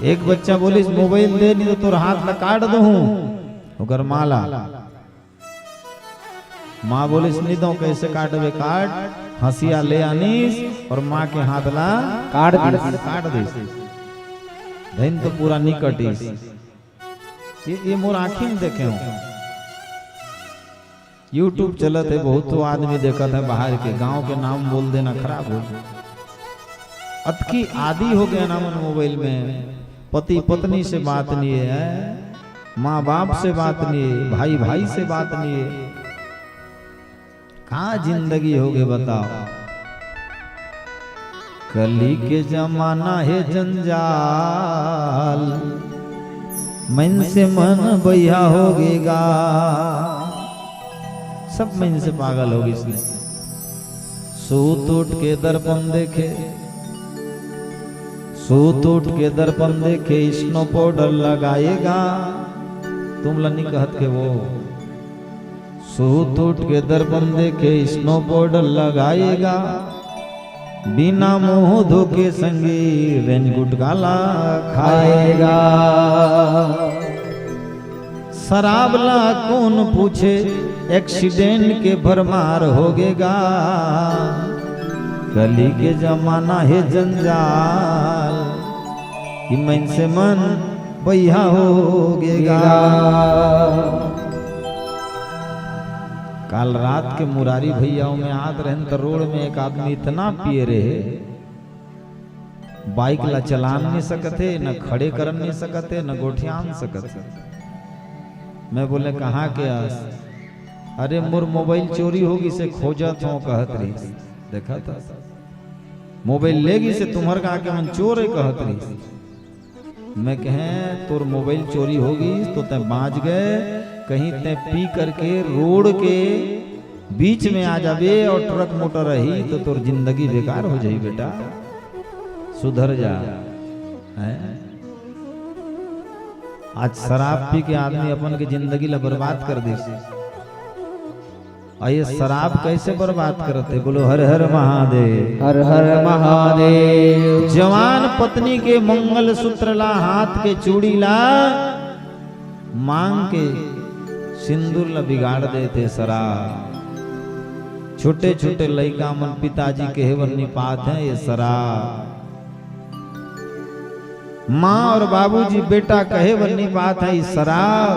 एक बच्चा बोली मोबाइल दे, नहीं तो तोर हाथ ला काट दूं ओकर माला। माँ बोली नहीं दो, कैसे काटबे, काट। हंसिया ले आनीस और माँ के हाथ ला काट दीस। धन तो पूरा निकटिस। ये मोर आँखी में देखे हूँ। यूट्यूब चलत है, बहुत तो आदमी देखत है बाहर के, गांव के नाम बोल देना खराब हो गया। अतकी आदि हो गया ना मन मोबाइल में, पति पत्नी से बात नहीं है, माँ बाप से बात नहीं है, भाई भाई से बात नहीं है। कहाँ जिंदगी हो गई बताओ। कली के जमाना है जंजाल, मन से मन बहिया हो गेगा। सब मन से पागल होगी इसने। सूत उठ के दर्पण देखे, सूत उठ के दर्पण देखे, स्नो पाउडर लगाएगा। तुम लनी कहत के वो सूत उठ के दर्पण देखे, स्नो पाउडर लगाएगा। बिना मुंह धोके संगी रेंज गुटकाला खाएगा। शराब ला कौन पूछे, एक्सीडेंट के भरमार होगेगा। कली के जमाना है जंजाल, कि मन से मन बहिया होगेगा। काल रात के मुरारी भैया में आद रहन तो रोड में एक आदमी इतना पिए रहे, बाइक ला चलान नहीं सकते, न खड़े कर नहीं सकते, न गोठियान सकते। मैं बोले कहाँ के आस? अरे मोर मोबाइल चोरी होगी से खोजत हो कहत रही। देखा था मोबाइल लेगी से तुम्हार का के मन चोर है कहत रही। मैं कहे तोर मोबाइल चोरी होगी तो तय बाँच गए, कहीं तय पी करके रोड के बीच में आ जाबे और ट्रक मोटर रही तो तोर जिंदगी बेकार हो जाई। बेटा सुधर जा। आज शराब पी के आदमी अपन की जिंदगी ला बर्बाद कर दे। और ये शराब कैसे बर्बाद करते? बोलो हर हर महादेव, हर हर महादेव। जवान पत्नी के मंगल सूत्र ला, हाथ के चूड़ी ला, मांग के सिंदूर ला बिगाड़ देते शराब। छोटे छोटे लड़का मन पिताजी के हेवर निपात हैं ये शराब। माँ और बाबूजी बेटा कहे बन्नी बात है शराब।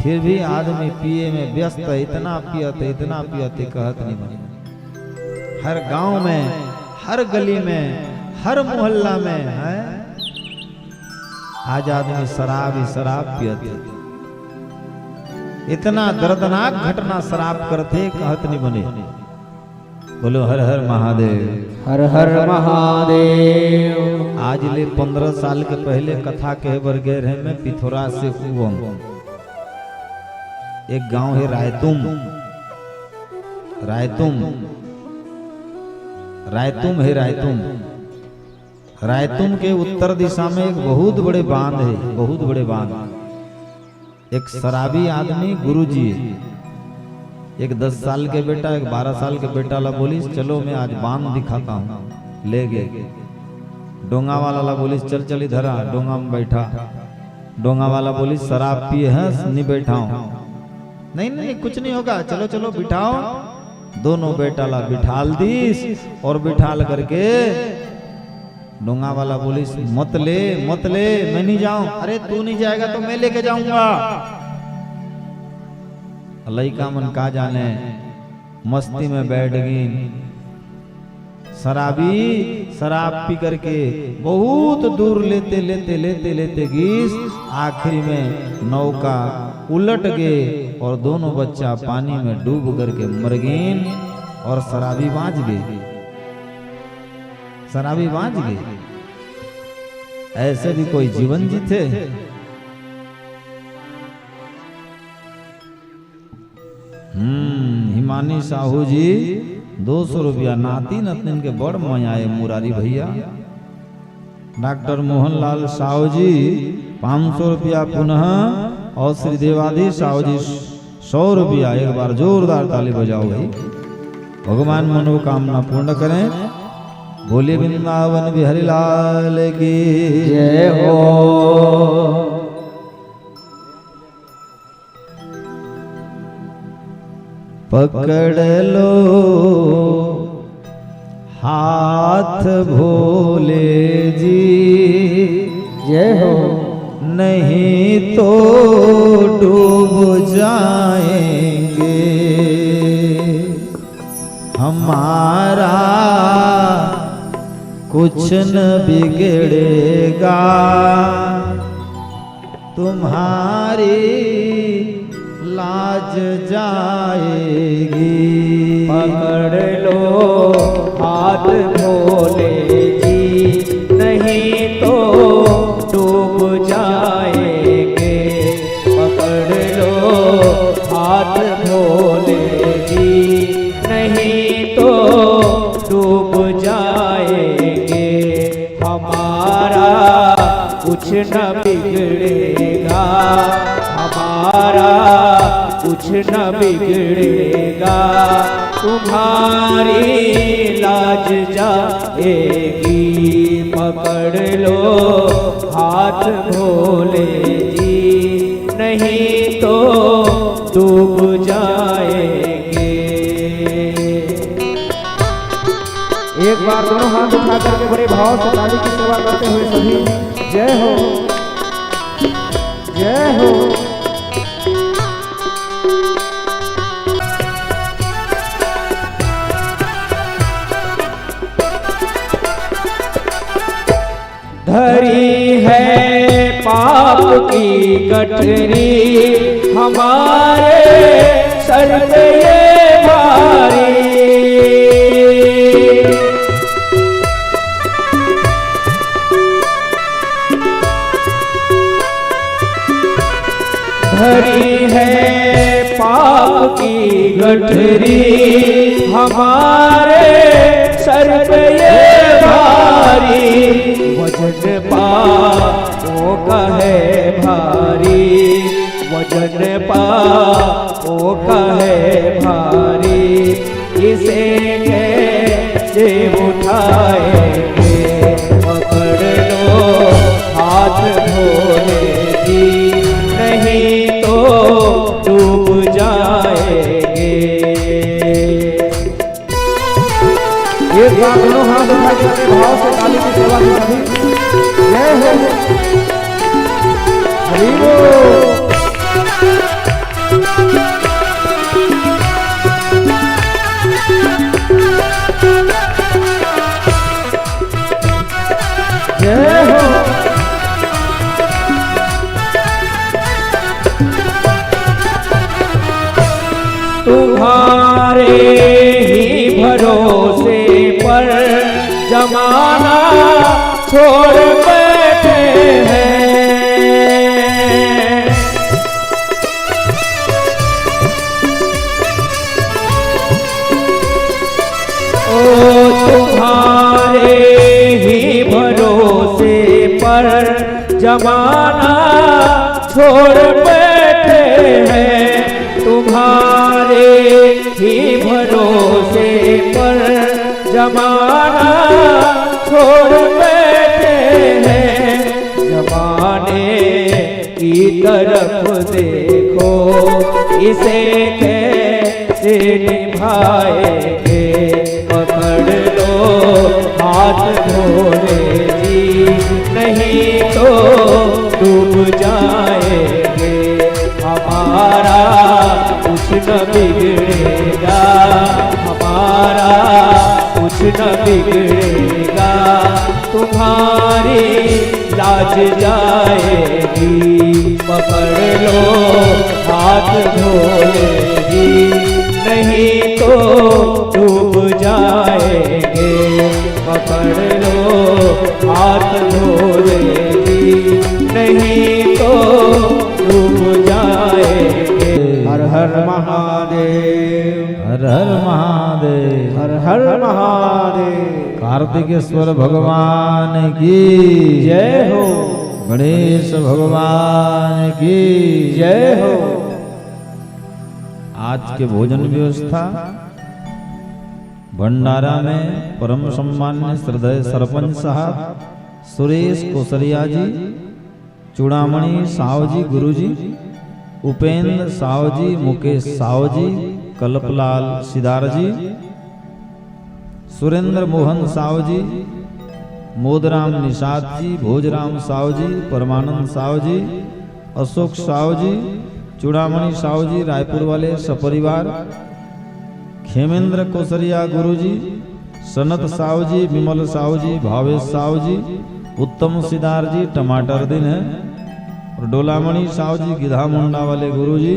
फिर भी आदमी पिए में व्यस्त है, इतना पियते कहत नहीं बने। हर गांव में, हर गली में, हर मोहल्ला में है आज आदमी शराब ही शराब पियते। इतना दर्दनाक घटना शराब करते कहत नहीं बने। बोलो हर हर महादेव, हर हर महादेव। आज ले 15 साल के पहले कथा कहे बर गए रहे मैं पिथौरा से उवम। एक गांव है रायतुम, रायतुम, रायतुम है रायतुम। रायतुम के उत्तर दिशा में एक बहुत बड़े बांध है, बहुत बड़े बांध। एक शराबी आदमी गुरुजी, एक 10 साल के बेटा, एक 12 साल के बेटा ला बोली चलो मैं आज बांध दिखाता हूँ। ले गए। डोंगा वाला ला बोली चल चल इधर आ। डोंगा में बैठा। डोंगा वाला बोली शराब पिए हैं नहीं बैठा हूँ। नहीं नहीं कुछ नहीं होगा, चलो चलो बिठाओ। दोनों बेटा ला बिठाल दी और बिठाल करके डोंगा वाला बोली मत ले मत ले, मैं नहीं जाऊं। अरे तू नहीं जाएगा तो मैं लेके जाऊंगा। लइका मन का जाने मस्ती में बैठ गई। शराबी शराब पी करके बहुत दूर लेते लेते लेते लेते गीस। आखिरी में नौका उलट गए और दोनों बच्चा पानी में डूब करके मर गए और शराबी बाँच गए। शराबी बाँच गए। ऐसे भी कोई जीवन जीते। हिमानी साहू जी 200 रुपया नाती नतन के बड़ मयाए मुरारी भैया। डॉक्टर मोहनलाल साहू जी 500 रुपया पुनः और श्री देवाधीश साहू जी 100 रुपया। एक बार जोरदार ताली बजाओ भाई। भगवान मनोकामना पूर्ण करें। बोले वृंदावन बिहारी लाल की जय हो। पकड़ लो हाथ भोले जी, जय हो। नहीं तो डूब जाएंगे। हमारा कुछ न बिगड़ेगा, तुम्हारी लाज जाएगी। पकड़ लो हाथ भोले जी, नहीं तो डूब जाएंगे। पकड़ लो हाथ भोले जी, नहीं तो डूब जाएंगे। हमारा कुछ न बिगड़ेगा, हमारा कुछ न बिगड़ेगा, तुम्हारी लाज जाएगी। पकड़ लो हाथ भोले जी, नहीं तो डूब जाएंगे। एक बार दोनों हाथ उठा करके बड़े भाव से ताली की सेवा करते हुए सभी जय हो, जय हो। धरी है पाप की गठरी, हमारे सर पे ये भारी। धरी है पाप की गठरी, हमारे सर पे ये भारी। वजन पापों का है भारी, वजन पापों का है भारी। इसे कैसे उठाएंगे? पकड़ लो हाथ भोले जी, नहीं तो डूब जाएंगे। एक बार दोनों हाथ उठा के भाव से काली की सेवा की सभी जय हो, हरि बोल। जय हो। तुम्हारे ही भरोसे पर जमाना छोड़ बैठे हैं। ओ तुम्हारे ही भरोसे पर जमाना छोड़ बैठे हैं। तुम्हारे ही भरोसे पर जमाना छोड़ बैठे हैं। जमाने की तरफ देखो, इसे कैसे निभाएंगे? पकड़ लो हाथ भोले जी, नहीं तो डूब जाएंगे। हमारा कुछ न बिगड़ेगा, हमारा कुछ न बिगड़ेगा, तुम्हारी लाज जाएगी। पकड़ लो हाथ भोले जी, नहीं तो डूब जाएंगे। पकड़ लो हाथ भोले जी, नहीं तो डूब जाएंगे। हर हर महादेव, हर हर महादेव, हर हर महादेव। कार्तिकेश्वर भगवान की जय हो, गणेश भगवान की जय हो। आज के भोजन व्यवस्था भंडारा में परम सम्मान्य श्रद्धेय सरपंच साहब सुरेश कोसरिया जी, चूड़ामणि साव जी गुरु जी, उपेंद्र साव जी, मुकेश साव जी, कल्पलाल सिदार जी, सुरेंद्र मोहन साव जी, मोदराम निषाद जी, भोजराम साव जी, परमानंद साव जी, अशोक साव जी, चूड़ामणि साव जी रायपुर वाले सपरिवार, खेमेंद्र कोसरिया गुरु जी, सनत साव जी, विमल साव जी, भावेश साव जी, उत्तम सिदार जी टमाटर दिन है, और डोलामणि साव जी गिधा मुंडा वाले गुरु जी।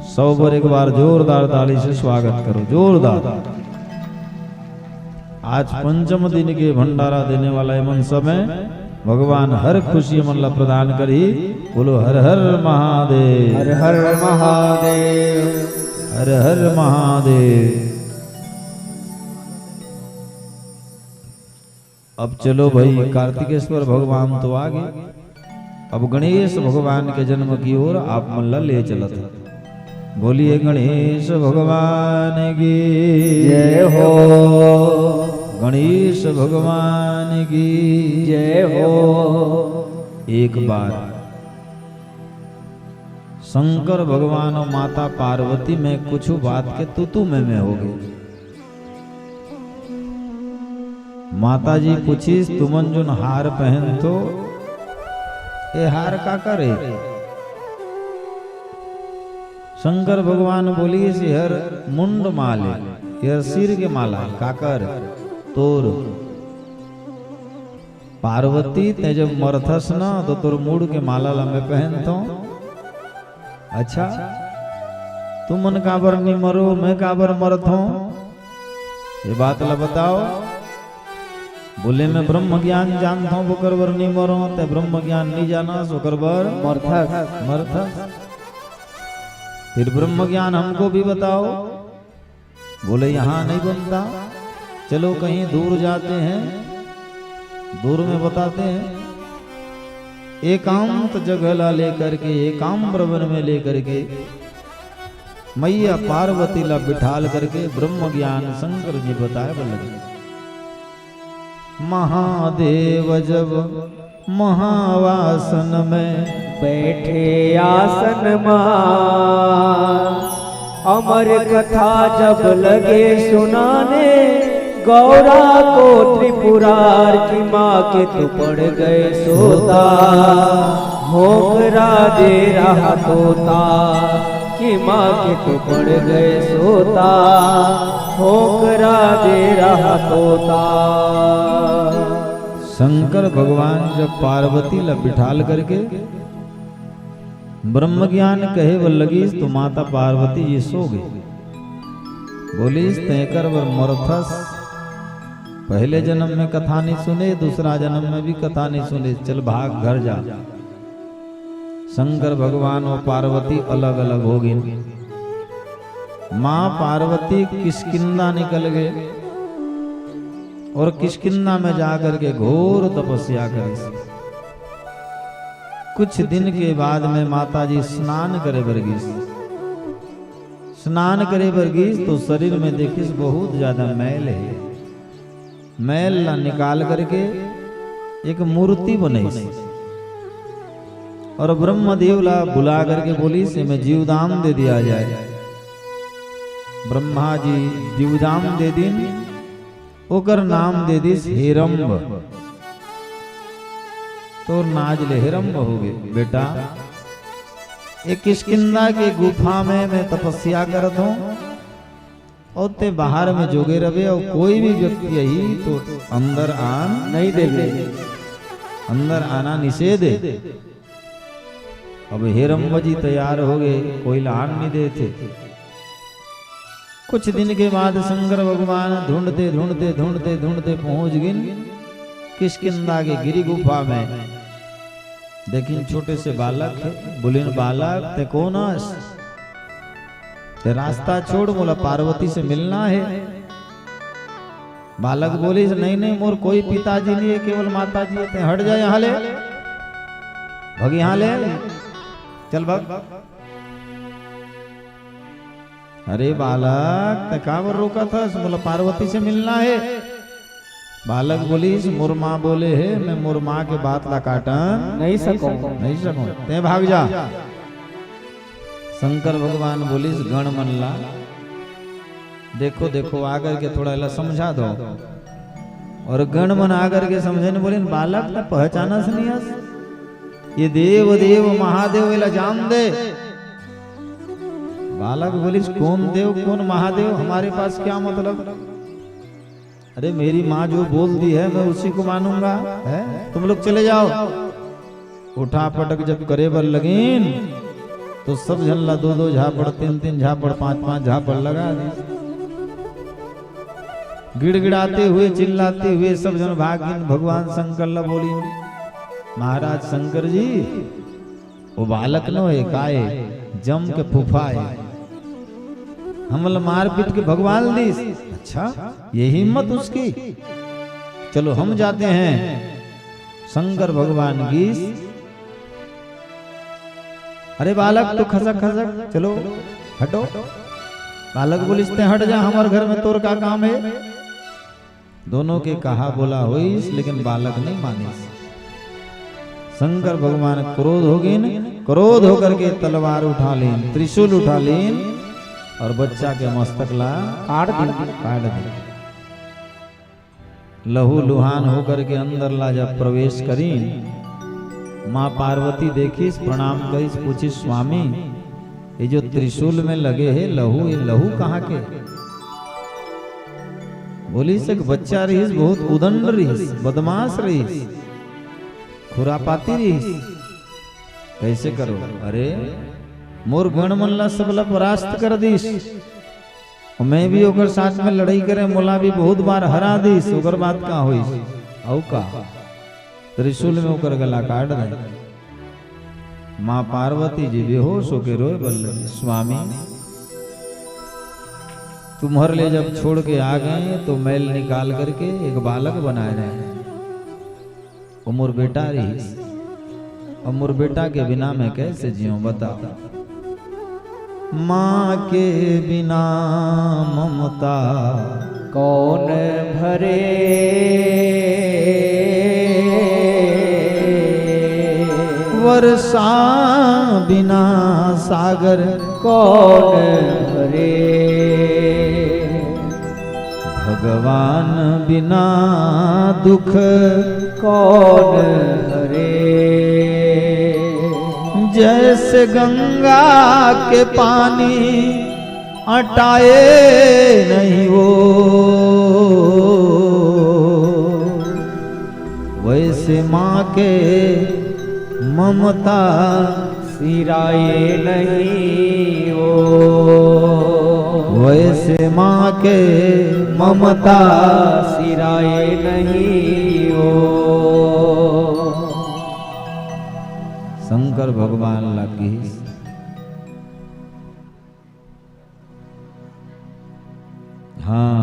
सौ पर एक बार जोरदार ताली से स्वागत करो, जोरदार। आज पंचम दिन के भंडारा देने वाला एमन समय भगवान हर खुशी मन प्रदान करी। बोलो हर हर महादेव, हर हर महादेव, हर हर महादेव। अब चलो भाई, कार्तिकेश्वर भगवान तो आ गए, अब गणेश भगवान के जन्म की ओर आप मन ले चलत। बोलिए गणेश भगवान की जय हो, गणेश भगवान की जय हो। एक बार शंकर भगवान और माता पार्वती में कुछ बात के तू में हो गए। माता जी पूछीस तुमन जो हार पहन तो ये हार का करे। शंकर भगवान बोली हर मुंड माले, हर सिर के माला काकर तोर। पार्वती ते जब मरथस ना तो तोर मुड़ के माला लंबे पहनतो। अच्छा तुम मन काबर नहीं मरो, मैं काबर मरथो, ये बात ला बताओ। बोले मैं ब्रह्म ज्ञान जानता हूँ, बोकर बर नहीं मरो, ते ब्रह्म ज्ञान नहीं जाना सोकर बर मरथस। फिर ब्रह्म ज्ञान हमको भी बताओ। बोले यहाँ नहीं बनता, चलो कहीं दूर जाते हैं, दूर में बताते हैं। एकांत जगह ला लेकर के, एकाम्र वन में लेकर के मैया पार्वती ला बिठाल करके ब्रह्म ज्ञान शंकर जी बताए लगे। महादेव जब महावासन में बैठे आसन मां, अमर कथा जब लगे सुनाने, गौरा को त्रिपुरार की माँ के तो पड़ गए सोता, होकरा दे रहा तोता कि माँ के तो पड़ गए सोता, होकरा दे रहा तोता। शंकर भगवान जब पार्वती ला बिठाल करके ब्रह्म ज्ञान कहे वो लगीस तो माता पार्वती जी सो गई। बोलीस तैकर वर मरथस, पहले जन्म में कथा नहीं सुने, दूसरा जन्म में भी कथा नहीं सुने, चल भाग घर जा। शंकर भगवान और पार्वती अलग अलग हो गई। माँ पार्वती किष्किंधा निकल गए और किष्किंधा में जाकर के घोर तपस्या करी। कुछ दिन के बाद में माता जी स्नान करे बरगीस। स्नान करे बरगीस तो शरीर में देखिस बहुत ज्यादा मैल है। मैल ला निकाल करके एक मूर्ति बनाई और ब्रह्मदेव ला बुला करके बोली से मैं जीवदान दे दिया जाए। ब्रह्मा जी जीवदान दे दिन, ओकर नाम दे दिस हिरंब। तो नाज ले हिरंब हो गए। बेटा एक किष्किंधा के गुफा में मैं तपस्या करत हूँ और ते बाहर में जोगे रवे, और कोई भी व्यक्ति यही तो अंदर आन नहीं देवे, अंदर आना निषेध है। अब हिरंब जी तैयार हो गए, कोई लान नहीं देते। कुछ दिन के बाद शंकर भगवान ढूंढते ढूंढते ढूंढते ढूंढते पहुंच गए किष्किंधा के गिरी गुफा में। देखिन छोटे से बालक है। बोलिन बालक ते कौन हस? ते रास्ता छोड़, बोला पार्वती से मिलना है। बालक बोली नहीं नहीं मोर कोई पिताजी नहीं है, केवल माता जी है। हट जा यहाँ ले, भग यहाँ ले, चल भग। अरे बालक ते काबर रोका था? बोला पार्वती से मिलना है। बालक बोली मोर माँ बोले है, मैं मोर माँ के बात ला काटा नहीं सकूं, नहीं सकूं, ते भाग जा। शंकर भगवान बोलिस गण मन ला देखो देखो आकर के थोड़ा ला समझा दो। और गण मन आकर के समझे न बोले बालक न पहचाना से नहीं हस ये देव देव महादेव वेला जान दे। बालक बोलिस कौन देव कौन महादेव हमारे पास क्या मतलब। अरे मेरी माँ जो बोल दी है मैं उसी को मानूंगा है। तुम लोग चले जाओ। उठा पटक जब करे बल लगीन तो सब झल्ला 2-2 झापड़ 3-3 झापड़ 5-5 झापड़ लगा दी। गिड़गिड़ाते हुए चिल्लाते हुए सब जन भागिन भगवान शंकर ला बोली महाराज शंकर जी वो बालक नो है काए जम के फूफा है हमल मार पीट के भगवान दी। अच्छा ये हिम्मत उसकी। चलो हम जाते हैं शंकर भगवान की। अरे बालक तो खसक खसक चलो हटो। बालक बोलिस्ते हट जा हमारे घर में तोर का काम है। दोनों के कहा बोला होइस लेकिन बालक नहीं मानिस। शंकर भगवान क्रोध हो गए। क्रोध होकर के तलवार उठा लीन त्रिशूल उठा लीन और बच्चा के मस्तक ला काट दी। लहू लुहान होकर के अंदर ला जब प्रवेश करी माँ पार्वती देखिस प्रणाम करिस पूछिस स्वामी ये जो त्रिशूल में लगे है लहू ये लहू कहाँ के। बोली से बच्चा रहीस बहुत उदंड रहीस बदमाश रहीस खुरापाती रहीस कैसे करो। अरे मोर गण मल्ला सबला परास्त कर दीस मैं भी ओकर साथ में लड़ाई करे मोला भी बहुत बार हरा दीस ओकर बात का होइस औ का त्रिशूल में ओकर गला काट दे। माँ पार्वती जी बेहोश होके रोए बोल स्वामी तुम्हारे लिए जब छोड़ के आ गए तो मैल निकाल करके एक बालक बनाए रहे। उमर बेटा रही उमर बेटा के बिना मैं कैसे जीऊं बताओ। माँ के बिना ममता कौन भरे वर्षा बिना सागर कौन भरे भगवान बिना दुख कौन हरे। जैसे गंगा के पानी अटाए नहीं वो वैसे माँ के ममता सिराए नहीं हो वैसे माँ के ममता सिराए नहीं हो। शंकर भगवान लगी हाँ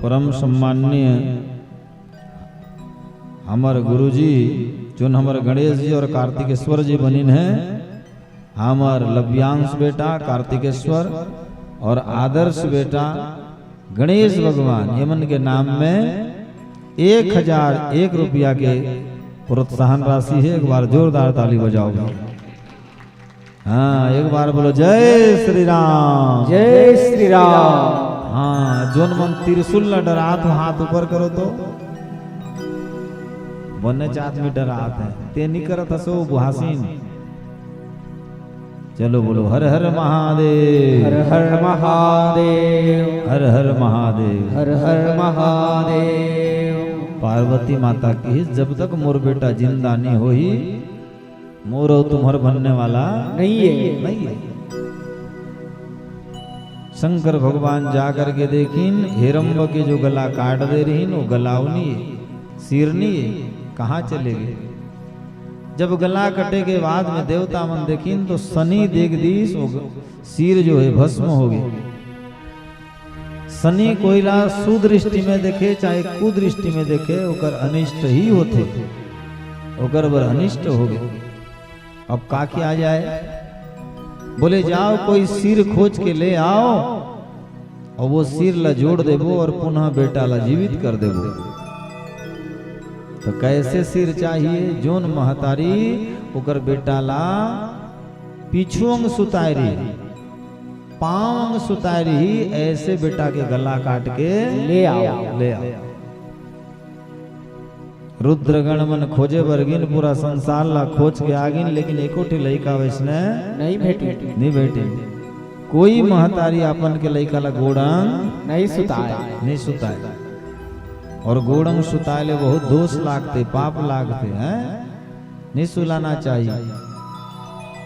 परम सम्मान्य हमारे गुरुजी जो हमारे गणेश जी और कार्तिकेश्वर जी बनिन है। हमार लव्यांश बेटा कार्तिकेश्वर और आदर्श बेटा गणेश भगवान यमन के नाम में 1001 रुपया के प्रोत्साहन राशि है। एक बार जोरदार ताली बजाओ। हाँ एक बार बोलो जय श्री राम जय श्री राम। हाँ जोन मन त्रिशूल न डरात हो हाथ ऊपर करो तो बने चात में डरात है ते नहीं करत हसो बुहासीन। चलो बोलो हर हर महादेव हर हर महादेव हर हर महादेव हर हर महादेव। पार्वती माता की जब तक मोर बेटा जिंदा नहीं हो ही मोर तुम्हार बनने वाला नहीं है। शंकर भगवान जाकर के देखिन हिरंब के जो गला काट दे रही वो गलावनी है सिरनी है कहाँ चले गए। जब गला कटे के बाद में देवता मन देखिन तो शनि देख दीस सिर जो है भस्म हो गए। शनि कोयला सुदृष्टि में देखे चाहे कुदृष्टि में देखे ओकर अनिष्ट ही होते ओकर बर अनिष्ट हो गए। अब का किया जाए। बोले जाओ कोई सिर खोज के ले आओ और वो सिर ला जोड़ देबो और पुनः बेटा ला जीवित कर देबो। तो कैसे सिर चाहिए जोन महतारी ओकर बेटा ला पीछुअंग सुतारी पांग सुतारी ऐसे बेटा के गला काट के ले आओ। रुद्रगण मन खोजे बरगिन पूरा संसार ला खोज के आगिन, लेकिन एको ठी लइका वैसने नहीं भेटी, नहीं बेटे। कोई महतारी अपन के लइका ला गोड़ंग नहीं सुताए, नहीं सुताए। और गोड़ंग सुताए बहुत दोष लागते, पाप लागते हैं। नहीं सुलाना चाहिए।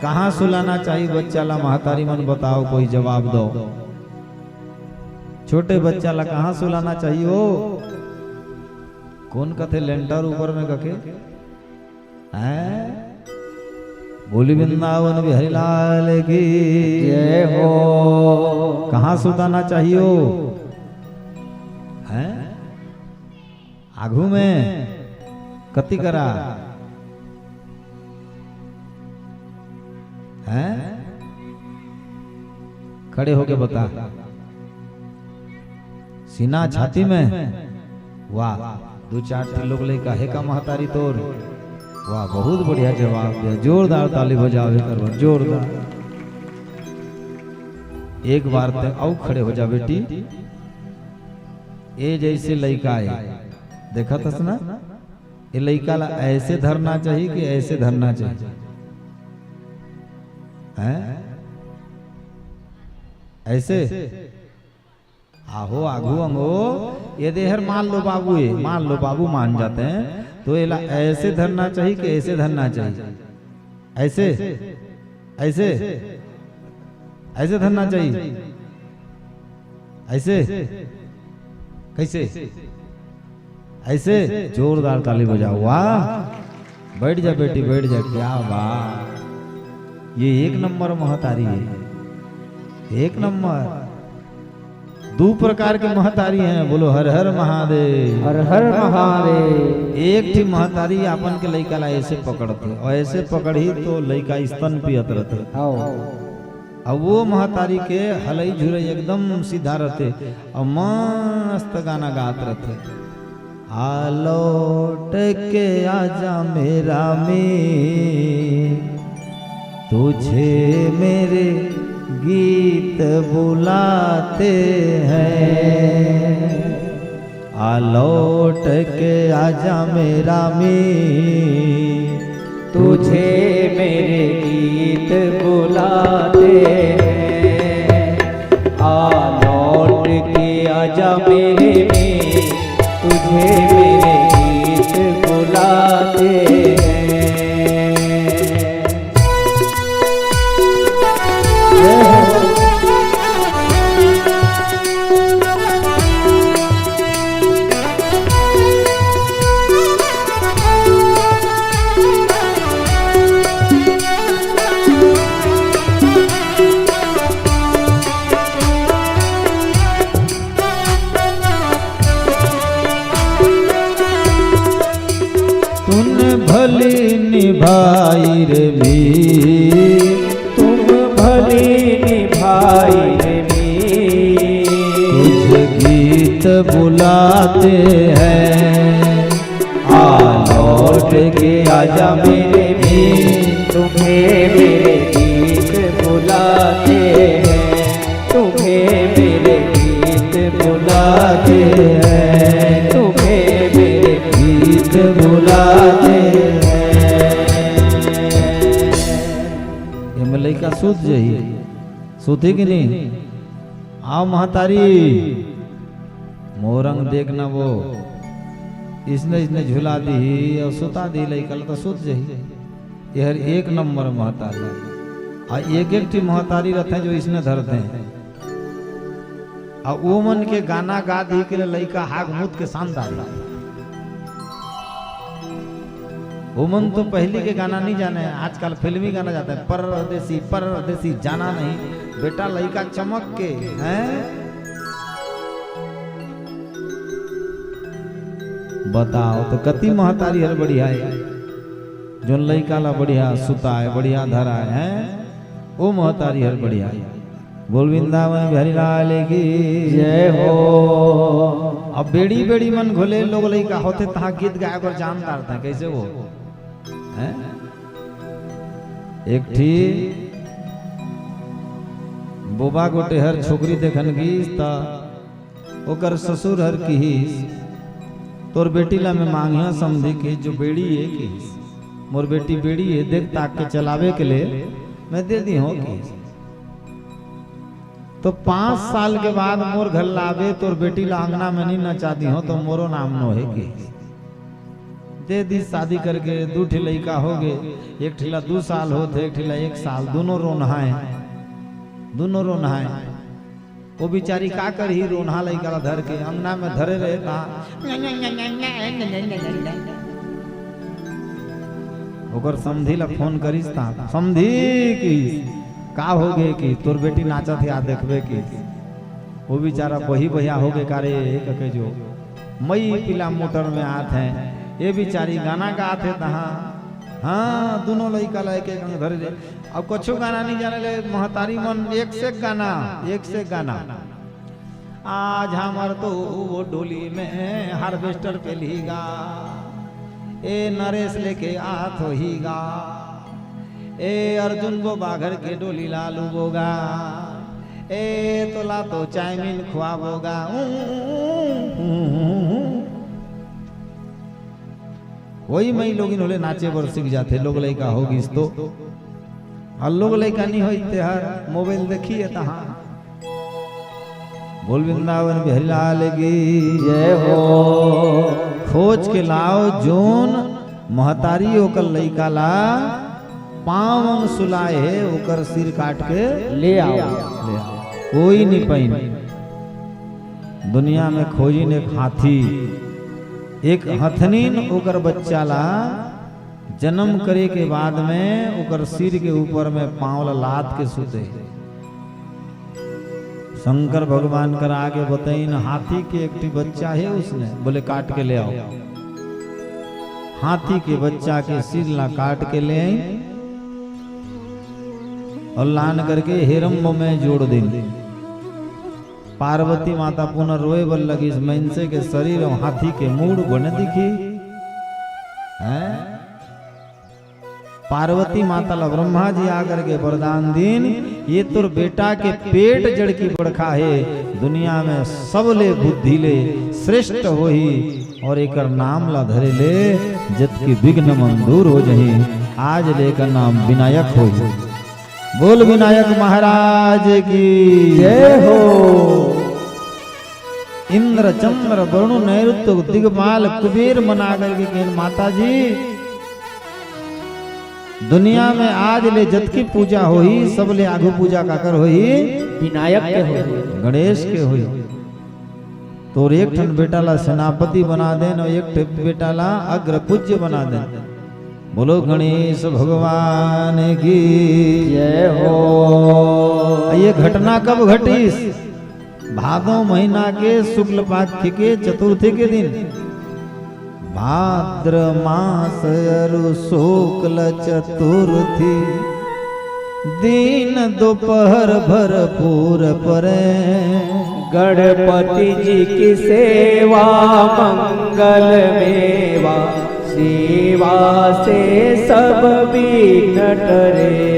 कहाँ सुलाना चाहिए बच्चा ला? महतारी मन बताओ, कोई जवाब दो। छोटे बच्चा ला कहाँ सुलाना चाहिए? हो कौन कथे लेंटर ऊपर में कके हैं? बोली वृंदावन बिहारी लाल की जय हो। कहाँ सुताना चाहिए? हैं आघू में कति करा हैं? खड़े होके बता। सीना छाती में? वाह, दो चार लोग ले कहे का महतारी तोर। वाह, बहुत बढ़िया जवाब दिया। जोरदार ताली बजाओ कर, जोरदार। एक बार ते आओ खड़े हो जा बेटी। ये जैसे लइका है, देखा था ना? ये लइका ला ऐसे धरना चाहिए कि ऐसे धरना चाहिए? हैं? ऐसे आहो आगू अंगो। ये देहर मान लो बाबू, ये मान लो बाबू मान जाते हैं, तो ये ऐसे धरना चाहिए कि ऐसे धरना चाहिए? ऐसे ऐसे ऐसे धरना चाहिए? ऐसे कैसे? ऐसे? जोरदार ताली बजाओ। वाह, बैठ जा बेटी, बैठ जा। क्या बात, ये एक नंबर महतारी है, एक नंबर। दो प्रकार के महतारी हैं, बोलो हर हर महादेव। हर हर महादेव। एक थी महतारी अपन के लइका ला ऐसे पकड़ते, और ऐसे पकड़ी तो लइका स्तन पियत रहते। अब वो महतारी के हलई झुलई एकदम सीधा रहते और मस्त गाना गात रहते। आ लौट के आजा मेरा में, तुझे मेरे गीत बुलाते हैं। आ लौट के आजा मेरा में, तुझे मेरे गीत बुलाते हैं। आ लौट के आजा मेरे में, तुझे मेरे गीत बुलाते हैं। भली निभाई रे मी, तुम भली निभाई रे मी, तुझे गीत बुलाते हैं। आ लौट के आजा मेरे में, तुम्हें मेरे गीत बुलाते हैं। तुम्हें मेरे गीत बुलाते हैं। तुम्हें मेरे गीत बुलाते हैं। ये मलइका सूत जाइए, सूती कि नहीं? आओ महतारी, मोरंग देखना वो इसने झुला दी और सुता दी लइका तो सूत जाइए। यह एक नंबर महतारी। आ एक एक टी महतारी रहते हैं जो इसने धरते हैं। आ वो मन के गाना गा दी के लइका हाग मुद के शानदार। वो मन तो पहले के गाना नहीं जाने, आजकल फिल्मी गाना जाता है। परदेसी जाना नहीं बेटा, लइका चमक के हैं। बताओ तो कति महतारी हर बढ़िया है, जो लइका ला बढ़िया सुता है, बढ़िया धरा है, वो महतारी हर बढ़िया है। बोल वृंदावन बिहारी लाल की जय हो। अब बेड़ी बेड़ी मन घोले लोग लइका होते तहाँ गीत गाय कर जान करते हैं। कैसे वो है? एक थी बोबा गोटे हर छोकरी देखन गीस ता ओकर ससुर हर की तोर बेटी ला मैं मांगिया समझी के जो बेड़ी है कि मोर बेटी बेड़ी है देख ताक के चलावे के लिए मैं दे दी हूँ कि तो 5 साल के बाद मोर घर लावे तोर बेटी ला अंगना में नहीं नचाती हो तो मोरो नाम नो है कि दे दी शादी करके 2 ठे लड़का हो गए, एक ठिला 2 साल होते एक ठिला 1 साल, दोनों रोनहाए। वो बिचारी का कर ही रोनहा लड़का धर के अंगना में धरे रहे कहा ओकर समधी ला फोन करिस ता समधी की का हो गए कि तोर बेटी नाचा थे आ देखबे कि वो बेचारा बही बहिया हो गए कारे कके जो मई पिला मोटर में आते हैं ये बेचारी गाना गाते तहाँ हाँ दोनों लड़का लड़के धरे ले अब कुछ गाना नहीं जाने ले महतारी मन एक से गाना आज हमार तो वो डोली में हार्वेस्टर पे लीगा ए नरेश लेके आत होगा ए अर्जुन को बाघर के डोली लालू बोगा ए तोला तो चायमिन खुआबोगा वही मई लोग इन्होंने नाचे बर सीख जाते लोग लड़का होगी तो और लोग लड़का नहीं होते हर मोबाइल देखिए तहाँ बोल वृंदावन बिहारी लाल की जय हो। खोज के लाओ जोन महतारी ओकर लड़का ला पाँव सुलाए है ओकर सिर काट के ले आओ कोई नहीं पाइन दुनिया में खोजी ने हाथी एक हथनीन ओकर बच्चा ला जन्म करे के बाद में ओकर सिर के ऊपर में पाँव ला लाद के सुते। शंकर भगवान कर आगे बताइन हाथी के एक बच्चा है उसने बोले काट के ले आओ। हाथी के बच्चा के सिर ला काट के ले आई और लान करके हेरम्ब में जोड़ दी। पार्वती माता पुनः रोए बल लगी इस मनसे के शरीर और हाथी के मूड बने दिखी है। पार्वती माता ला ब्रह्मा जी आकर के वरदान दीन ये तुर बेटा के पेट जड़ की बड़खा है दुनिया में सबले बुद्धि ले श्रेष्ठ होही और एकर नाम ला धरे ले जत की विघ्न मन दूर हो जही आज लेकर नाम विनायक हो। बोल विनायक महाराज की जय हो। इंद्र चंद्र वरुण नैऋत्य दिग्पाल कुबेर मनागर के माता जी दुनिया में आज ले जत की पूजा होई सब ले आगू पूजा का कर होई विनायक के हो गणेश के होई। तो एक ठन बेटा ला सेनापति बना देन और एक ठन बेटा ला अग्र पूज्य बना देन। बोलो गणेश भगवान की जय हो। ये घटना कब घटी? भादो महीना के शुक्ल पक्ष के चतुर्थी के दिन भाद्र मास अरु शुक्ल चतुर्थी दिन दोपहर भरपूर परे गणपति जी की सेवा मंगल मेवा सेवा से सब विघ्न टरे।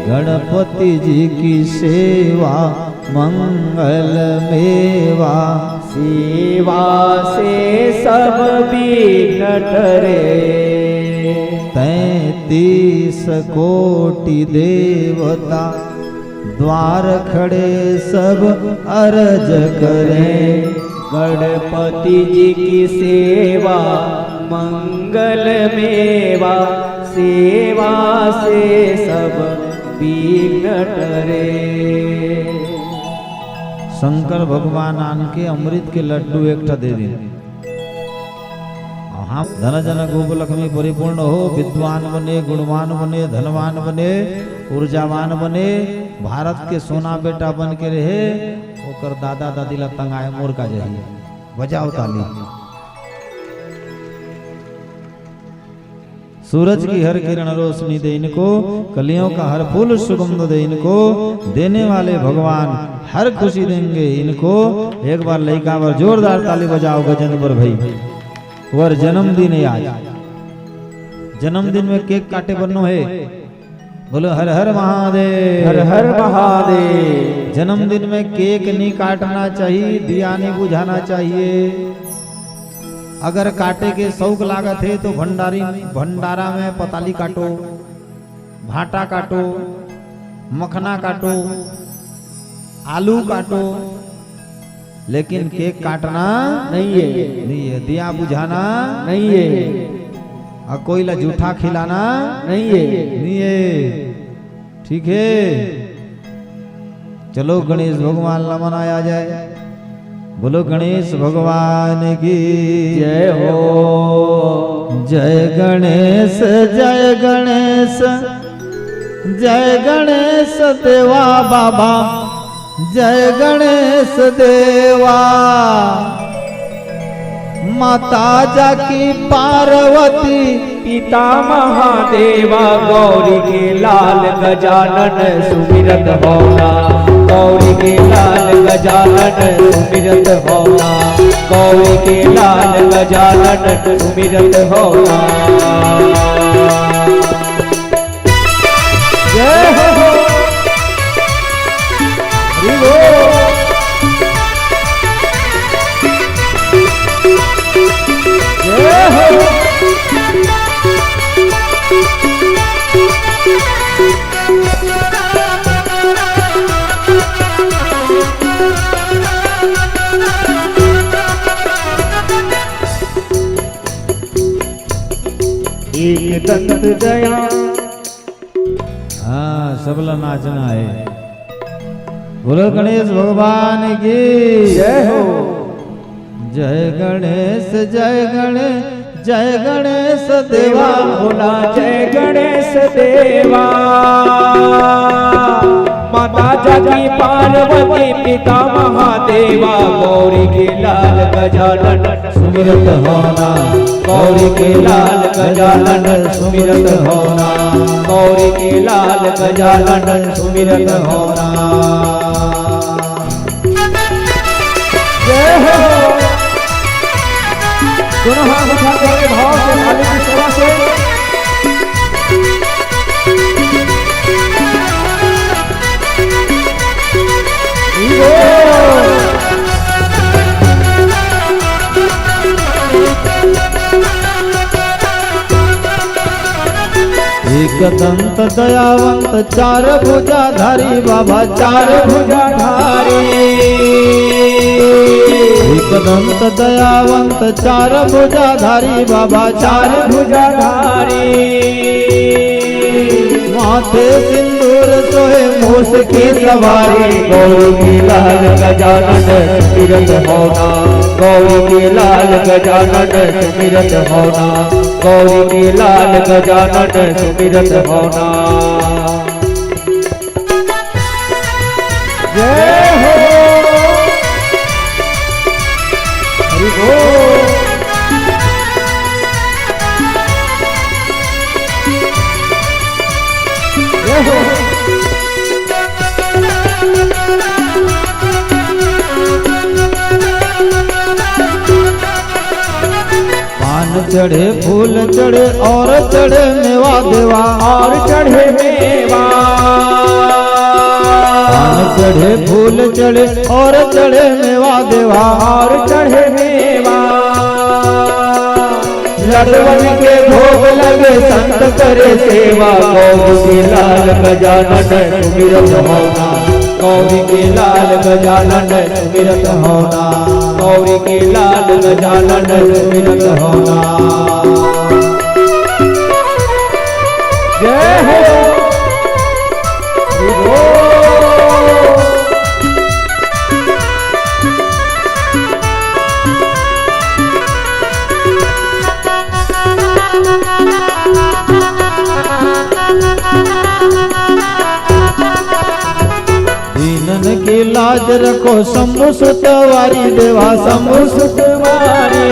गणपति जी की सेवा मंगल मेवा सेवा से सब विघ्न टरे। 33 कोटि देवता द्वार खड़े सब अर्ज करें। गणपति जी की सेवा मंगल मेवा सेवा से सब विघ्न टरे। शंकर भगवान आन के अमृत के लड्डू एकटा दे दी। हाँ धन जन गोप लक्ष्मी परिपूर्ण हो विद्वान बने गुणवान बने धनवान बने ऊर्जावान बने भारत के सोना बेटा बन के रहे ओकर दादा दादी ला तंगाए मोर का जही बजाओ ताली। सूरज की हर किरण रोशनी दे इनको कलियों का हर फूल सुगंध दे इनको देने वाले भगवान हर खुशी देंगे इनको। एक बार लड़का वर जोरदार ताली बजाओ गजेंद्र भाई। वर जन्मदिन है आज जन्मदिन में केक काटे बनो है बोलो हर हर महादेव हर हर महादेव। जन्मदिन में केक नहीं काटना चाहिए दिया नहीं बुझाना चाहिए अगर काटे के शौक लागत है तो भंडारा में पताली काटो, भाटा काटो, मखना काटो, आलू काटो, लेकिन केक काटना नहीं है, नहीं है, दिया बुझाना नहीं है, और कोयला जूठा खिलाना नहीं है, नहीं है। ठीक है, चलो गणेश भगवान ला मनाया जाए। बोलो गणेश भगवान की जय हो। जय गणेश जय गणेश जय गणेश देवा बाबा, जय गणेश देवा। माता जाकी पार्वती पिता महादेवा, गौरी के लाल गजानन सुमिरत होना, गौरी के लाल गजानन सुमिरत होना, गौरी के लाल गजानन सुमिरत होना। जय हो, हरि बोल। जय हो। एक दंत दया। हाँ, सबला नाचना है। बोलो गणेश भगवान की जय हो। जय गणेश जय गणेश जय गणेश देवा। बोला जय गणेश देवा। माता जाकी पार्वती पिता महादेवा, गौरी के लाल गजानन सुमिरत होना, गौरी के लाल गजानन सुमिरत होना, गौरी के लाल गजानन सुमिरत होना। जय हो। दोनों हाथ उठा कर भाव से मालिक की सेवा से एक दंत दयावंत चार भुजाधारी बाबा, चार भुजाधारी। एक दंत दयावंत चार भुजाधारी बाबा, चार भुजाधारी। माथे सिंदूर सोहे मूस की सवारी, गौरी के लाल गजानन सुमिरत होना, गौरी के लाल गजानन सुमिरत होना, गौरी के लाल गजानन सुमिरत होना। जय हो, हरि बोल। जय हो। पान चढ़े फूल चढ़े और चढ़े मेवा देवा, और चढ़े मेवा। पान चढ़े फूल चढ़े और चढ़े मेवा देवा, और चढ़े मेवा। लड़वन के भोग लगे संत करे सेवा, गौरी के लाल गजानन सुमिरत होना, गौरी के लाल गजानन सुमिरत होना, गौरी के लाल गजानन सुमिरत होना। जय हो, हरि बोल। दीनन की लाज रखो शंभु सुतवारी देवा, शंभु सुतवारी।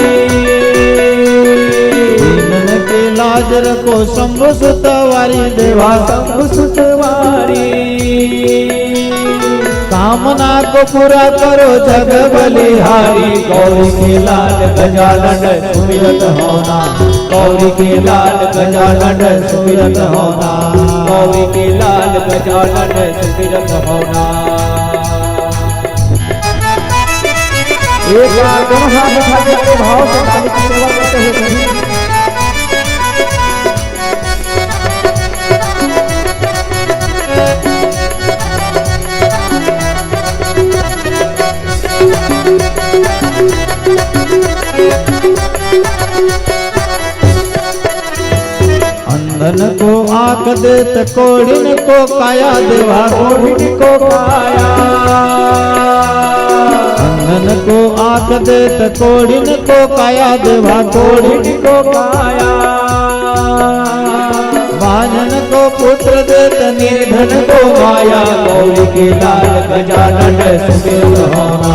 दीनन की लाज रखो शंभु सुतवारी देवा, शंभु सुतवारी। कामना को पूरा करो जग बलिहारी, गौरी के लाल गजानन सुमिरत होना, गौरी के लाल गजानन सुमिरत होना, गौरी के लाल गजानन सुमिरत होना। एक बार दोनों हाथ उठा के भाव से मालिक की सेवा करते हुए सभी अंधन को आंख देत कोढ़िन को काया देवा कोढ़िन को काया। अंधन को आंख देत कोढ़िन को काया देवा कोढ़िन को काया। बाजन को पुत्र देत निर्धन को माया। गौरी के लाल गजानन सुमिरत होना।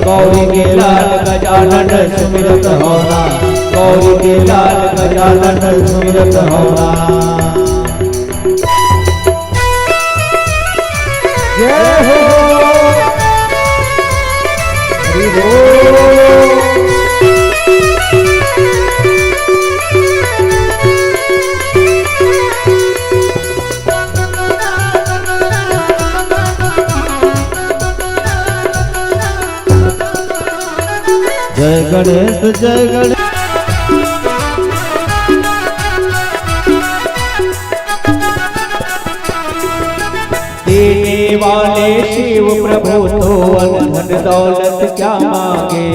गौरी के लाल गजानन सुमिरत होना। गौरी के लाल गजानन सुमिरत होना। जय हो हरि बोल। जय गणेश जय गणेश। देने वाले शिव प्रभु तो अनधन दौलत क्या मांगे।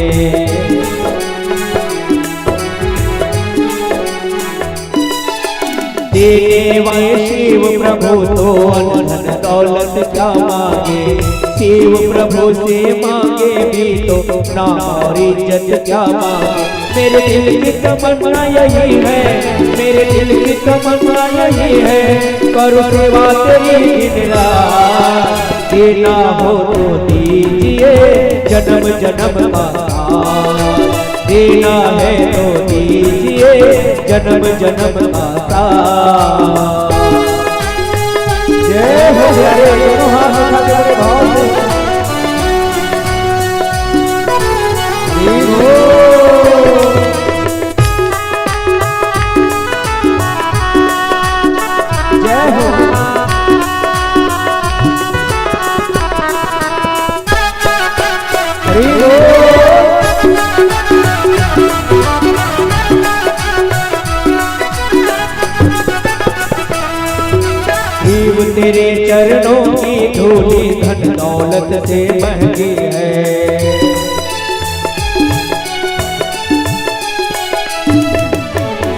देने वाले शिव प्रभु तो अनधन दौलत क्या मांगे। शिव प्रभु से मांगे भी तो नाम और इज्जत क्या मांगे। मेरे दिल की तमन्ना यही है। मेरे दिल की तमन्ना यही है। करो सेवा तेरी दिन रात। देना हो तो दीजिए जन्म जन्म का साथ। देना है तो दीजिए जन्म जन्म का साथ। जय हो प्यारे दोनों हाथ उठा के बड़े भाव से जय हो। हरि शिव तेरे चरणों की धूली धन दौलत से महंगी है।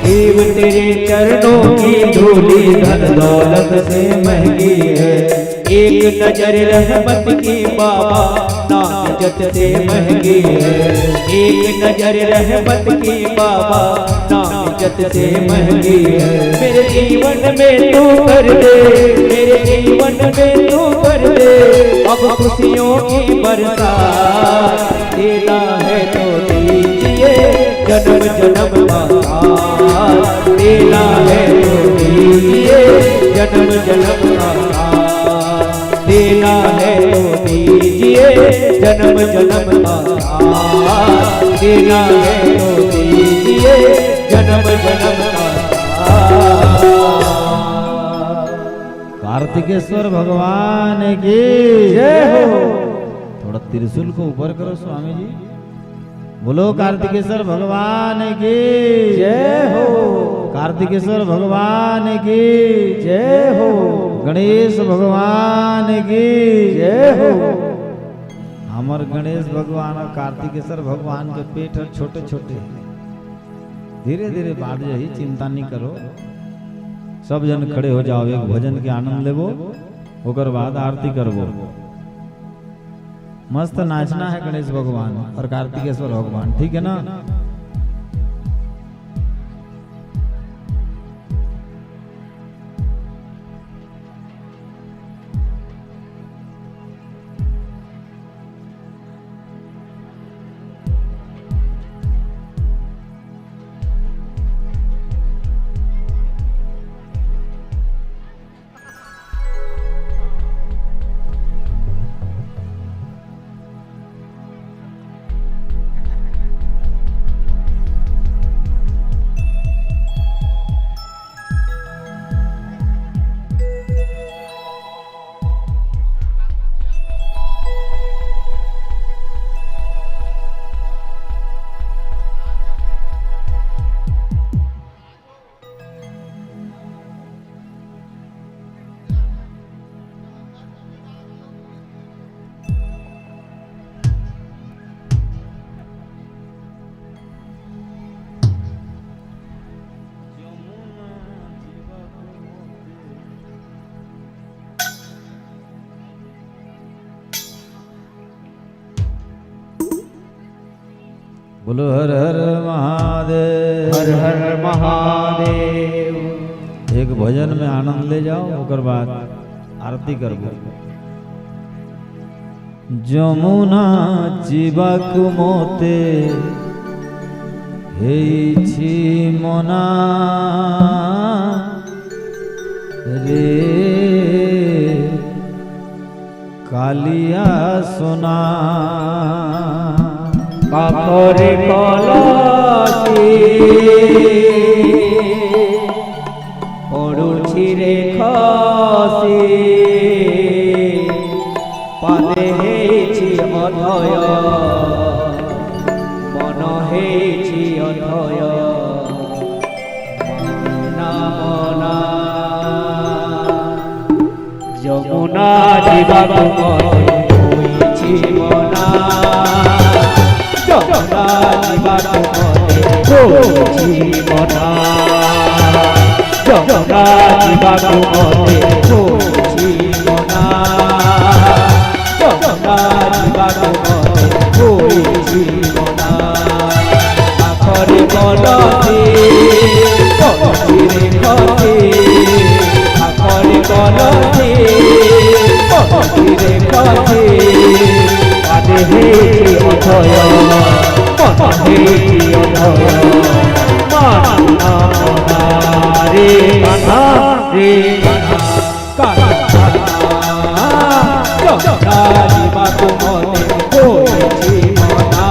शिव तेरे चरणों की धूली धन दौलत से महंगी है। एक नजर रहमत की बाबा नाम इज्जत से महंगी है। एक नजर रहमत की बाबा नाम इज्जत से महंगी है। मेरे जीवन में तू कर दे। मेरे जीवन में तू कर दे अब खुशियों की बरसात। देना है तो दीजिए जन्म जन्म का साथ। देना है तो दीजिए जन्म जन्म का साथ। देना है तो दीजिए जन्म जन्म का साथ। देना है तो दीजिए जन्म जन्म का साथ। कार्तिकेश्वर भगवान की जय हो। थोड़ा त्रिशूल को ऊपर करो स्वामी जी। बोलो कार्तिकेश्वर भगवान की जय हो। कार्तिकेश्वर भगवान की जय हो। गणेश भगवान की जय हो। हमर गणेश भगवान और कार्तिकेश्वर भगवान के पेट और छोटे छोटे हैं। धीरे धीरे बाढ़ जाही, चिंता नहीं करो। सब जन खड़े हो जाओ, एक भजन के आनंद लेबो, ओकर बाद आरती करबो। मस्त नाचना है गणेश भगवान और कार्तिकेश्वर भगवान, ठीक है ना। बोलो हर हर महादेव। हर हर महादेव। एक भजन में आनंद ले जाओ, ओकर बाद आरती करबो। যমুনা জীবাকু মতে হেইছি মনা রে কালিয়া সোনা কাকরে কলসি পড়ুছি রে খসি পাদে হেছি অধয় মন হেছি অধয় নামনা যমুনা জীবাকু মতে হইছি মনা যমুনা জীবাকু মতে হইছি মনা যমুনা জীবাকু মতে হইছি মনা যমুনা জীবাকু মতে হইছি মনা আখরে কলসি পড়ুছি রে খসি আখরে কলসি পড়ুছি রে খসি পাদে হেছি অধয় মন হেছি অধয় মানা মনা রে কানা রে কানা যমুনা জীবাকু মতে হইছি মনা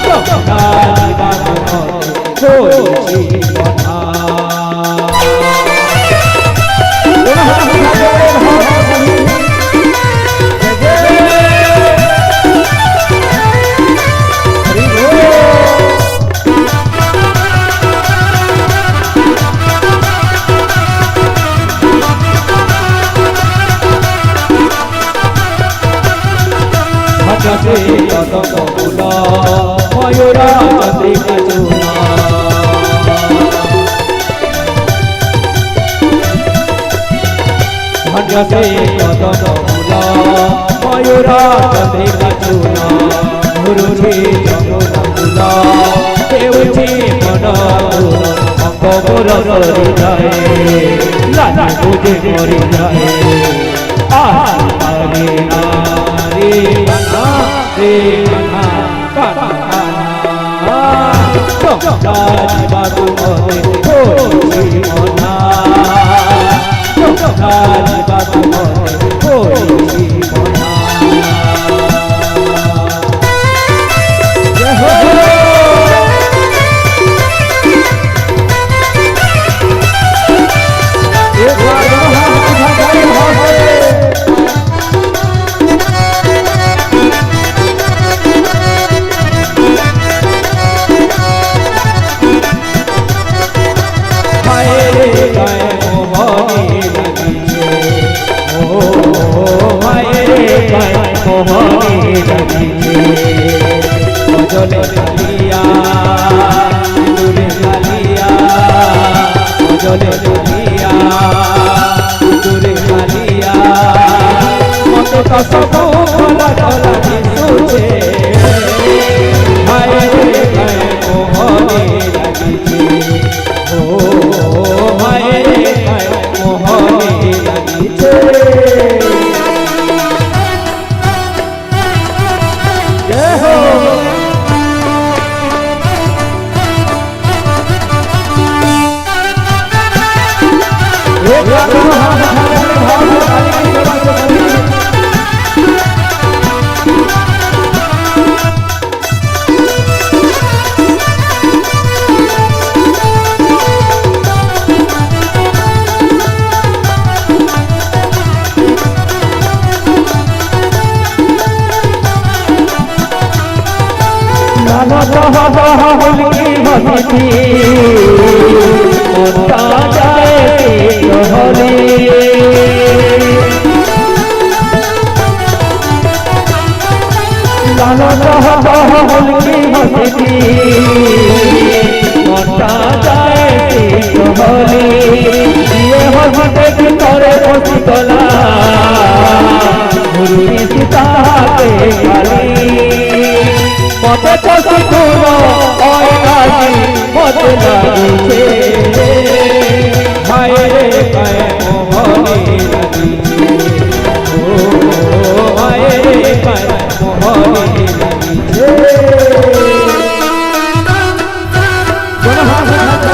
যমুনা জীবাকু মতে হইছি মনা। ভজতে কদম ফুল ময়ূরা চন্দ্রিকা চূর্ণ ভজতে কদম ফুল ময়ূরা চন্দ্রিকা চূর্ণ ঘুরুছি যমুনা ফুল দেউছি মন অঙ্গ মোর সরি যায় লাজ বুঝে মরি যায় আরে রে কানা রে কানা কানা যমুনা জীবাকু মতে হইছি মনা যমুনা জীবাকু মতে হইছি মনা। জয় হো एक बार जय हो জলে কালিয়া দূরে কালিয়া জলে কালিয়া দূরে কালিয়া মতে তো সব খোলা খোলা দিশুছে হায় রে গায়ে মোহনে লাগিছে ও হায় রে গায়ে মোহনে লাগিছে। জয় হো मते तो सिंदूरो ओए नाजी मत लागे छे हाय रे काय मोहनी लगी ओ हाय रे काय मोहनी लगी छे दोनों हाथ हाथ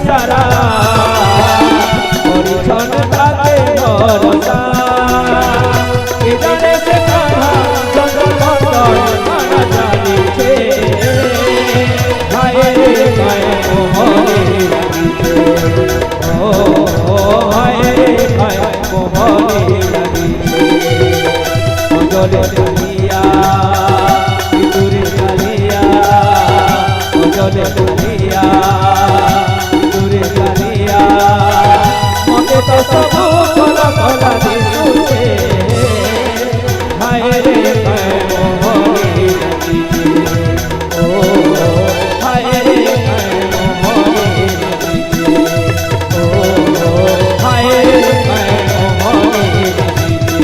सारा और छन ताते भरोसा इधर से कहा जंगल बंदर माना जाने छे हाय रे काय मोहनी लगी छे ओ हाय रे काय मोहनी लगी छे जले दुनिया दूर चलिया जले दुनिया तो सब भला भला दिसुचे हाय रे काय मोहनी लगी छे ओ हाय रे काय मोहनी लगी छे ओ हाय रे काय मोहनी लगी छे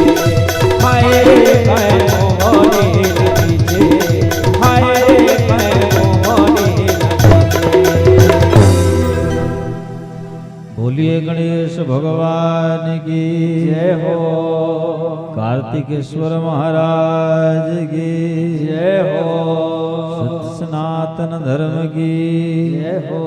हाय रे काय मोहनी लगी छे हाय रे काय मोहनी लगी छे। बोलिए गणेश भगवान की जय हो कार्तिकेश्वर महाराज की जय हो सत्य सनातन धर्म की जय हो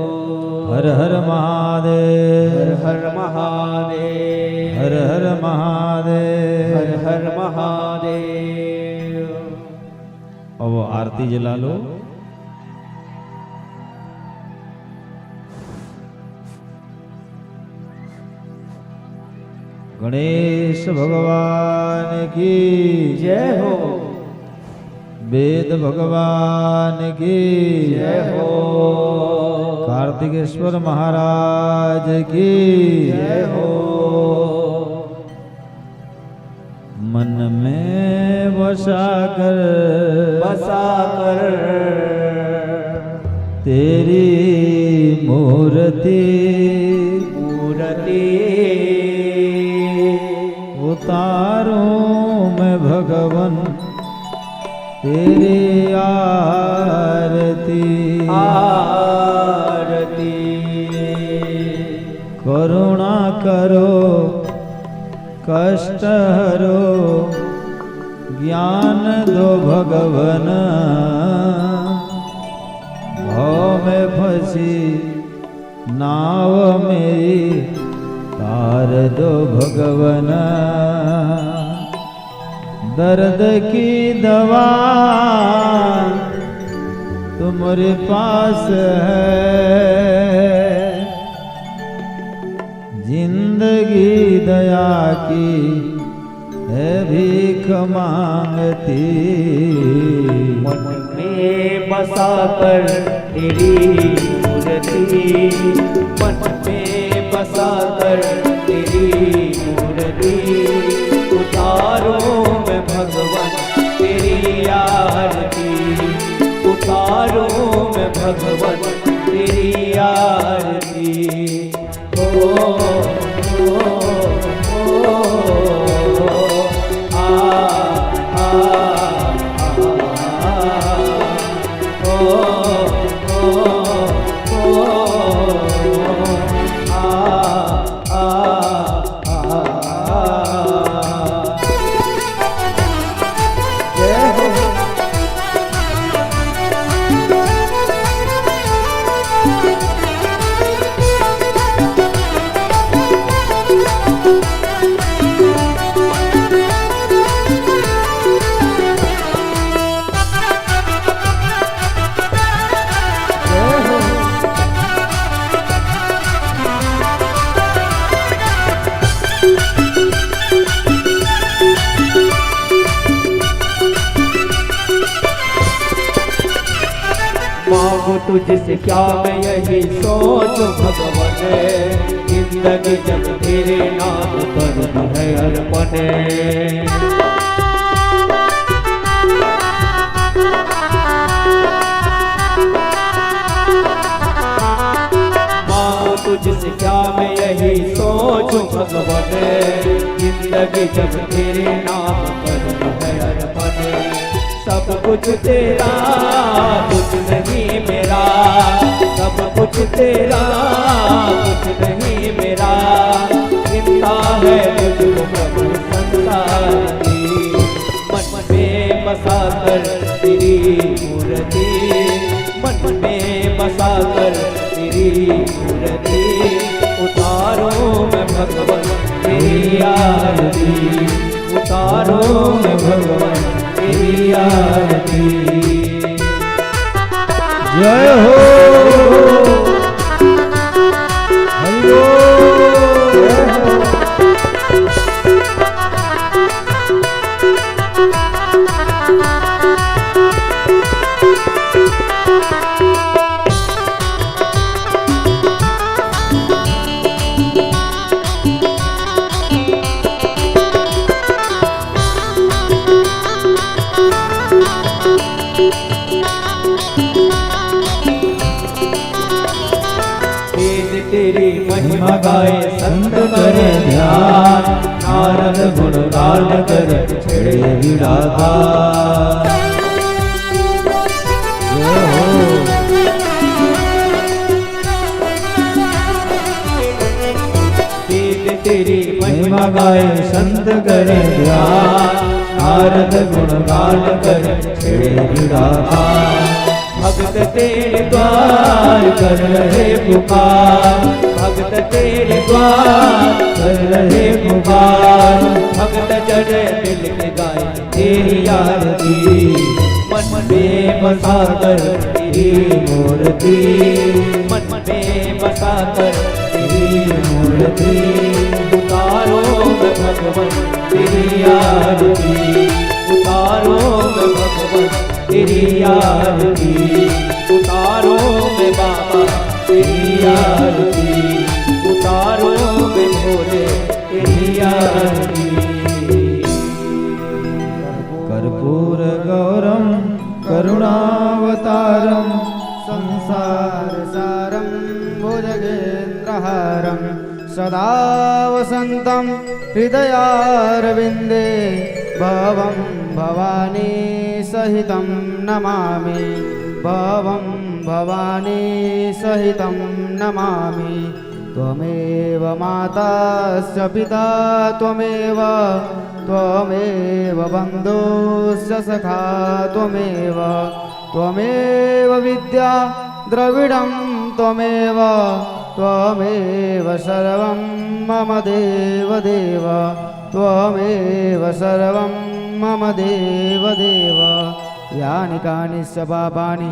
हर हर महादेव हर हर महादेव हर हर महादेव हर हर महादेव। अब आरती जला लो। गणेश भगवान की जय हो वेद भगवान की जय हो कार्तिकेश्वर महाराज की जय हो। मन में बसा कर तेरी मूर्ति उतारूं मैं भगवन तेरी आरती करुणा करो कष्ट हरो ज्ञान दो भगवन भाव में फंसी नाव मेरी तार दो भगवन दर्द की दवा तुम्हारे पास है जिंदगी दया की है भीख मांगती मन में बसा कर तेरी मूर्ति मन में बसा कर तेरी मूर्ति उतारो मैं भगवान तेरी आरती उतारो मैं भगवान तेरी आरती तुझसे क्या मैं यही सोचूं भगवान, जिंदगी जब तेरे नाम पर है अर्पण। मांगू तुझसे क्या मैं यही सोचूं भगवान, जिंदगी जब तेरे नाम पर है अर्पण। सब कुछ तेरा कुछ नहीं मेरा, सब कुछ तेरा कुछ नहीं मेरा, चिंता है मुझको प्रभु संसार की। मन में बसा कर तेरी मूर्ति, मन में बसा कर तेरी मूर्ति, उतारो मैं भगवान तेरी आरती, उतारो मैं भगवान तेरी आरती। जय हो हरि बोल, जय हो। तेरी महिमा गाए संत करे ध्यान, नारद गुण गान कर छेड़े विराधान। तेरी महिमा गाए संत करे ध्यान, नारद गुण गान कर छेड़े विराधान। भगत तेरे द्वार कर रहे पुकार, भगत तेरे द्वार कर रहे पुकार, भगत जन दिल के गाए तेरी आरती। मन में बसा कर तेरी मूर्ति, मन में बसा कर तेरी मूर्ति, उतारो मैं भगवान तेरी आरती, उतारो मैं भगवान तेरी आरती, उतारो मैं बाबा तेरी आरती, उतारो मैं भोले तेरी आरती। कर्पूर गौरम करुणावतारम, संसार सारं भुजगेन्द्रहारं, सदा वसन्तं हृदयारविन्दे, भवं भवानी सहितं नमामि, भवं भवानी सहितं नमामि। त्वमेव माता च पिता त्वमेव, त्वमेव बन्धुश्च सखा त्वमेव, त्वमेव विद्या द्रविडं त्वमेव, त्वमेव सर्वं मम देवदेव, त्वमेव सर्वं मम देवदेव। यानि कानि च पापानि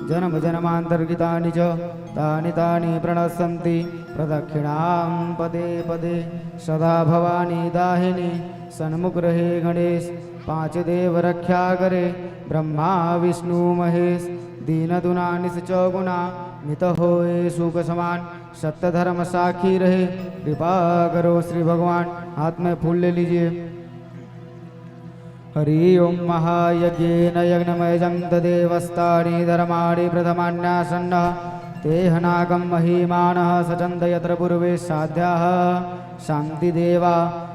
जन्म जन्मान्तर्गतानि च, तानि तानि प्रणश्यन्ति प्रदक्षिणां पदे पदे। सदा भवानी दाहिनी सन्मुख रहे गणेश, पांच देव रक्षा करे ब्रह्मा विष्णु महेश। दीन दुना निस चौगुना नित होए सुख समान, सत्य धर्म साखी रहे कृपा करो श्री भगवान। हाथ में फूल ले लीजिए। हरि ओम महायज्ञेन यज्ञमयजं तदेवस्तानि धर्माणि प्रथमान्यासन्नः, तेहनागं महीमानः सचन्द यत्र पूर्वे साध्याः शान्तिदेवा।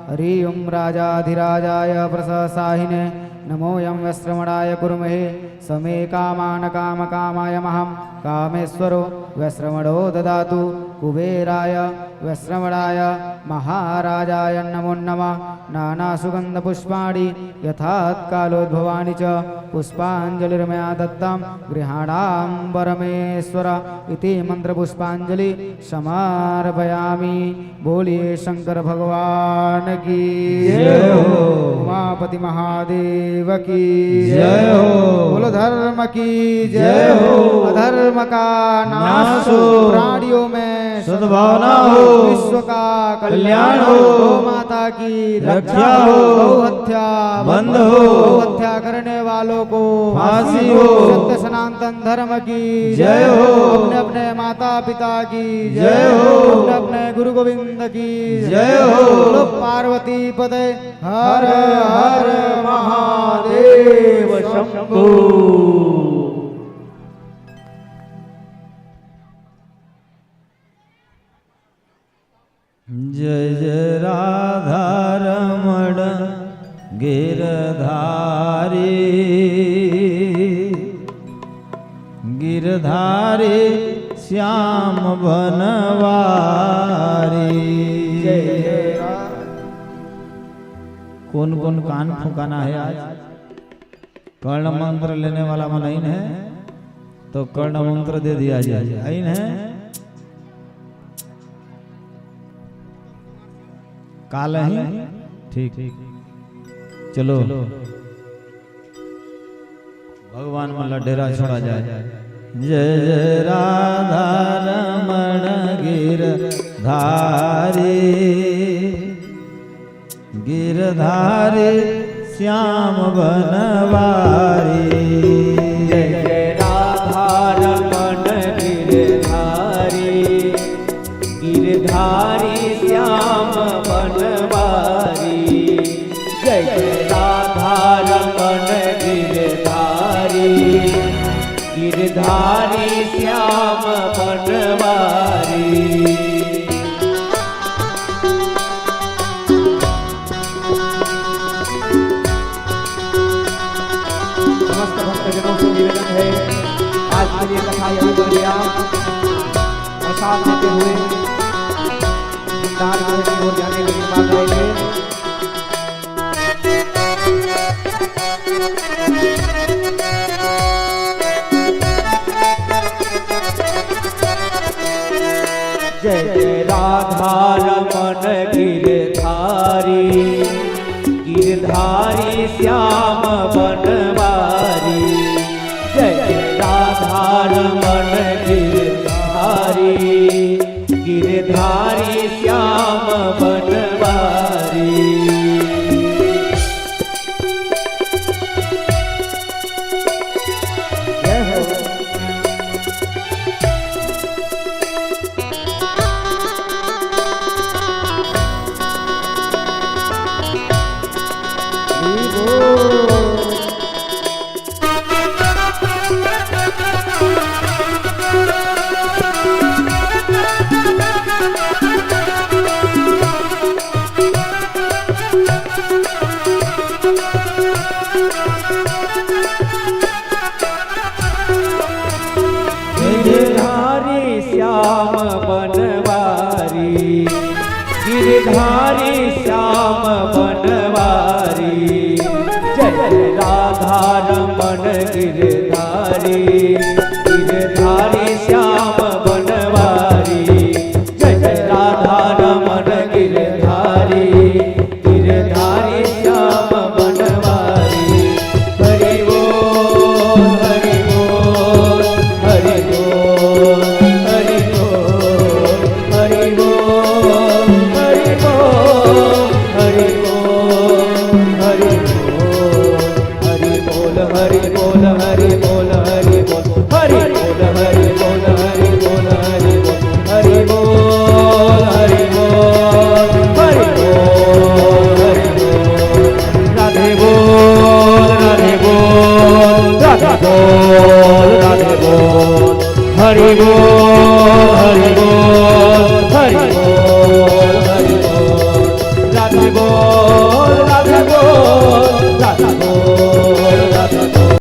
हरि ओम राजाधिराजाय प्रससाहिने, नमोऽयं वैश्रवणाय कुर्महे समे कामान् कामकामाय महं कामेश्वरो वैश्रवणो ददातु। कुबेराय वैश्रवणाय महाराजाय नमो नमः। नानासुगन्धपुष्पाणि यथात्कालोद्भवानि च, पुष्पाञ्जलिर्मया दत्तं गृहाणां परमेश्वर इति मंत्रपुष्पाञ्जलि समर्पयामि। बोलिए शंकर भगवान की जय हो, उमापति महादेव की जय हो, कुल धर्म की जय हो, अधर्म का नाश हो, प्राणियों में सद्भावना हो, विश्व का कल्याण हो। माता माता की रक्षा हो। गौ हत्या बंद हो। गौ हत्या करने वालों को फांसी हो। सत्य सनातन धर्म की जय हो। अपने अपने माता पिता की जय हो। अपने अपने गुरु गोविंद की जय हो। बोलो पार्वती पते हर हर महादेव शंभो। जय जय राधा रमण गिरधारी गिरधारी श्याम बनवारी। कौन कौन कान फुकाना है आज? कर्ण मंत्र लेने वाला मनाइन है तो कर्ण मंत्र दे दिया जाए। आइन है काल ही ठीक चलो भगवान वाला डेरा छोड़ा जाए। जय जय राधा रमण गिरधारी गिरधारी श्याम बनवारी। जय जय राधा रमण गिरधारी गिरधारी श्याम बनवारी। जय जय राधा रमण गिरधारी गिरधारी श्याम बनवारी। समस्त भक्तजनों से निवेदन है, आज के लिए कथा यहीं पर विराम। प्रसाद देते हुए जिंदार की ओर जाने के लिए बात रहेंगे। जय जय राधा रमण गिरधारी गिरधारी श्याम बन